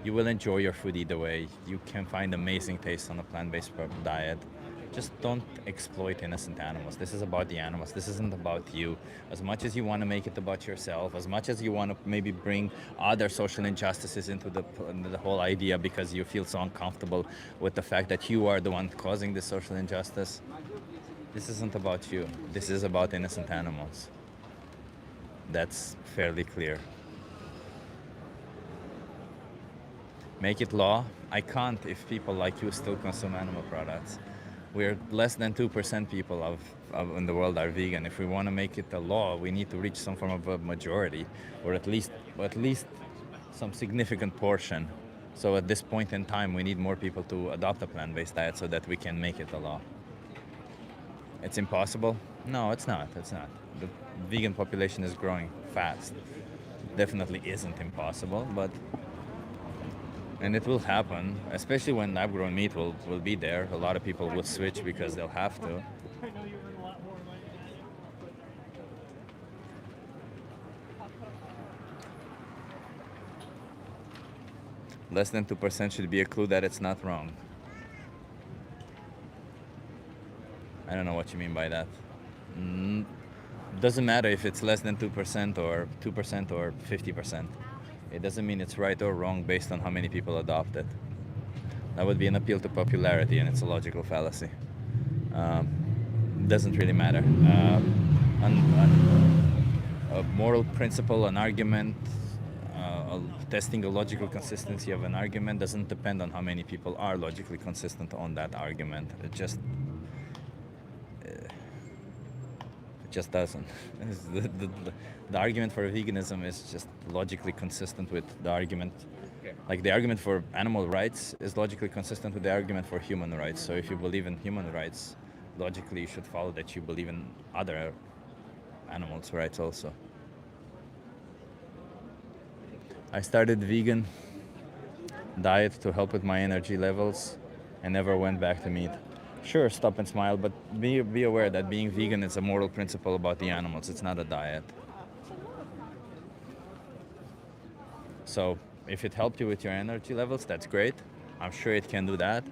you will enjoy your food either way. You can find amazing taste on a plant-based diet. Just don't exploit innocent animals. This is about the animals. This isn't about you. As much as you want to make it about yourself, as much as you want to maybe bring other social injustices into the whole idea because you feel so uncomfortable with the fact that you are the one causing this social injustice, this isn't about you. This is about innocent animals. That's fairly clear. Make it law. I can't if people like you still consume animal products. We're less than 2% people in the world are vegan. If we want to make it a law, we need to reach some form of a majority, or at least some significant portion. So at this point in time, we need more people to adopt a plant-based diet so that we can make it a law. It's impossible? No, it's not. It's not. The vegan population is growing fast. Definitely isn't impossible, and it will happen, especially when lab-grown meat will be there. A lot of people will switch because they'll have to. Less than 2% should be a clue that it's not wrong. I don't know what you mean by that. Doesn't matter if it's less than 2% or 2% or 50%. It doesn't mean it's right or wrong based on how many people adopt it. That would be an appeal to popularity, and it's a logical fallacy. Doesn't really matter. A moral principle, an argument, testing the logical consistency of an argument doesn't depend on how many people are logically consistent on that argument. It just doesn't. The argument for veganism is just logically consistent with the argument. Like the argument for animal rights is logically consistent with the argument for human rights. So if you believe in human rights, logically you should follow that you believe in other animals' rights also. I started vegan diet to help with my energy levels and never went back to meat. Sure, stop and smile, but be aware that being vegan is a moral principle about the animals. It's not a diet. So if it helped you with your energy levels, that's great. I'm sure it can do that,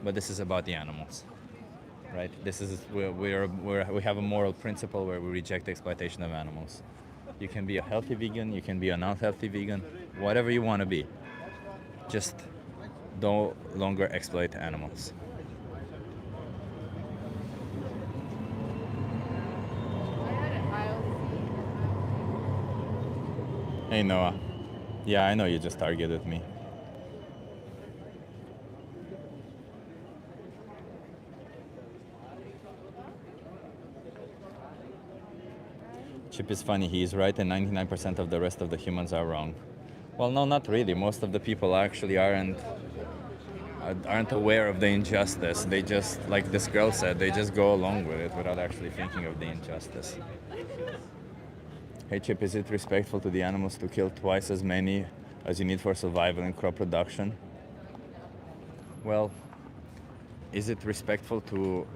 but this is about the animals, right? This is we have a moral principle where we reject the exploitation of animals. You can be a healthy vegan, you can be an unhealthy vegan, whatever you want to be. Just no longer exploit animals. Hey Noah. Yeah, I know you just targeted me. Chip is funny, he is right and 99% of the rest of the humans are wrong. Well, no, not really. Most of the people actually aren't aware of the injustice. They just, like this girl said, they just go along with it without actually thinking of the injustice. Hey Chip, is it respectful to the animals to kill twice as many as you need for survival and crop production? Well, is it respectful to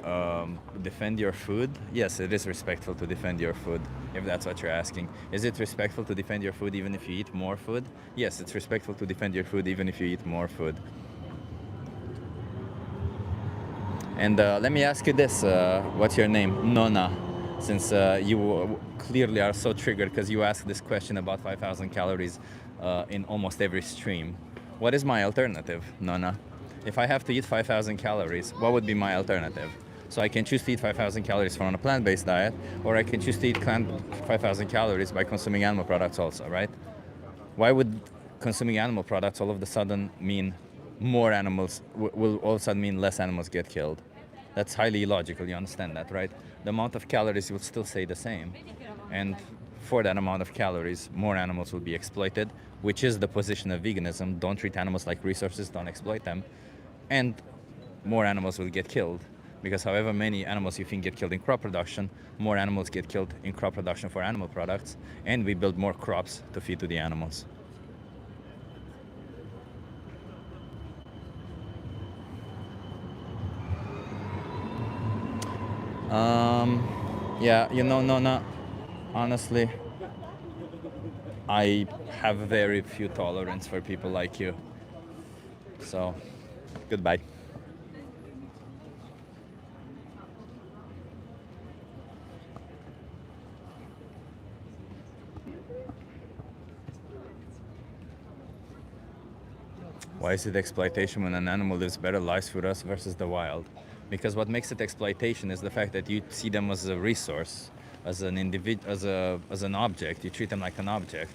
defend your food? Yes, it is respectful to defend your food, if that's what you're asking. Is it respectful to defend your food even if you eat more food? Yes, it's respectful to defend your food even if you eat more food. And let me ask you this, what's your name? Nona, since you clearly are so triggered because you ask this question about 5,000 calories in almost every stream. What is my alternative, Nona? If I have to eat 5,000 calories, what would be my alternative? So I can choose to eat 5,000 calories from a plant-based diet, or I can choose to eat 5,000 calories by consuming animal products also, right? Why would consuming animal products all of a sudden mean more animals, will all of a sudden mean less animals get killed? That's highly illogical, you understand that, right? The amount of calories would still stay the same. And for that amount of calories, more animals will be exploited, which is the position of veganism. Don't treat animals like resources, don't exploit them. And more animals will get killed. Because however many animals you think get killed in crop production, more animals get killed in crop production for animal products, and we build more crops to feed to the animals. Yeah, no, honestly, I have very few tolerance for people like you. So, goodbye. Why is it exploitation when an animal lives better lives with us versus the wild? Because what makes it exploitation is the fact that you see them as a resource, as an individual, as an object. You treat them like an object.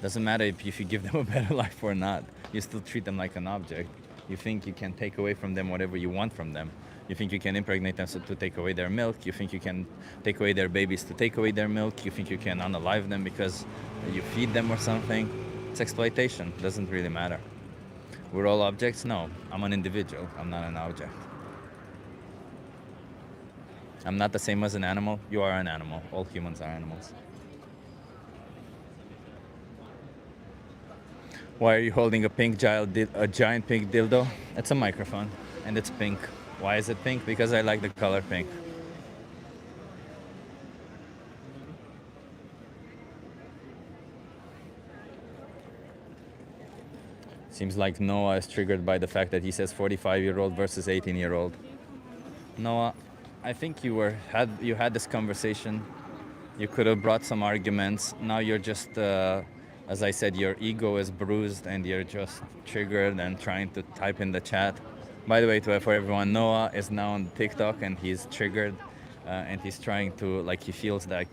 Doesn't matter if you give them a better life or not. You still treat them like an object. You think you can take away from them whatever you want from them. You think you can impregnate them to take away their milk. You think you can take away their babies to take away their milk. You think you can unalive them because you feed them or something. It's exploitation. Doesn't really matter. We're all objects? No, I'm an individual. I'm not an object. I'm not the same as an animal. You are an animal. All humans are animals. Why are you holding a giant pink dildo? It's a microphone, and it's pink. Why is it pink? Because I like the color pink. Seems like Noah is triggered by the fact that he says 45-year-old versus 18-year-old. Noah, I think you had this conversation. You could have brought some arguments. Now you're just, as I said, your ego is bruised and you're just triggered and trying to type in the chat. By the way, for everyone, Noah is now on TikTok and he's triggered and he's trying to, like, he feels like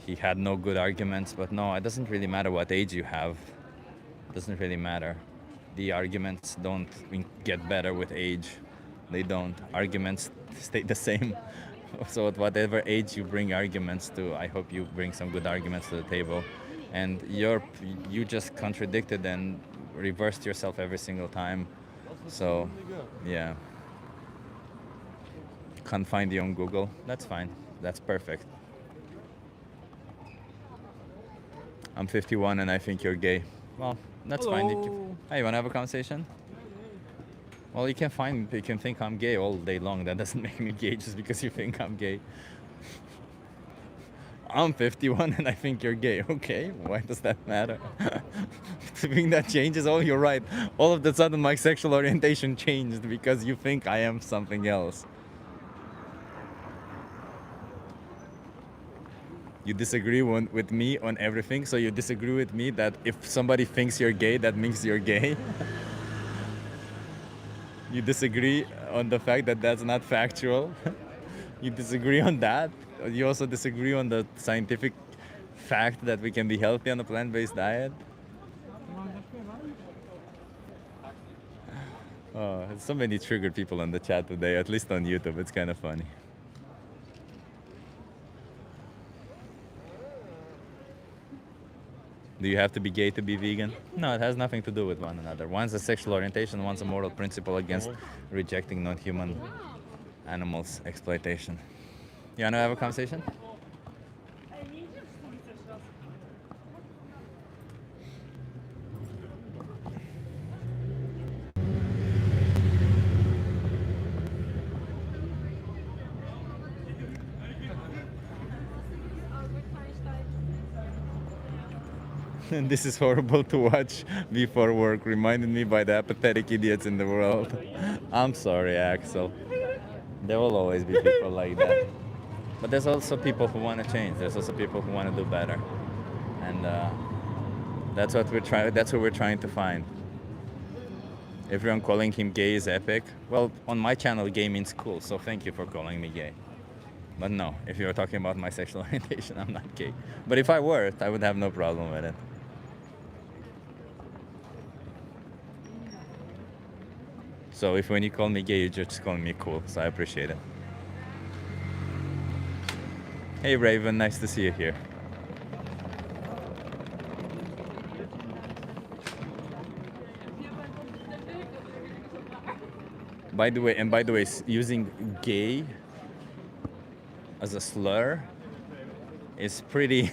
he had no good arguments. But no, it doesn't really matter what age you have. It doesn't really matter. The arguments don't get better with age. They don't. Arguments stay the same. So at whatever age you bring arguments to, I hope you bring some good arguments to the table. And you just contradicted and reversed yourself every single time. So, yeah. Can't find you on Google. That's fine. That's perfect. I'm 51 and I think you're gay. Well, that's fine. Hey, you wanna have a conversation? Well, you can think I'm gay all day long. That doesn't make me gay just because you think I'm gay. I'm 51 and I think you're gay. Okay, why does that matter? To think that changes? Oh, you're right. All of a sudden my sexual orientation changed because you think I am something else. You disagree with me on everything, so you disagree with me that if somebody thinks you're gay, that means you're gay? You disagree on the fact that that's not factual? You disagree on that? You also disagree on the scientific fact that we can be healthy on a plant-based diet? Oh, so many triggered people on the chat today, at least on YouTube. It's kind of funny. Do you have to be gay to be vegan? No, it has nothing to do with one another. One's a sexual orientation, one's a moral principle against rejecting non-human animals' exploitation. You wanna have a conversation? And this is horrible to watch before work, reminded me by the apathetic idiots in the world. I'm sorry, Axel. There will always be people like that. But there's also people who want to change. There's also people who want to do better. And that's what we're trying to find. Everyone calling him gay is epic. Well, on my channel, gay means cool, so thank you for calling me gay. But no, if you're talking about my sexual orientation, I'm not gay. But if I were, I would have no problem with it. So if when you call me gay, you're just calling me cool, so I appreciate it. Hey Raven, nice to see you here. By the way, using gay as a slur is pretty.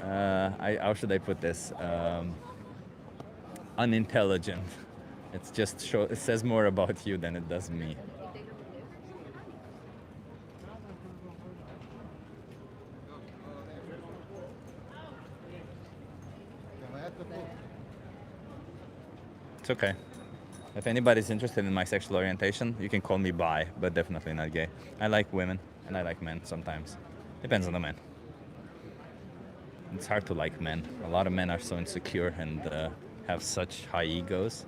How should I put this? Unintelligent. It's just it says more about you than it does me. It's okay. If anybody's interested in my sexual orientation, you can call me bi, but definitely not gay. I like women and I like men sometimes. Depends on the man. It's hard to like men. A lot of men are so insecure and have such high egos.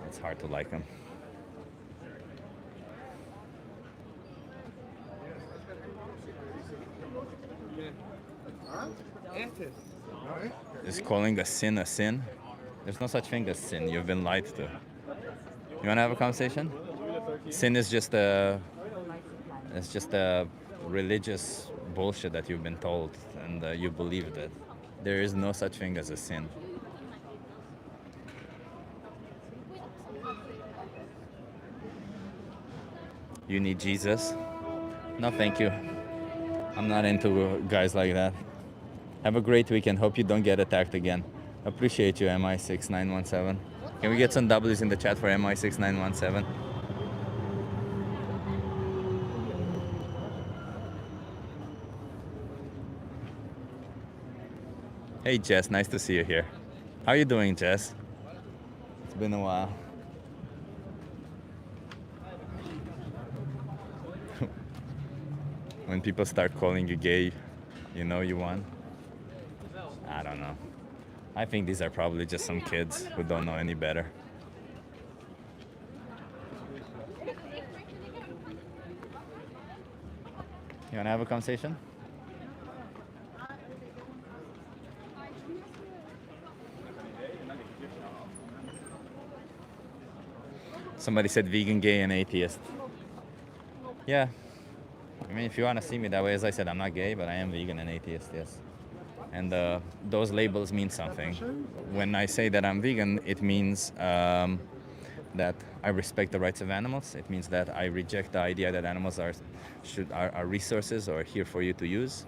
It's hard to like them. Is calling a sin a sin? There's no such thing as sin. You've been lied to. You want to have a conversation? Sin is just a religious bullshit that you've been told and you believed it. There is no such thing as a sin. You need Jesus? No, thank you. I'm not into guys like that. Have a great weekend. Hope you don't get attacked again. Appreciate you, MI6917. Can we get some W's in the chat for MI6917? Hey Jess, nice to see you here. How are you doing, Jess? It's been a while. When people start calling you gay, you know you won? I don't know. I think these are probably just some kids who don't know any better. You wanna have a conversation? Somebody said vegan, gay, and atheist. Yeah. I mean, if you want to see me that way, as I said, I'm not gay, but I am vegan and atheist, yes. And those labels mean something. When I say that I'm vegan, it means that I respect the rights of animals. It means that I reject the idea that animals are resources or here for you to use.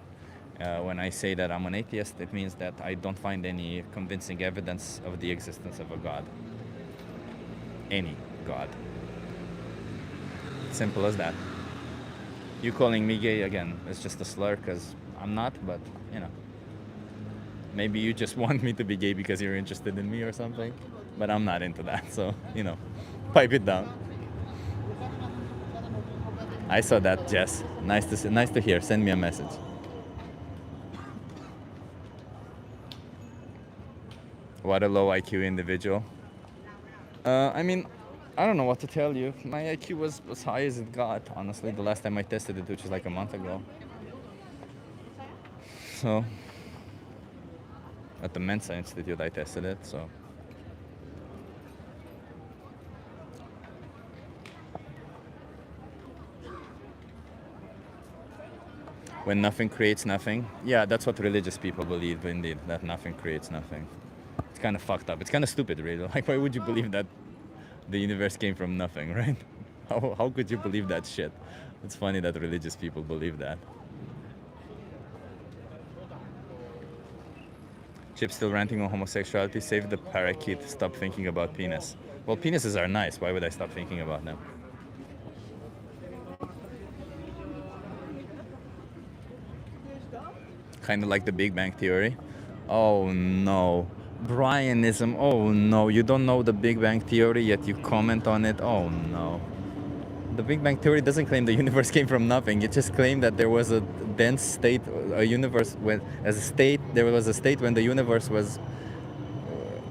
When I say that I'm an atheist, it means that I don't find any convincing evidence of the existence of a God. Any God. Simple as that. You calling me gay again is just a slur because I'm not, but you know. Maybe you just want me to be gay because you're interested in me or something, but I'm not into that, so, you know, pipe it down. I saw that, Jess. Nice to hear. Send me a message. What a low IQ individual. I mean, I don't know what to tell you. My IQ was as high as it got, honestly, the last time I tested it, which was like a month ago. So, at the Mensa Institute I tested it, so. When nothing creates nothing. Yeah, that's what religious people believe, indeed, that nothing creates nothing. It's kind of fucked up. It's kind of stupid, really. Like, why would you believe that the universe came from nothing, right? How could you believe that shit? It's funny that religious people believe that. Chip still ranting on homosexuality. Save the parakeet. Stop thinking about penis. Well, penises are nice. Why would I stop thinking about them? Kind of like the Big Bang Theory. Oh no. Brianism. Oh no. You don't know the Big Bang Theory yet you comment on it. Oh no. The Big Bang Theory doesn't claim the universe came from nothing. It just claimed that there was a dense state, a universe when, as a state, there was a state when the universe was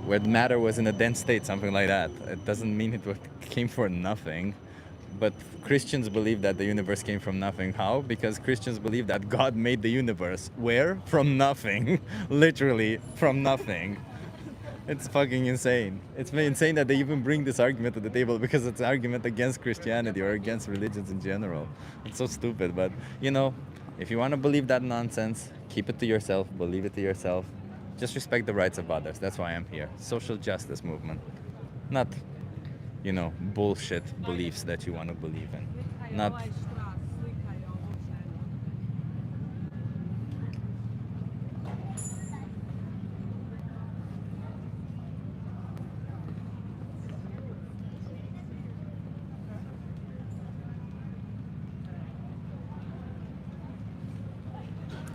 where matter was in a dense state, something like that. It doesn't mean came for nothing. But Christians believe that the universe came from nothing. How? Because Christians believe that God made the universe. Where? From nothing. Literally, from nothing. It's fucking insane. It's insane that they even bring this argument to the table because it's an argument against Christianity or against religions in general. It's so stupid. But, you know, if you want to believe that nonsense, keep it to yourself, believe it to yourself. Just respect the rights of others. That's why I'm here. Social justice movement. Not, you know, bullshit beliefs that you want to believe in. Not.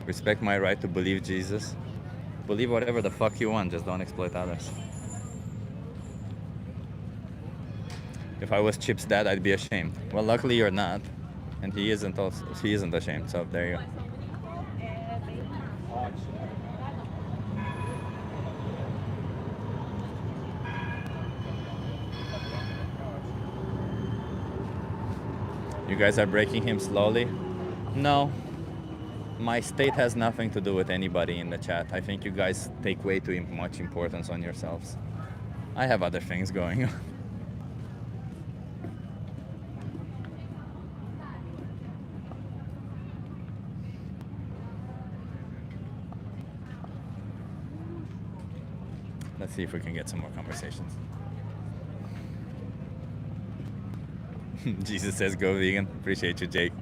Respect my right to believe Jesus. Believe whatever the fuck you want, just don't exploit others. If I was Chip's dad, I'd be ashamed. Well, luckily you're not, and he isn't ashamed. So there you go. You guys are breaking him slowly? No. My state has nothing to do with anybody in the chat. I think you guys take way too much importance on yourselves. I have other things going on. Let's see if we can get some more conversations. Jesus says go vegan. Appreciate you, Jake.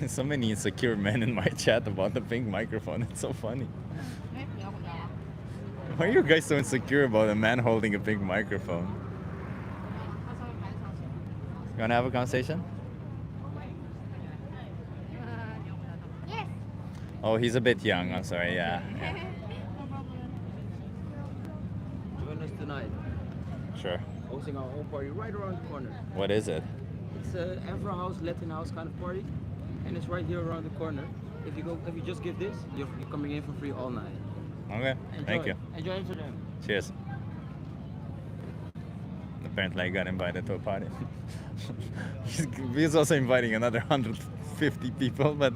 So many insecure men in my chat about the pink microphone. It's so funny. Why are you guys so insecure about a man holding a pink microphone? You wanna have a conversation? Yes. Oh, he's a bit young. I'm sorry. Yeah. Join us tonight. Sure. Hosting our own party right around the corner. What is it? It's a Afro House, Latin House kind of party, and it's right here around the corner. If you just give this, you're coming in for free all night. Okay. Thank you. Enjoy Amsterdam. Cheers. Apparently I got invited to a party. He's also inviting another 150 people, but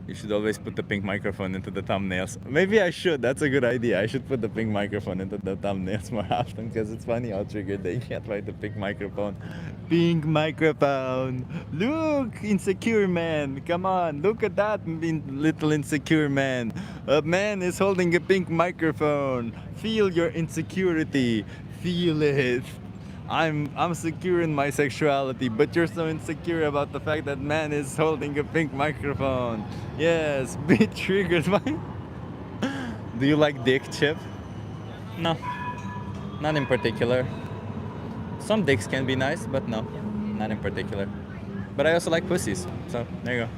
you should always put the pink microphone into the thumbnails. Maybe I should. That's a good idea. I should put the pink microphone into the thumbnails more often because it's funny how triggered they get by the pink microphone. Pink microphone. Look, insecure man. Come on, look at that little insecure man. A man is holding a pink microphone. Feel your insecurity. Feel it. I'm secure in my sexuality, but you're so insecure about the fact that man is holding a pink microphone. Yes, be triggered by. Do you like dick, Chip? No, not in particular. Some dicks can be nice, but no, not in particular. But I also like pussies, so there you go.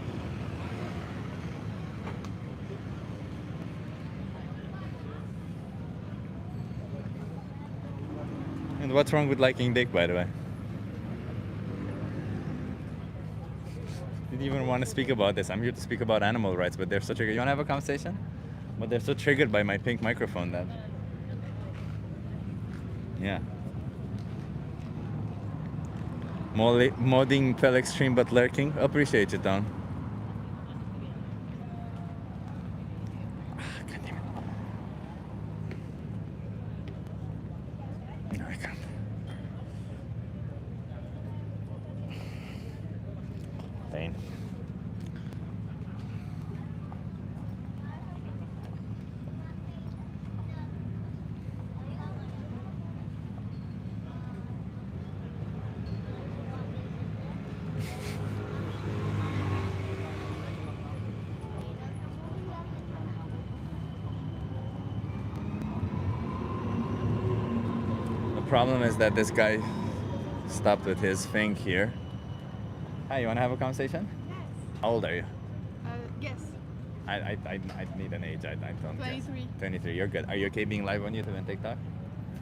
And what's wrong with liking dick, by the way? Didn't even want to speak about this. I'm here to speak about animal rights, but they're so triggered. You want to have a conversation? But they're so triggered by my pink microphone that... Yeah. Modding fell extreme but lurking. Appreciate you, Tom. God damn it. No, I can't. Pain. The problem is that this guy stopped with his thing here. Hi, you want to have a conversation? Yes. How old are you? Yes. I need an age. I don't guess. 23. 23. You're good. Are you okay being live on YouTube and TikTok?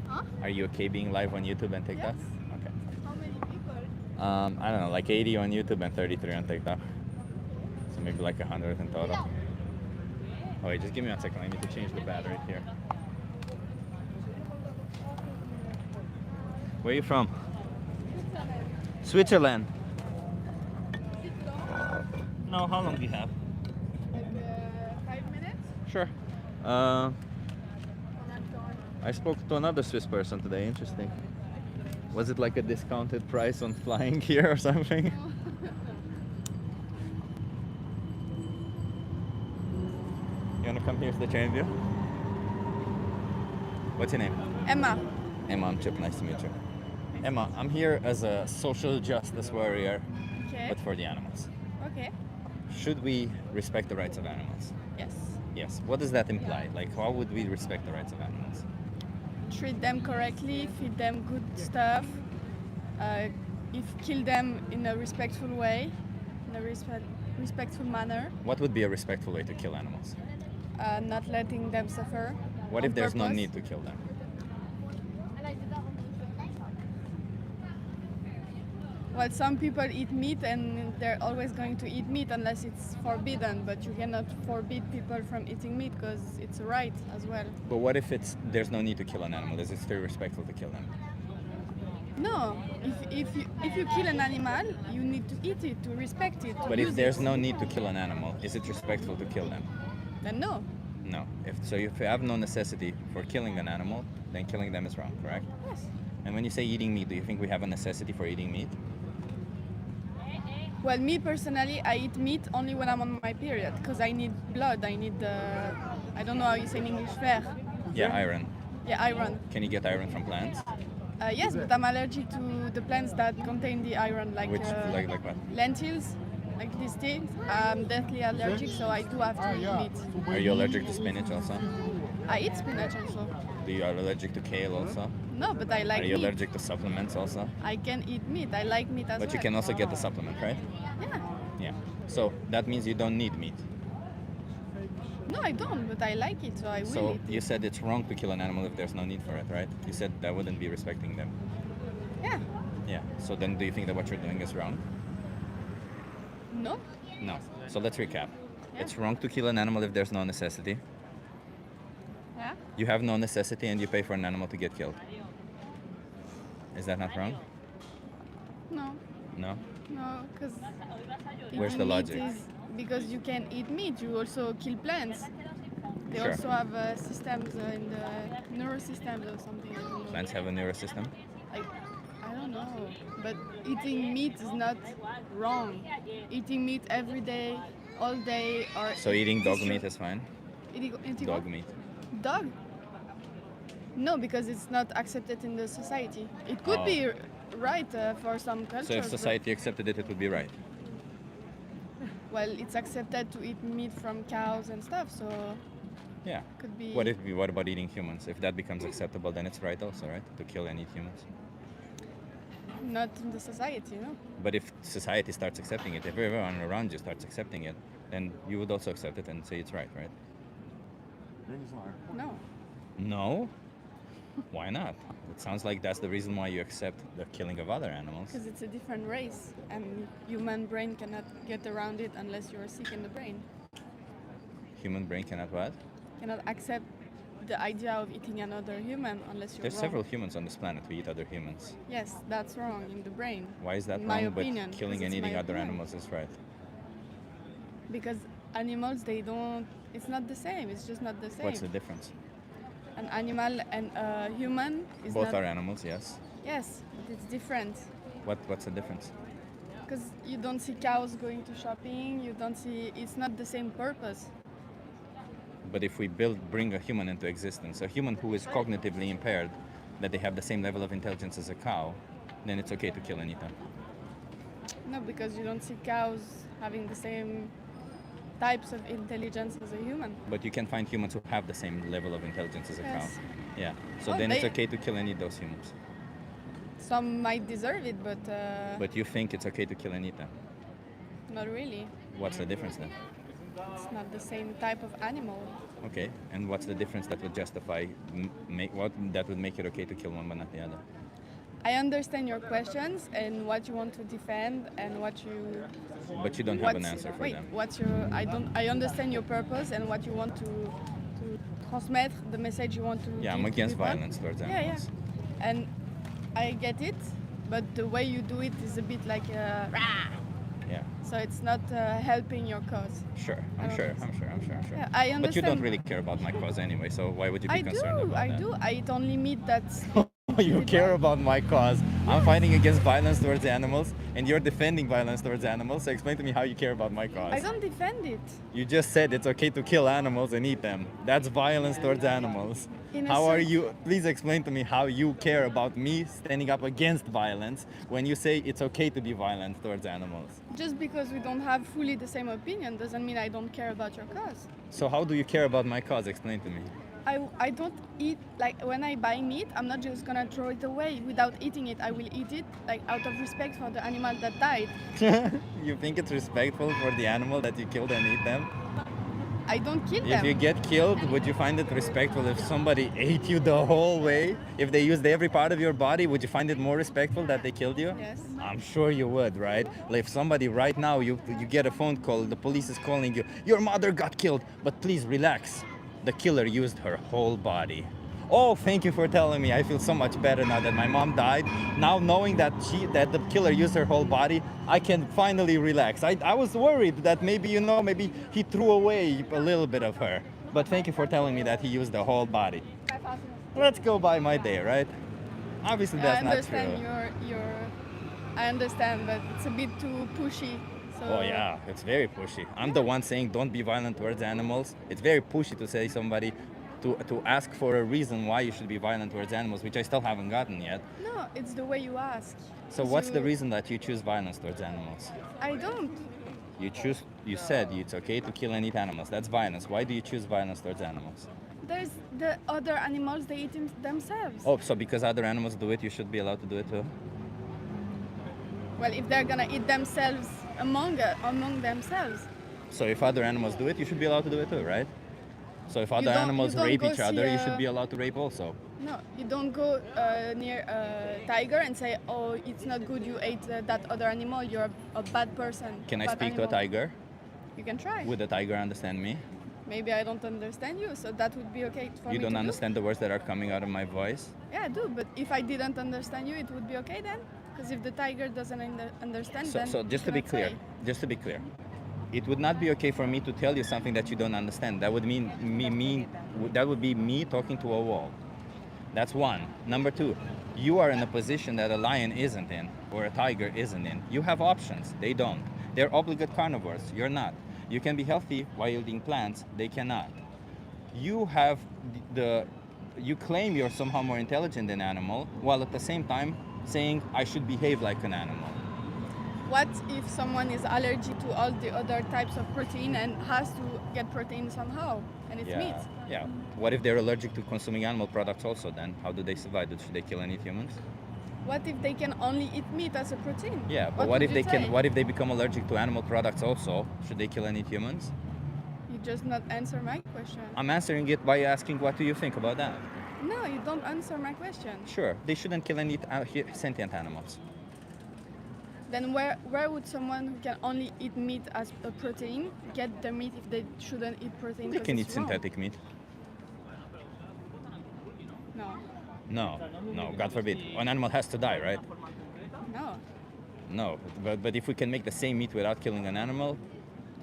Huh? Are you okay being live on YouTube and TikTok? Yes. Okay. How I don't know, like 80 on YouTube and 33 on TikTok. So maybe like 100 in total. Oh wait, just give me 1 second. I need to change the battery here. Where are you from? Switzerland. No, how long do you have? 5 minutes? Sure. I spoke to another Swiss person today. Interesting. Was it like a discounted price on flying here or something? You wanna come here to the train view? What's your name? Emma. Emma, I'm Chip. Nice to meet you. Emma, I'm here as a social justice warrior, Okay. but for the animals. Okay. Should we respect the rights of animals? Yes. Yes. What does that imply? Like, how would we respect the rights of animals? Treat them correctly, feed them good stuff, if kill them in a respectful way, in a respectful manner, What would be a respectful way to kill animals? not letting them suffer. What on if there's no purpose. need to kill them? Well, some people eat meat and they're always going to eat meat unless it's forbidden, but you cannot forbid people from eating meat because it's a right as well. But what if there's no need to kill an animal? Is it still respectful to kill them? No, if you kill an animal, you need to eat it, to respect it. To But if use there's it. no need to kill an animal, is it respectful to kill them? Then no. No. If you have no necessity for killing an animal, then killing them is wrong, correct? Yes. And when you say eating meat, do you think we have a necessity for eating meat? Well, me personally, I eat meat only when I'm on my period because I need blood. I need I don't know how you say in English, fer. Yeah, iron. Yeah, iron. Can you get iron from plants? Yes, but I'm allergic to the plants that contain the iron, like Which, like what? lentils, like these things. I'm deathly allergic, so I do have to eat meat. Are you allergic to spinach also? I eat spinach also. Do you are allergic to kale also? No, but I like Are you meat. allergic to supplements also? I can eat meat. I like meat as well. But you can also get the supplement, right? Yeah. Yeah. So that means you don't need meat. No, I don't, but I like it, so I will So eat you it. said it's wrong to kill an animal if there's no need for it, right? You said that wouldn't be respecting them. Yeah. Yeah. So then do you think that what you're doing is wrong? No. No. So let's recap. Yeah. It's wrong to kill an animal if there's no necessity. Yeah. You have no necessity and you pay for an animal to get killed. Is that not wrong? No. No? No, because Where's the logic? Because you can eat meat, you also kill plants. They Sure. also have systems in the neurosystems or something. I don't know. Plants have a nervous system? I don't know, but eating meat is not wrong. Eating meat every day, all day, or So eating dog meat is fine? eating Dog what? meat. Dog? No, because it's not accepted in the society. It could Oh. be right for some cultures. So if but- society accepted it, it would be right. Well, it's accepted to eat meat from cows and stuff, so Yeah. could be. What about eating humans? If that becomes acceptable, then it's right also, right? To kill and eat humans. Not in the society, no? But if society starts accepting it, if everyone around you starts accepting it, then you would also accept it and say it's right, right? No. No? Why not? It sounds like that's the reason why you accept the killing of other animals. Because it's a different race, and human brain cannot get around it unless you're sick in the brain. Human brain cannot what? Cannot accept the idea of eating another human unless you're There's wrong. several humans on this planet who eat other humans. Yes, that's wrong in the brain. Why is that In my wrong? opinion, But killing 'cause and it's eating my other opinion. animals is right. Because animals, they don't. It's not the same. It's just not the same. What's the difference? An animal and a human is Both not. are animals, yes. Yes, but it's different. What's the difference? Because you don't see cows going to shopping. You don't see. It's not the same purpose. But if we bring a human into existence, a human who is cognitively impaired, that they have the same level of intelligence as a cow, then it's okay to kill and eat them. No, because you don't see cows having the same types of intelligence as a human. But you can find humans who have the same level of intelligence as a Yes. cow. Yeah. So Oh, then it's they- okay to kill and eat those humans. Some might deserve it, but But you think it's okay to kill and eat them. not really. What's the difference then? It's not the same type of animal. Okay. And what's the difference that would justify that would make it okay to kill one but not the other? I understand your questions and what you want to defend and what you. But you don't have an what's- answer for wait, them. What's your? I don't. I understand your purpose and what you want to transmit, the message you want to. Yeah, I'm give to against people. violence towards Yeah, animals. yeah. And I get it, but the way you do it is a bit like rah. Yeah, So it's not helping your cause. sure. I I'm don't sure. think so. I'm sure. I'm sure. I'm sure. Yeah, I But you understand. don't really care about my cause anyway, so why would you be I concerned do. about I that? do. I eat only meat that's. You Did care I? about my cause. I'm fighting against violence towards animals, and you're defending violence towards animals. So explain to me how you care about my cause. I don't defend it. You just said it's okay to kill animals and eat them. That's violence towards animals. In a How are sense- you? Please explain to me how you care about me standing up against violence when you say it's okay to be violent towards animals. Just because we don't have fully the same opinion doesn't mean I don't care about your cause. So how do you care about my cause? Explain to me. I don't eat, like when I buy meat, I'm not just gonna throw it away without eating it. I will eat it like out of respect for the animal that died. You think it's respectful for the animal that you killed and eat them? I don't kill If them. you get killed, would you find it respectful if somebody ate you the whole way? If they used every part of your body, would you find it more respectful that they killed you? Yes. I'm sure you would, right? Like if somebody right now, you get a phone call, the police is calling you, your mother got killed, but please relax. The killer used her whole body. Oh, thank you for telling me. I feel so much better now that my mom died. Now knowing that the killer used her whole body, I can finally relax. I was worried that maybe, maybe he threw away a little bit of her. But thank you for telling me that he used the whole body. Let's go by my day, right? Obviously I that's not understand true. your. I understand, but it's a bit too pushy. So Oh yeah, it's very pushy. I'm the one saying don't be violent towards animals. It's very pushy to say somebody to ask for a reason why you should be violent towards animals, which I still haven't gotten yet. No, it's the way you ask. So 'Cause what's the you- reason that you choose violence towards animals? I don't. You said it's okay to kill and eat animals. That's violence. Why do you choose violence towards animals? There's the other animals, they eat themselves. Oh, so because other animals do it, you should be allowed to do it too? Well, if they're gonna eat themselves among themselves, So if other animals do it, you should be allowed to do it too, right? So if other don't- animals you don't rape go each other, see you should a- be allowed to rape also. no, you don't go near a tiger and say, "Oh, it's not good. You ate that other animal. You're a bad person." Can I bad speak to a animal." tiger? You can try. Would the tiger understand me? Maybe I don't understand you, so that would be okay for me You don't to understand the words that are coming out of my voice? do. Yeah, I do. But if I didn't understand you, it would be okay then. Because if the tiger doesn't understand, So, then so you just to be cannot clear, say. it would not be okay for me to tell you something that you don't understand. That would that would be me talking to a wall. That's one. Number two, you are in a position that a lion isn't in or a tiger isn't in. You have options. They don't. They're obligate carnivores. You're not. You can be healthy while eating plants. They cannot. You have you claim you're somehow more intelligent than animal, while at the same time saying I should behave like an animal. What if someone is allergic to all the other types of protein and has to get protein somehow, and it's meat? Yeah. What if they're allergic to consuming animal products also then? How do they survive? Should they kill and eat humans? What if they can only eat meat as a protein? Yeah, but what would if you they say? what if they become allergic to animal products also? Should they kill and eat humans? You just not answer my question. I'm answering it by asking what do you think about that? No, you don't answer my question. Sure, they shouldn't kill and eat sentient animals. Then where would someone who can only eat meat as a protein get the meat if they shouldn't eat protein? They 'cause can eat it's wrong? synthetic meat. No, No, God forbid. An animal has to die, right? no. No, but if we can make the same meat without killing an animal,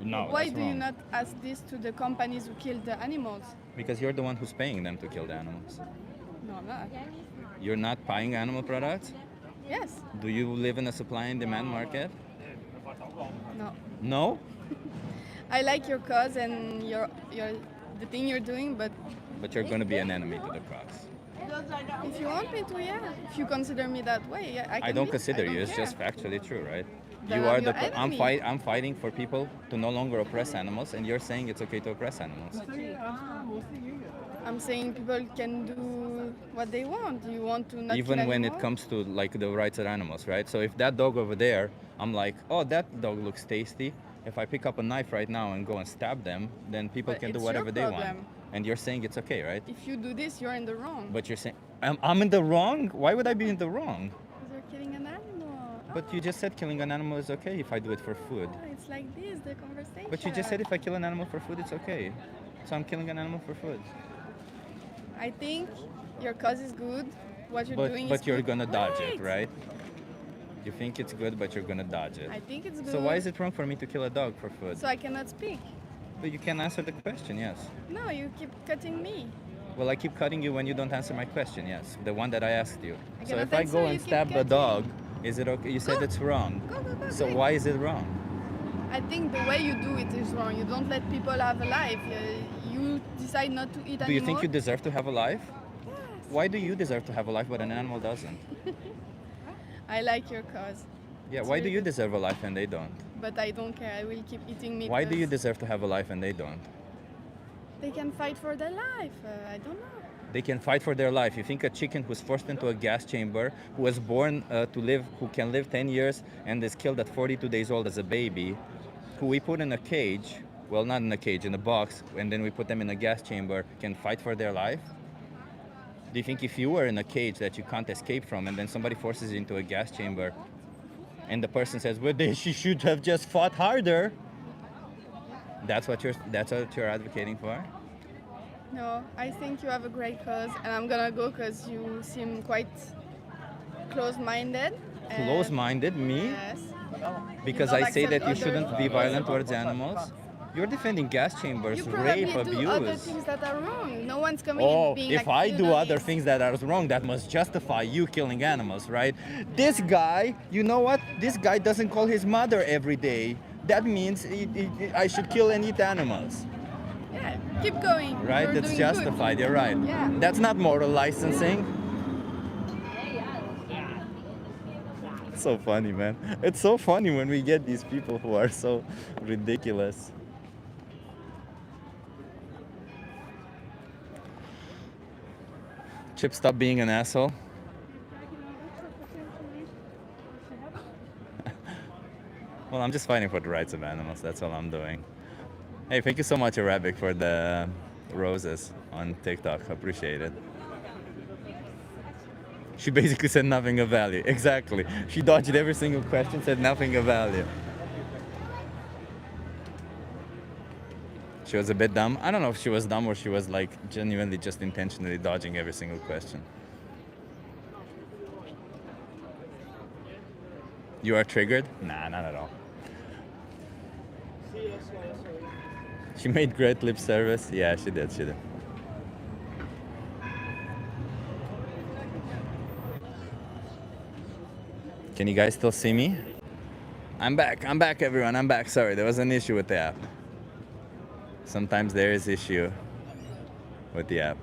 no, Why that's do you wrong. not ask this to the companies who kill the animals? Because you're the one who's paying them to kill the animals. No, I'm not. You're not buying animal products? Yes. Do you live in a supply and demand market? No. No? I like your cause and your the thing you're doing, but But you're going to be an enemy to the cause. if you want me to, yeah. If you consider me that way, yeah, I can I don't be. consider don't you. It's care. just factually true, right? Then You I'm are your the. enemy. I'm fighting for people to no longer oppress animals, and you're saying it's okay to oppress animals. I'm saying people can do what they want. You want to not Even kill when it animals? comes to like the rights of animals, right? So if that dog over there, I'm like, oh, that dog looks tasty. If I pick up a knife right now and go and stab them, then people But can do it's whatever your they want. problem. And you're saying it's okay, right? If you do this, you're in the wrong. But you're saying I'm in the wrong. Why would I be in the wrong? But you just said killing an animal is okay if I do it for food. Oh, it's like this, the conversation. But you just said if I kill an animal for food, it's okay. So I'm killing an animal for food. I think your cause is good. What you're doing is But you're good. gonna dodge it, Wait. right? You think it's good, but you're gonna dodge it. I think it's good. So why is it wrong for me to kill a dog for food? So I cannot speak. But you can answer the question, yes. No, you keep cutting me. Well, I keep cutting you when you don't answer my question, yes. The one that I asked you. I So cannot if I answer, go you and keep stab the cutting. dog, is it okay? You said Go. it's wrong. Go, So do it. why is it wrong? I think the way you do it is wrong. You don't let people have a life. You decide not to eat Do anymore. you think you deserve to have a life? Why do you deserve to have a life but an animal doesn't? I like your cause, Yeah, It's why do really you good. deserve a life and they don't? but I don't care. I will keep eating meat. Why do you 'cause deserve to have a life and they don't? They can fight for their life. I don't know. They can fight for their life. You think a chicken who's forced into a gas chamber, who was born to live, who can live 10 years and is killed at 42 days old as a baby, who we put in a cage, well, not in a cage, in a box, and then we put them in a gas chamber, can fight for their life? Do you think if you were in a cage that you can't escape from and then somebody forces you into a gas chamber and the person says, well, she should have just fought harder, that's what you're advocating for? No, I think you have a great cause, and I'm gonna go because you seem quite close-minded. and- Close-minded, me? Yes. Because don't I say that accept you other shouldn't be people's violent towards animals? You're defending gas chambers, You probably rape, do other abuse. things that are wrong. No one's coming Oh, and being if like, I "You do know other this." things that are wrong, that must justify you killing animals, right? This guy, you know what? This guy doesn't call his mother every day. That means I should kill and eat animals, Yeah, keep going. right? You're That's doing good. justified. You're right. Yeah. That's not moral licensing. It's so funny, man. It's so funny when we get these people who are so ridiculous. Chip, stop being an asshole. Well, I'm just fighting for the rights of animals. That's all I'm doing. Hey, thank you so much, Arabic, for the roses on TikTok. Appreciate it. She basically said nothing of value. Exactly. She dodged every single question, said nothing of value. She was a bit dumb. I don't know if she was dumb or she was like genuinely just intentionally dodging every single question. You are triggered? Nah, not at all. She made great lip service. Yeah, she did. She did. Can you guys still see me? I'm back. I'm back, everyone. I'm back. Sorry, there was an issue with the app. Sometimes there is issue with the app.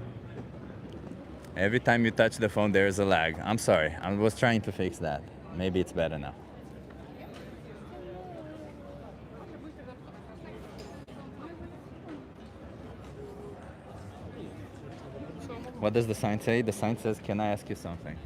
Every time you touch the phone, there is a lag. I'm sorry. I was trying to fix that. Maybe it's better now. What does the sign say? The sign says, "Can I ask you something?"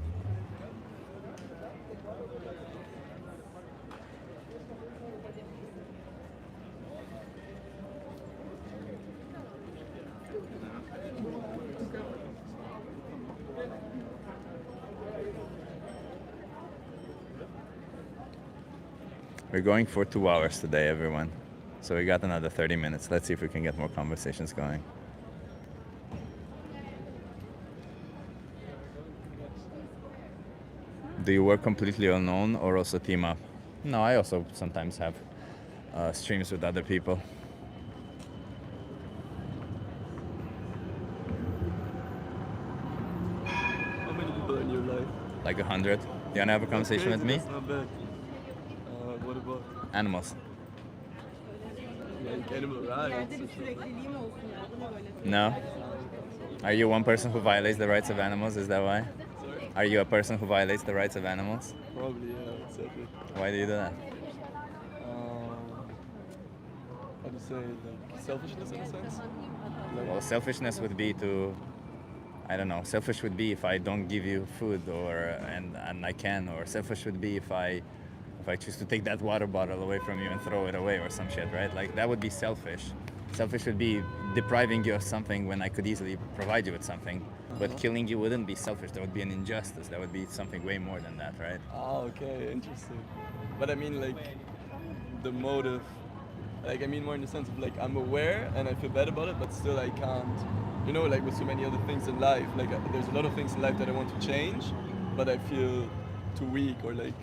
We're going for 2 hours today, everyone. So we got another 30 minutes. Let's see if we can get more conversations going. Do you work completely alone or also team up? No, I also sometimes have streams with other people. How many people in your life? Like 100. You wanna have a conversation with me? That's not bad. What about Animals. like animal rights? No? Are you one person who violates the rights of animals? Is that why? Sorry? Are you a person who violates the rights of animals? Probably, yeah, exactly. Why do you do that? How do you say, like selfishness in a sense? Like, Well, selfishness would be to, I don't know. Selfish would be if I don't give you food, or and I can, or selfish would be if I choose to take that water bottle away from you and throw it away or some shit, right? Like that would be selfish. Selfish would be depriving you of something when I could easily provide you with something. But killing you wouldn't be selfish. That would be an injustice. That would be something way more than that, right? Ah, okay, interesting. But I mean, like, the motive, like, I mean more in the sense of, like, I'm aware and I feel bad about it, but still I can't, you know, like with so many other things in life, like, there's a lot of things in life that I want to change, but I feel too weak, or like,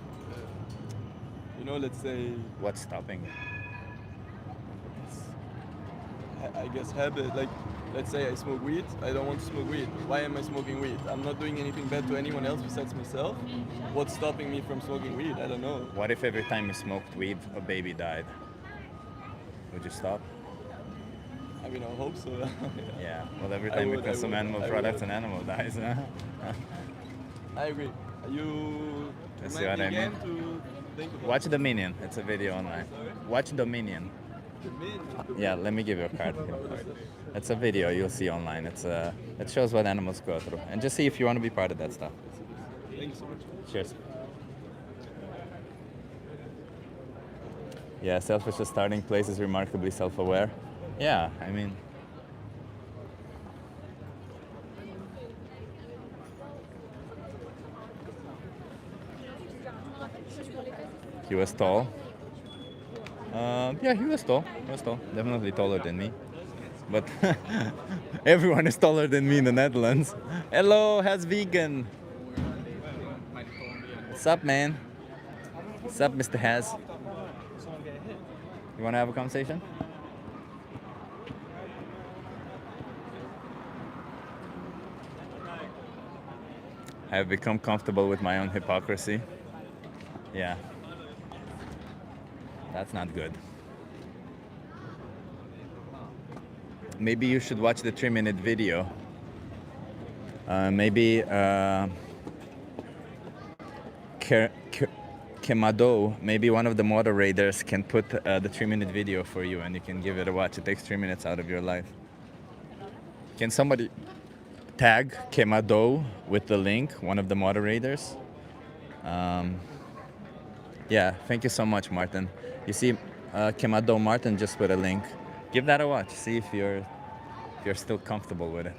you know, let's say, What's stopping you? I guess habit, like, let's say I smoke weed, I don't want to smoke weed. Why am I smoking weed? I'm not doing anything bad to anyone else besides myself. What's stopping me from smoking weed? I don't know. What if every time you smoked weed, a baby died? Would you stop? I mean, I hope so. Yeah. Well, every I time we would, I consume would, animal I products, would. an animal dies. Huh? I agree. You You see remind what me I again mean? to think about Watch Dominion. It's a video online. Watch Dominion. the min. Yeah, let me give you a card. It's a video you'll see online. It shows what animals go through, and just see if you want to be part of that stuff. Thank you so much. Cheers. Yeah, Selfish's starting place is remarkably self-aware. Yeah, I mean, he was tall. Yeah, he was tall. He was tall. Definitely taller than me. But everyone is taller than me in the Netherlands. Hello, has vegan. What's up, man? What's up, Mr. Has? You want to have a conversation? I have become comfortable with my own hypocrisy. Yeah. That's not good. Maybe you should watch the 3-minute video. Maybe Kemado, maybe one of the moderators can put the 3-minute video for you and you can give it a watch. It takes 3 minutes out of your life. Can somebody tag Kemado with the link, one of the moderators? Yeah, thank you so much, Martin. You see, Kemado Martin just put a link. Give that a watch. See if you're still comfortable with it.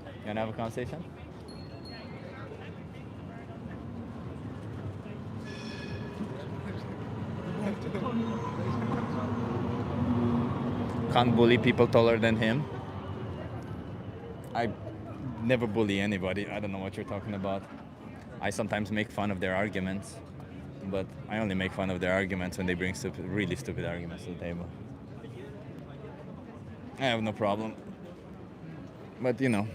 You wanna have a conversation? Can't bully people taller than him. I never bully anybody. I don't know what you're talking about. I sometimes make fun of their arguments, but I only make fun of their arguments when they bring really stupid arguments to the table. I have no problem. But you know.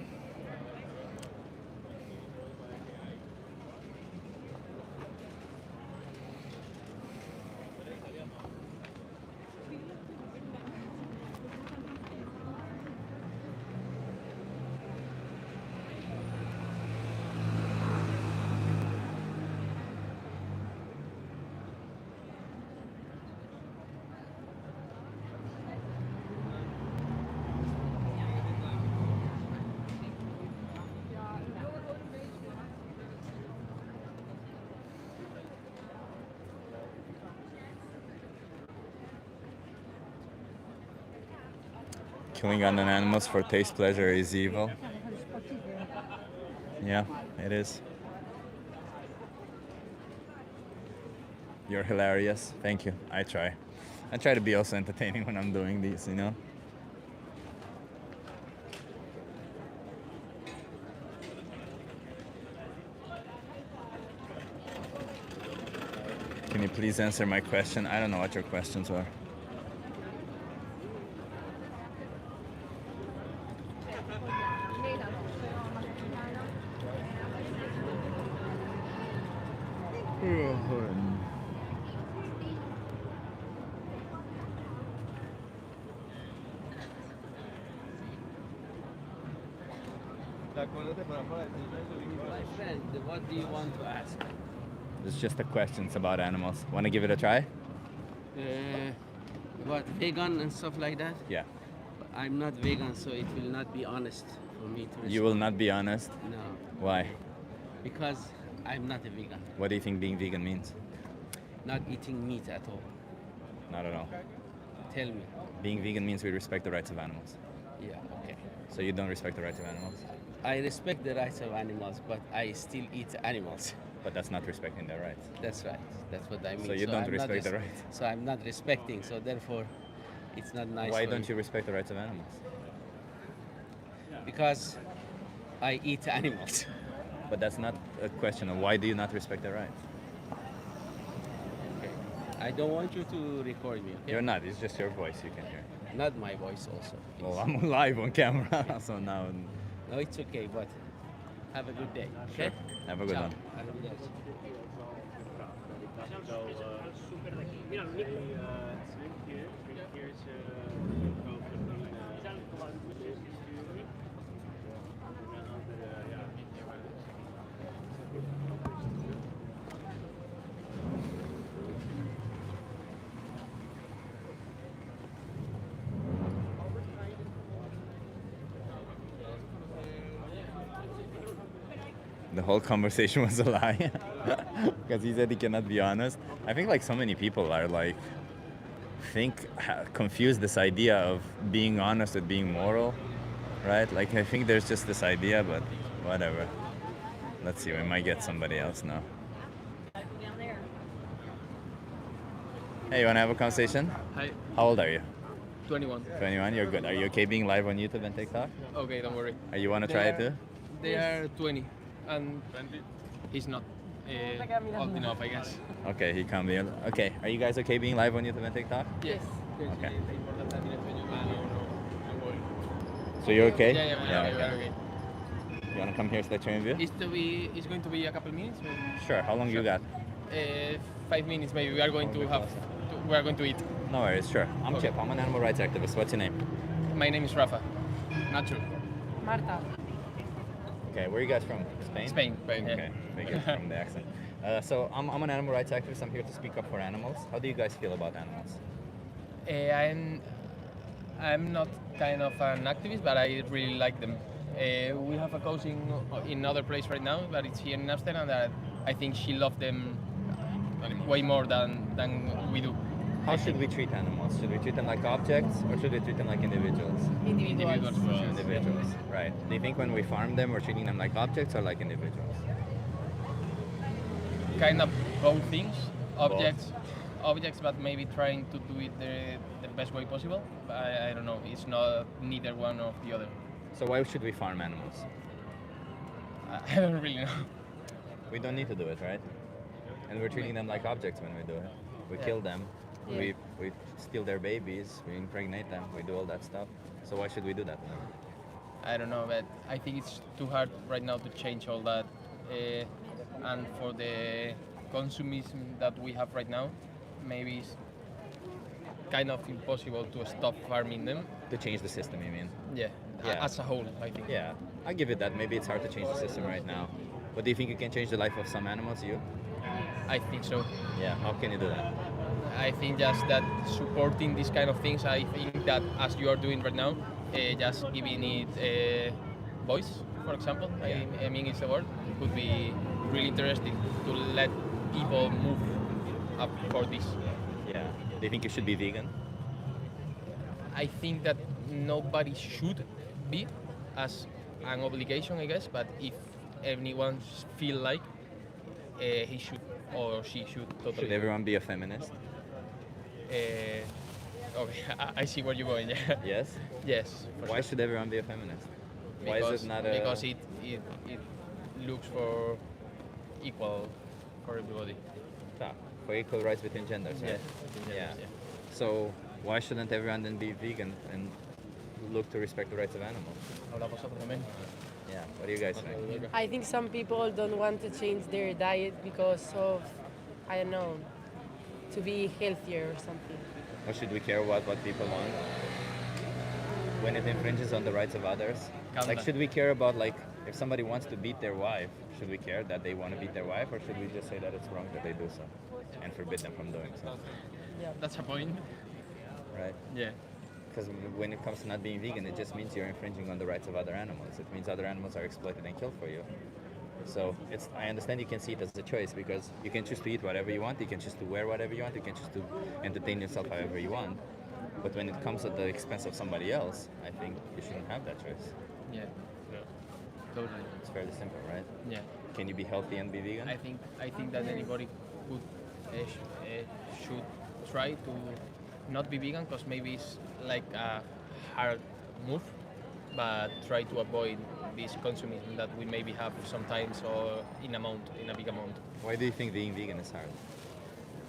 Killing other animals for taste pleasure is evil. Yeah, it is. You're hilarious. Thank you. I try. I try to be also entertaining when I'm doing these, you know? Can you please answer my question? I don't know what your questions are. My friend, what do you want to ask? It's just the questions about animals. Want to give it a try? What, vegan and stuff like that? Yeah. I'm not vegan, so it will not be honest for me to respond. You will not be honest? No, Why? because I'm not a vegan. What do you think being vegan means? Not eating meat at all. Not at all. Tell me. Being vegan means we respect the rights of animals. Yeah, okay. So you don't respect the rights of animals? I respect the rights of animals, but I still eat animals. But that's not respecting their rights. That's right. That's what I mean. So you don't I'm not respect the rights. So I'm not respecting. So therefore, it's not nice. Why for don't you respect the rights of animals? Because I eat animals. But that's not a question of why do you not respect their rights? Okay. I don't want you to record me. Okay? You're not. It's just your voice you can hear. Not my voice also. Well, I'm live on camera, so now No, it's okay, but have a good day. Okay? have a good Ciao. one. Arrivederci. The whole conversation was a lie because he said he cannot be honest. I think like so many people are like confuse this idea of being honest with being moral, right? Like I think there's just this idea, but whatever. Let's see, we might get somebody else now. Hey, you wanna have a conversation? Hi, How old are you? 21. 21. You're good. Are you okay being live on YouTube and TikTok? Okay, don't worry. Are you wanna try it too? They are 20, and he's not old enough, I guess. Okay, he can't be. Okay, are you guys okay being live on YouTube and TikTok? Yes. Okay. Yeah, So you're okay? yeah, okay. okay. You wanna come here so that your interview? It's going to be a couple minutes. Sure. How long you got? 5 minutes maybe. We are going to have. We are going to eat. No worries. Sure. I'm Okay. Chip. I'm an animal rights activist. What's your name? My name is Rafa. Not true. Marta. Okay. Where are you guys from? Spain. Spain. Yeah. Okay. I get it from the accent. So I'm an animal rights activist. I'm here to speak up for animals. How do you guys feel about animals? I'm not kind of an activist, but I really like them. We have a coach in another place right now, but it's here in Amsterdam that I think she loves them way more than we do. How should we treat animals? Should we treat them like objects or should we treat them like individuals? Individuals. Individuals. Right. Do you think when we farm them, we're treating them like objects or like individuals? Kind of both things. Objects, but maybe trying to do it the best way possible. But I don't know. It's not neither one or the other. So why should we farm animals? I don't really know. We don't need to do it, right? And we're treating them like objects when we do it. We kill them, we steal their babies, we impregnate them, we do all that stuff. So why should we do that? I don't know, but I think it's too hard right now to change all that. And for the consumism that we have right now, maybe it's kind of impossible to stop farming them. To change the system, you mean? Yeah, Yeah. as a whole, I think. Yeah, I give it that. Maybe it's hard to change the system right now. But do you think you can change the life of some animals, you? I think so. Yeah, how can you do that? I think just that supporting these kind of things, I think that as you are doing right now, just giving it a voice, for example, I mean it's the word, could be really interesting to let people move up for this. Yeah. Do you think you should be vegan? I think that nobody should be as an obligation, I guess, but if anyone feel like he should or she should totally. Should everyone be a feminist? Okay, I see where you're going. Yeah. Yes? Yes. Why should everyone be a feminist? Why Because, is it not a... because it looks for equal for everybody. For equal rights between genders, right? Yeah. So why shouldn't everyone then be vegan and look to respect the rights of animals? Yeah, what do you guys think? I think some people don't want to change their diet because of, I don't know, to be healthier or something. Or should we care about what people want when it infringes on the rights of others? Like, should we care about, like, if somebody wants to beat their wife, should we care that they want to beat their wife, or should we just say that it's wrong that they do so and forbid them from doing so? Yeah, that's a point. Right? Yeah. Because when it comes to not being vegan, it just means you're infringing on the rights of other animals. It means other animals are exploited and killed for you. So I understand you can see it as a choice because you can choose to eat whatever you want, you can choose to wear whatever you want, you can choose to entertain yourself however you want. But when it comes at the expense of somebody else, I think you shouldn't have that choice. Yeah. Totally. It's fairly simple, right? Yeah. Can you be healthy and be vegan? I think that anybody could should try to not be vegan because maybe it's like a hard move, but try to avoid this consumism that we maybe have sometimes or in a big amount. Why do you think being vegan is hard?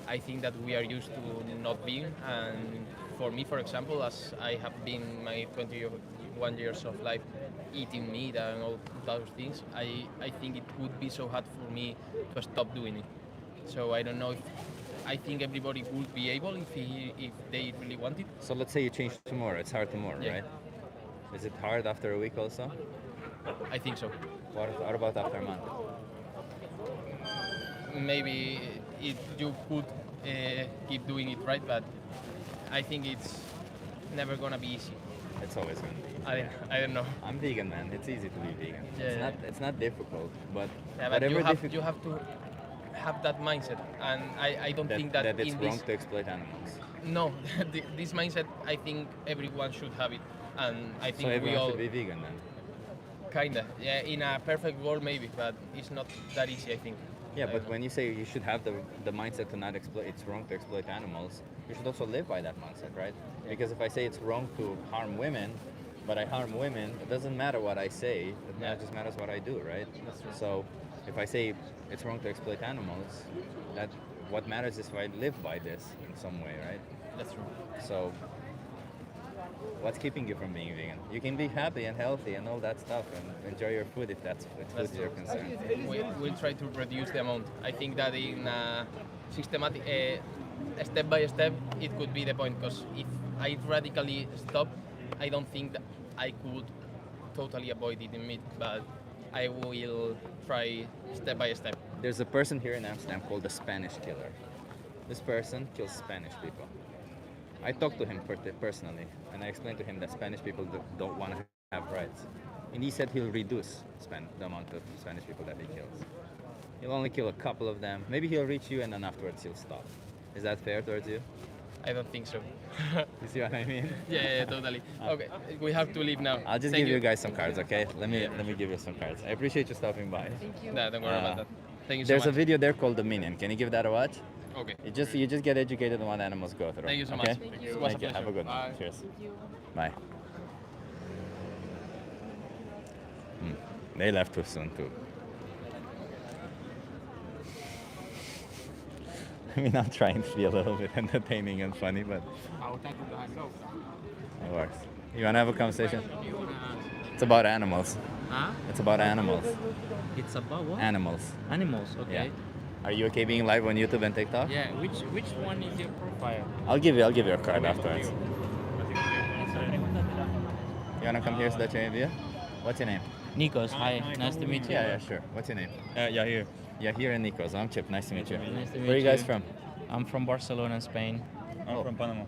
I think that we are used to not being, and for me, for example, as I have been my 21 years of life eating meat and all those things, I think it would be so hard for me to stop doing it. So I don't know if I think everybody would be able if they really want it. So let's say you change tomorrow. It's hard tomorrow, Yeah. right? Is it hard after a week also? I think so. What about after a month? Maybe you could keep doing it right, but I think it's never gonna be easy. It's always going to be. I don't know. I'm vegan, man. It's easy to be vegan. Yeah, It's not difficult, but Yeah, but whatever you have to have that mindset, and I don't think that it's in wrong this to exploit animals. no this mindset I think everyone should have it, and I So think we everyone all should be vegan then. kinda in a perfect world maybe, but it's not that easy I think. Yeah, but when you say you should have the mindset to not exploit, it's wrong to exploit animals, you should also live by that mindset, right? Because if I say it's wrong to harm women, but I harm women, it doesn't matter what I say, just matters what I do, right? That's true. So if I say it's wrong to exploit animals, that what matters is if I live by this in some way, right? That's true. So what's keeping you from being vegan? You can be happy and healthy and all that stuff and enjoy your food if that's food you're concerned. We'll try to reduce the amount. I think that in systematic, step by step, it could be the point. Because if I radically stop, I don't think that I could totally avoid eating meat. But I will try step by step. There's a person here in Amsterdam called the Spanish Killer. This person kills Spanish people. I talked to him personally, and I explained to him that Spanish people don't want to have rights. And he said he'll reduce the amount of Spanish people that he kills. He'll only kill a couple of them. Maybe he'll reach you, and then afterwards he'll stop. Is that fair towards you? I don't think so. You see what I mean? Yeah, totally. Okay, we have to leave now. I'll just Thank give you guys some cards, okay? Let me give you some cards. I appreciate you stopping by. Thank you. No, don't worry about that. Thank you so There's much. a video there called The Minion. Can you give that a watch? Okay. You just get educated on what animals go through. Thank you so okay? much. Thank you. It was a Thank you. Have a pleasure. good one. Bye. Cheers. Thank you. Bye. They left too soon too. I mean, I'm trying to be a little bit entertaining and funny, but it works. You wanna have a conversation? It's about animals. Huh? It's about animals. It's about what? Animals. Animals, Yeah. okay. Are you okay being live on YouTube and TikTok? Yeah, which one is your profile? I'll give you a card afterwards. You wanna come here so that you have view? What's your name? Nikos, hi, nice to meet you. Yeah, sure. What's your name? Yahir. Yahir and Nikos. I'm Chip. Nice to meet you. Nice to meet Where are you guys you. from? I'm from Barcelona, Spain. I'm from Panama.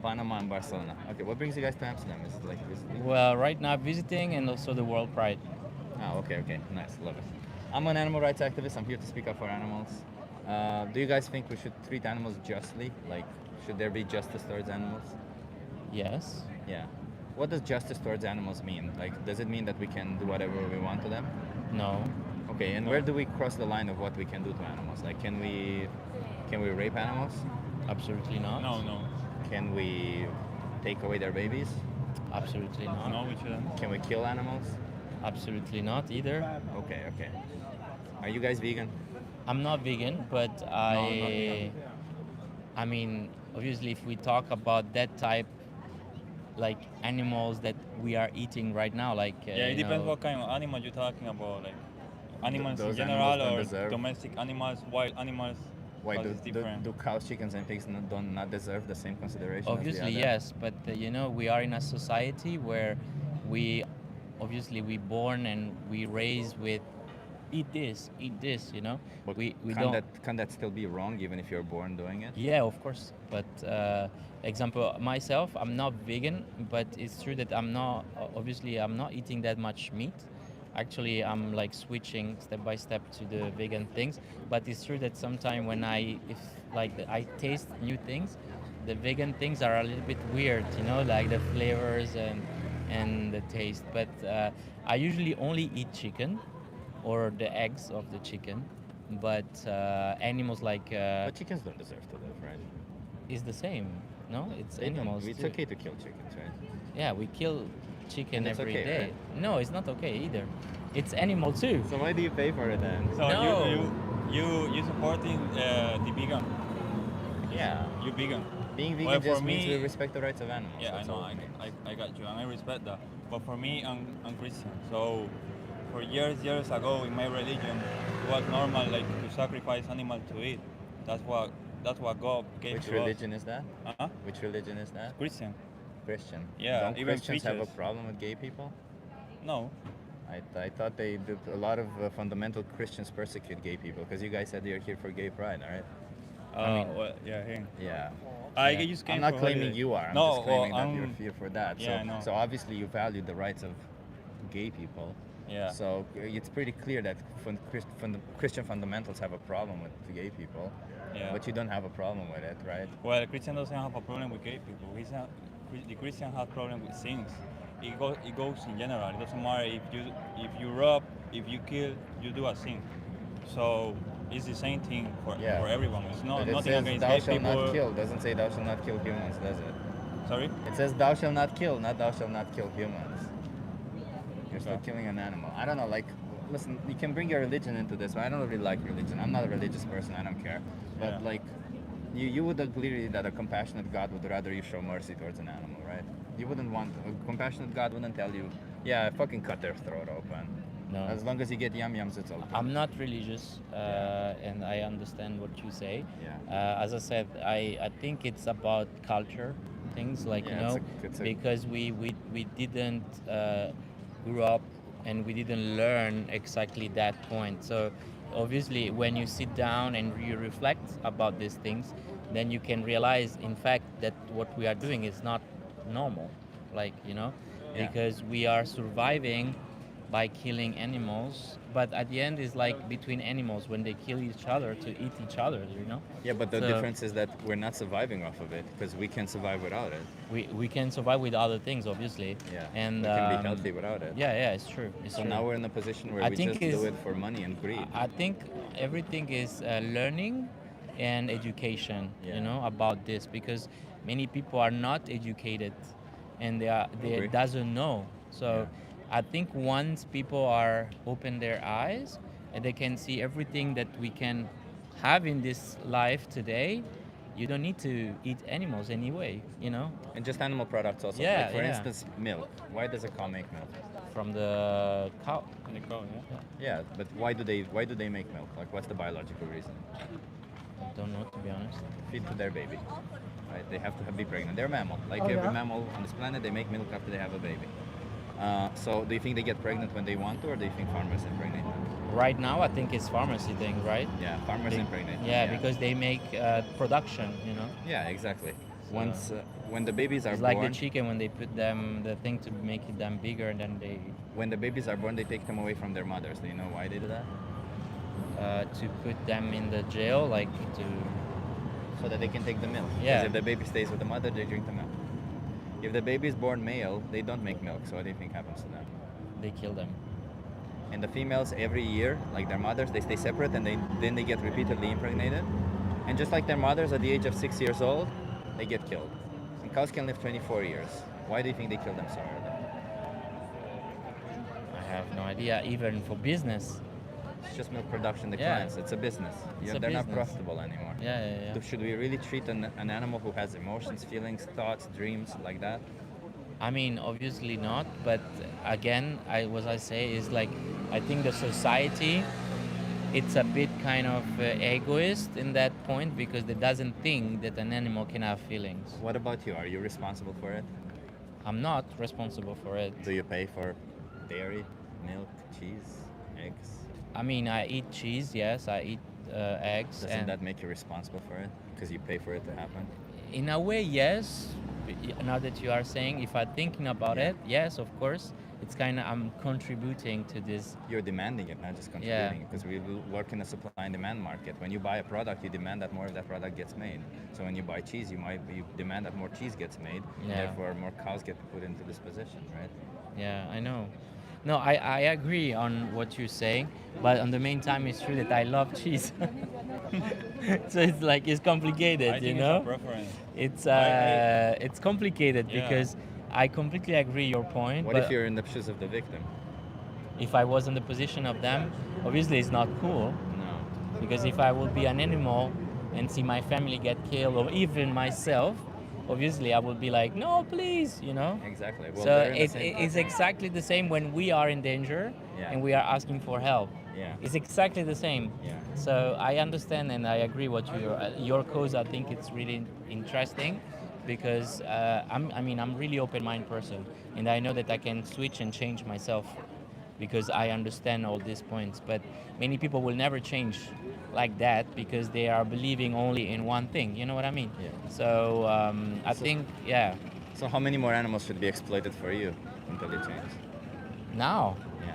Panama and Barcelona. Okay, what brings you guys to Amsterdam? Is it like visiting? Well, right now visiting and also the World Pride. Oh, okay. Nice. Love it. I'm an animal rights activist. I'm here to speak up for animals. Do you guys think we should treat animals justly? Like, should there be justice towards animals? Yes. Yeah. What does justice towards animals mean? Like, does it mean that we can do whatever we want to them? No. Okay, and where do we cross the line of what we can do to animals? Like, can we rape animals? Absolutely not. No. Can we take away their babies? Absolutely not. No, we shouldn't. Can we kill animals? Absolutely not either. Okay. Are you guys vegan? I'm not vegan, but I mean, obviously, if we talk about that type, like animals that we are eating right now, like Yeah, it depends what kind of animal you're talking about. Like animals in Those general animals don't or deserve- domestic animals, wild animals. Why because do, it's do, different. do cows, chickens, and pigs not deserve the same consideration? Obviously, as the yes, but we are in a society where we born and we raise with eat this, But we can don't. can that still be wrong even if you're born doing it? Yeah, of course. But example, myself, I'm not vegan, but it's true that I'm not eating that much meat. Actually, I'm like switching step by step to the vegan things. But it's true that sometimes when I taste new things, the vegan things are a little bit weird, you know, like the flavors and the taste. But I usually only eat chicken or the eggs of the chicken. But animals like But chickens don't deserve to live, right? is the same. No, it's They don't- animals. It's too. okay to kill chickens, right? Yeah, we kill chicken And it's every okay, day. right? No, it's not okay either. It's animal too. So why do you pay for it then? So No. you supporting the vegan? Yeah. You vegan? Being vegan Well, for just means me- we respect the rights of animals. Yeah, I that's know. all it means. I got you, and I respect that. But for me, I'm Christian. So for years ago in my religion, it was normal like to sacrifice animal to eat. That's what God gave Which to religion is that? Uh-huh. Which religion is that? Christian. Christian. Yeah, Don't even Christians have a preachers. problem with gay people? No. I thought they did, a lot of fundamental Christians persecute gay people because you guys said you're here for gay pride, all right? Well, yeah, here. Yeah. I Yeah. just came I'm not for claiming holiday. you are. I'm No, just claiming well, that you're I'm- here for that. Yeah, I know. So obviously you value the rights of gay people. Yeah. So it's pretty clear that Christian fundamentals have a problem with the gay people. Yeah. But you don't have a problem with it, right? Well, the Christian doesn't have a problem with gay people. The Christian has problem with sins. It goes in general. It doesn't matter if you rob, if you kill, you do a sin. So it's the same thing for everyone. It's not But it nothing says against thou gay shalt people. not kill. Doesn't say thou shalt not kill humans, does it? Sorry? It says thou shalt not kill, not thou shalt not kill humans. You're still Okay. killing an animal. I don't know, like, listen, you can bring your religion into this, but I don't really like religion. I'm not a religious person, I don't care. But Yeah. like, you would agree that a compassionate God would rather you show mercy towards an animal, right? You wouldn't want, a compassionate God wouldn't tell you, yeah, fucking cut their throat open. No. As long as you get yum-yums, it's okay. I'm not religious, and I understand what you say. Yeah. As I said, I think it's about culture, things like Yeah, you know, it's a- because we didn't grow up and we didn't learn exactly that point. So obviously, when you sit down and you reflect about these things, then you can realize, in fact, that what we are doing is not normal. Like you know, Yeah. because we are surviving by killing animals, but at the end it's like between animals when they kill each other to eat each other, you know. Yeah, but the So difference is that we're not surviving off of it because we can survive without it. we can survive with other things, obviously. Yeah, and we can be healthy without it. yeah, it's true. It's So true. now we're in a position where I we think just is- do it for money and greed. I think everything is learning and education, Yeah. you know, about this, because many people are not educated and they Agree. doesn't know. So I think once people are open their eyes and they can see everything that we can have in this life today, you don't need to eat animals anyway, you know. And just animal products also. Yeah, Like for yeah. instance, milk. Why does a cow make milk? From the cow. The cow, yeah. Yeah, but why do they make milk? Like what's the biological reason? I don't know, to be honest. Feed to their baby. Right? They have to be pregnant. They're a mammal. Like Oh, every yeah? mammal on this planet, they make milk after they have a baby. So do you think they get pregnant when they want to, or do you think farmers impregnate them? Right now, I think it's pharmacy thing, right? Yeah, farmers impregnate them, Yeah, yeah. because they make production, you know. Yeah, exactly. So- Once when the babies are It's born, like the chicken when they put them the thing to make them bigger, and then they when the babies are born, they take them away from their mothers. Do you know why they do that? to put them in the jail, like to. So that they can take the milk. Yeah. Because if the baby stays with the mother, they drink the milk. If the baby is born male, they don't make milk. So what do you think happens to them? They kill them. And the females every year, like their mothers, they stay separate and then they get repeatedly impregnated. And just like their mothers at the age of 6 years old, they get killed. And cows can live 24 years. Why do you think they kill them so early? I have no idea. Even for business. It's just milk production Yeah. declines. It's a business. It's Yeah, a they're not business. profitable anymore. Yeah. So should we really treat an animal who has emotions, feelings, thoughts, dreams like that? I mean, obviously not. But again, what I say is like, I think the society, it's a bit kind of egoist in that point because it doesn't think that an animal can have feelings. What about you? Are you responsible for it? I'm not responsible for it. Do you pay for dairy, milk, cheese, eggs? I mean, I eat cheese, yes, I eat eggs. Doesn't and that make you responsible for it? Because you pay for it to happen? in a way, yes. Now that you are saying, if I'm thinking about Yeah. it, yes, of course. it's kind of I'm contributing to this. You're demanding it, not just contributing it, because we will work in a supply and demand market. When you buy a product, you demand that more of that product gets made. So when you buy cheese, you demand that more cheese gets made, and Yeah. therefore more cows get put into this position, right? Yeah, I know. No, I agree on what you're saying, but on the meantime, it's true that I love cheese. So it's like it's complicated, I you think know. it's a preference. It's complicated Yeah. because I completely agree your point. What but if you're in the shoes of the victim? if I was in the position of them, obviously it's not cool. No. Because if I would be an animal and see my family get killed, or even myself, obviously I would be like, no, please, you know. Exactly. Well, So they're in the same it's exactly the same when we are in danger Yeah. and we are asking for help. Yeah. It's exactly the same. Yeah. So I understand and I agree what your cause. I think it's really interesting because I'm really open-minded person, and I know that I can switch and change myself because I understand all these points. But many people will never change like that because they are believing only in one thing. You know what I mean? Yeah. So I So- think So how many more animals should be exploited for you until you change? now. Yeah.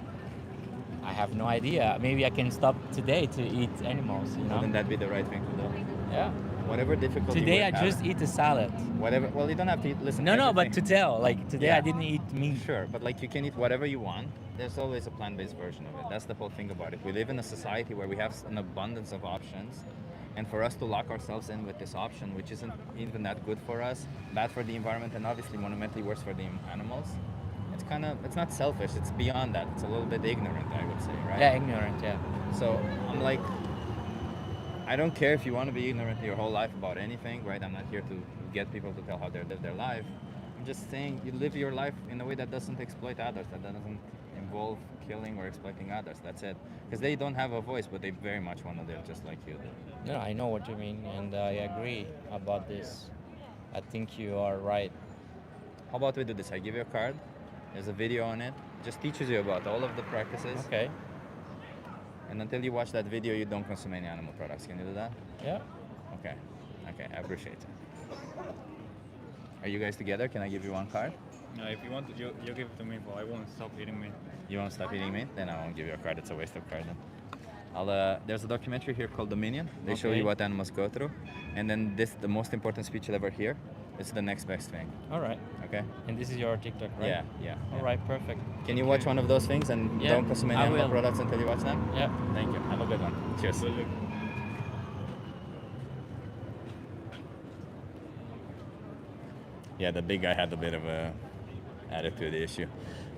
I have no idea. Maybe I can stop today to eat animals, you know? Wouldn't that be the right thing to do? Yeah. Whatever difficulty. Today we're I just having, eat a salad. Whatever. Well, you don't have to eat. Listen. No, but to everything- tell, like today Yeah. I didn't eat meat. Sure, but like you can eat whatever you want. There's always a plant-based version of it. That's the whole thing about it. We live in a society where we have an abundance of options, and for us to lock ourselves in with this option, which isn't even that good for us, bad for the environment, and obviously monumentally worse for the animals, it's not selfish. It's beyond that. It's a little bit ignorant, I would say, right? Yeah, ignorant, yeah. So I'm like, I don't care if you want to be ignorant your whole life about anything, right? I'm not here to get people to tell how they live their life. I'm just saying you live your life in a way that doesn't exploit others, that doesn't involve killing or exploiting others. That's it. Because they don't have a voice, but they very much want to live just like you do. No, I know what you mean, and I agree about this. I think you are right. How about we do this? I give you a card. There's a video on it. It just teaches you about all of the practices. Okay. And until you watch that video, you don't consume any animal products. Can you do that? Yeah. Okay. Okay, I appreciate it. Are you guys together? Can I give you one card? No, if you want, you give it to me, but I won't stop eating meat. You won't stop eating meat? Then I won't give you a card. It's a waste of card then. There's a documentary here called Dominion. They show Okay. you what animals go through. And then the most important speech you'll ever hear. It's the next best thing. All right. Okay? And this is your TikTok, right? Yeah, yeah. All right, perfect. Can you watch one of those things and Yeah, don't consume any I animal will. products until you watch them? Yeah. Thank you. Have a good one. Cheers. Yeah, the big guy had a bit of a attitude issue.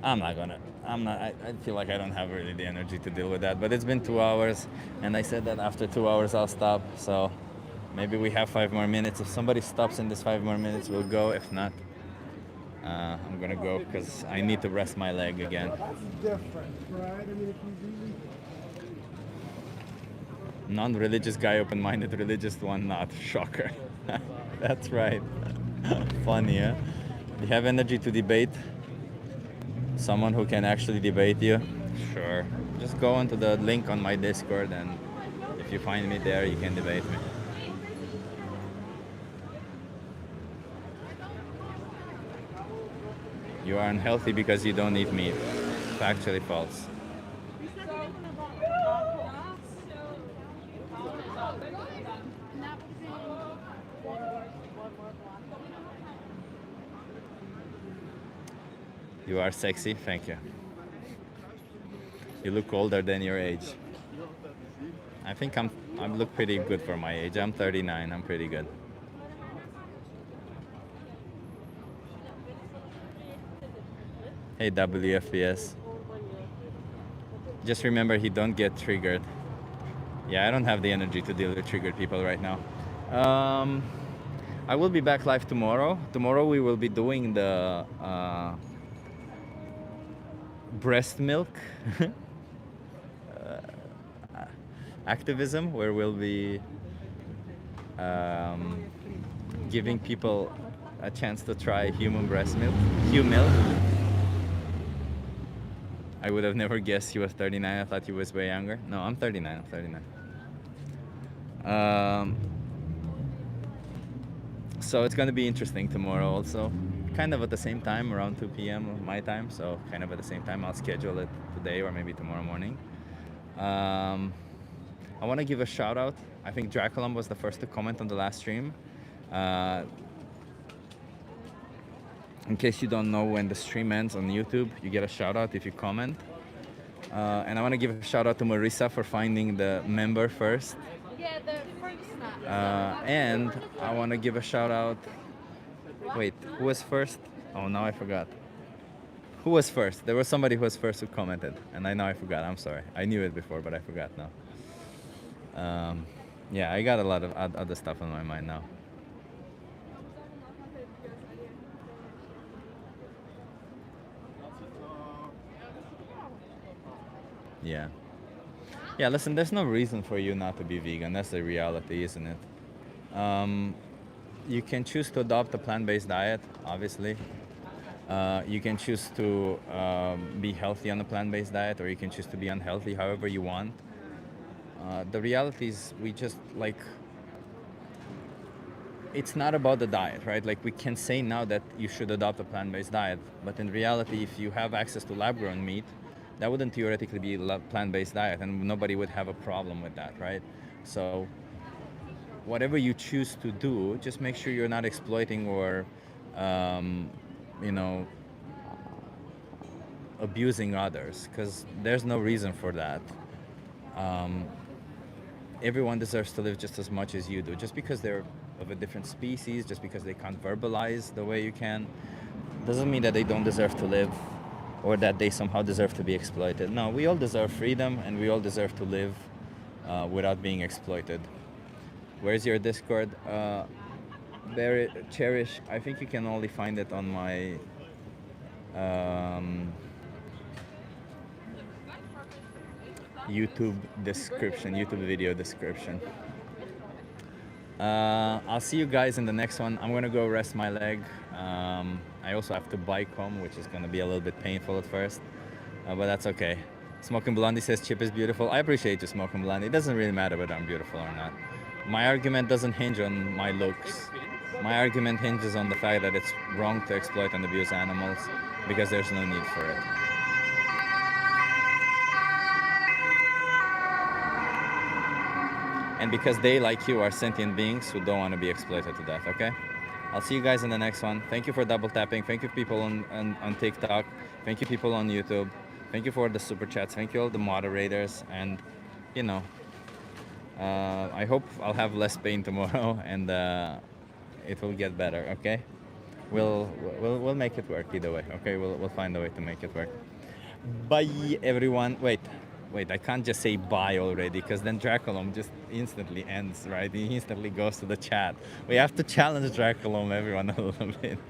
I feel like I don't have really the energy to deal with that, but it's been 2 hours, and I said that after 2 hours I'll stop, so maybe we have 5 more minutes. If somebody stops in this 5 more minutes, we'll go. If not, I'm gonna go because I need to rest my leg again. Non-religious guy, open-minded, religious one not. Shocker. That's right. Funny, huh? You have energy to debate? Someone who can actually debate you? Sure. Just go onto the link on my Discord, and if you find me there, you can debate me. You are unhealthy because you don't eat meat. Factually false. You are sexy, thank you. You look older than your age. I think I look pretty good for my age. I'm 39, I'm pretty good. Hey WFPS. Just remember, he don't get triggered. Yeah, I don't have the energy to deal with triggered people right now. I will be back live tomorrow. Tomorrow we will be doing the breast milk activism, where we'll be giving people a chance to try human breast milk, milk. I would have never guessed he was 39. I thought he was way younger. No, I'm 39. I'm 39. So it's going to be interesting tomorrow also. kind of at the same time, around 2 p.m. my time. So kind of at the same time, I'll schedule it today or maybe tomorrow morning. I want to give a shout out. I think Draculum was the first to comment on the last stream. In case you don't know, when the stream ends on YouTube, you get a shout out if you comment. And I want to give a shout out to Marissa for finding the member first. Yeah, the fruit snap. And I want to give a shout out. Wait, who was first? Oh, now I forgot. Who was first? There was somebody who was first who commented, and I forgot. I'm sorry. I knew it before, but I forgot now. Yeah, I got a lot of other stuff on my mind now. Yeah. Yeah, listen, there's no reason for you not to be vegan. That's the reality, isn't it? You can choose to adopt a plant-based diet, obviously. You can choose to be healthy on a plant-based diet, or you can choose to be unhealthy, however you want. The reality is we just it's not about the diet, right? Like, we can say now that you should adopt a plant-based diet, but in reality, if you have access to lab-grown meat, that wouldn't theoretically be a plant-based diet, and nobody would have a problem with that, right? So whatever you choose to do, just make sure you're not exploiting or abusing others, because there's no reason for that. Everyone deserves to live just as much as you do. Just because they're of a different species, just because they can't verbalize the way you can, doesn't mean that they don't deserve to live or that they somehow deserve to be exploited. No, we all deserve freedom, and we all deserve to live without being exploited. Where's your Discord? Cherish, I think you can only find it on my YouTube video description. I'll see you guys in the next one. I'm gonna go rest my leg. I also have to bike home, which is gonna be a little bit painful at first, but that's okay. Smoking Blondie says Chip is beautiful. I appreciate you, Smoking Blondie. It doesn't really matter whether I'm beautiful or not. My argument doesn't hinge on my looks. My argument hinges on the fact that it's wrong to exploit and abuse animals because there's no need for it. And because they, like you, are sentient beings who don't want to be exploited to death, okay? I'll see you guys in the next one. Thank you for double tapping. Thank you people on TikTok. Thank you people on YouTube. Thank you for the super chats. Thank you all the moderators. And, I hope I'll have less pain tomorrow and it will get better, okay? We'll make it work either way, okay? We'll find a way to make it work. Bye, everyone. Wait, I can't just say bye already, because then Draculum just instantly ends, right? He instantly goes to the chat. We have to challenge Draculum, everyone, a little bit.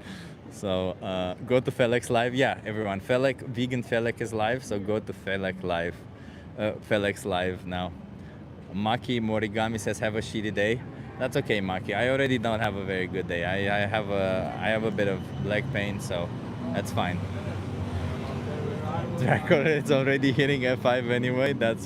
So go to Felix Live. Yeah, everyone, Vegan Felix is live, so go to Felix Live now. Maki Morigami says, have a shitty day. That's okay, Maki. I already don't have a very good day. I have a bit of leg pain, so that's fine. Draco is already hitting F5 anyway. That's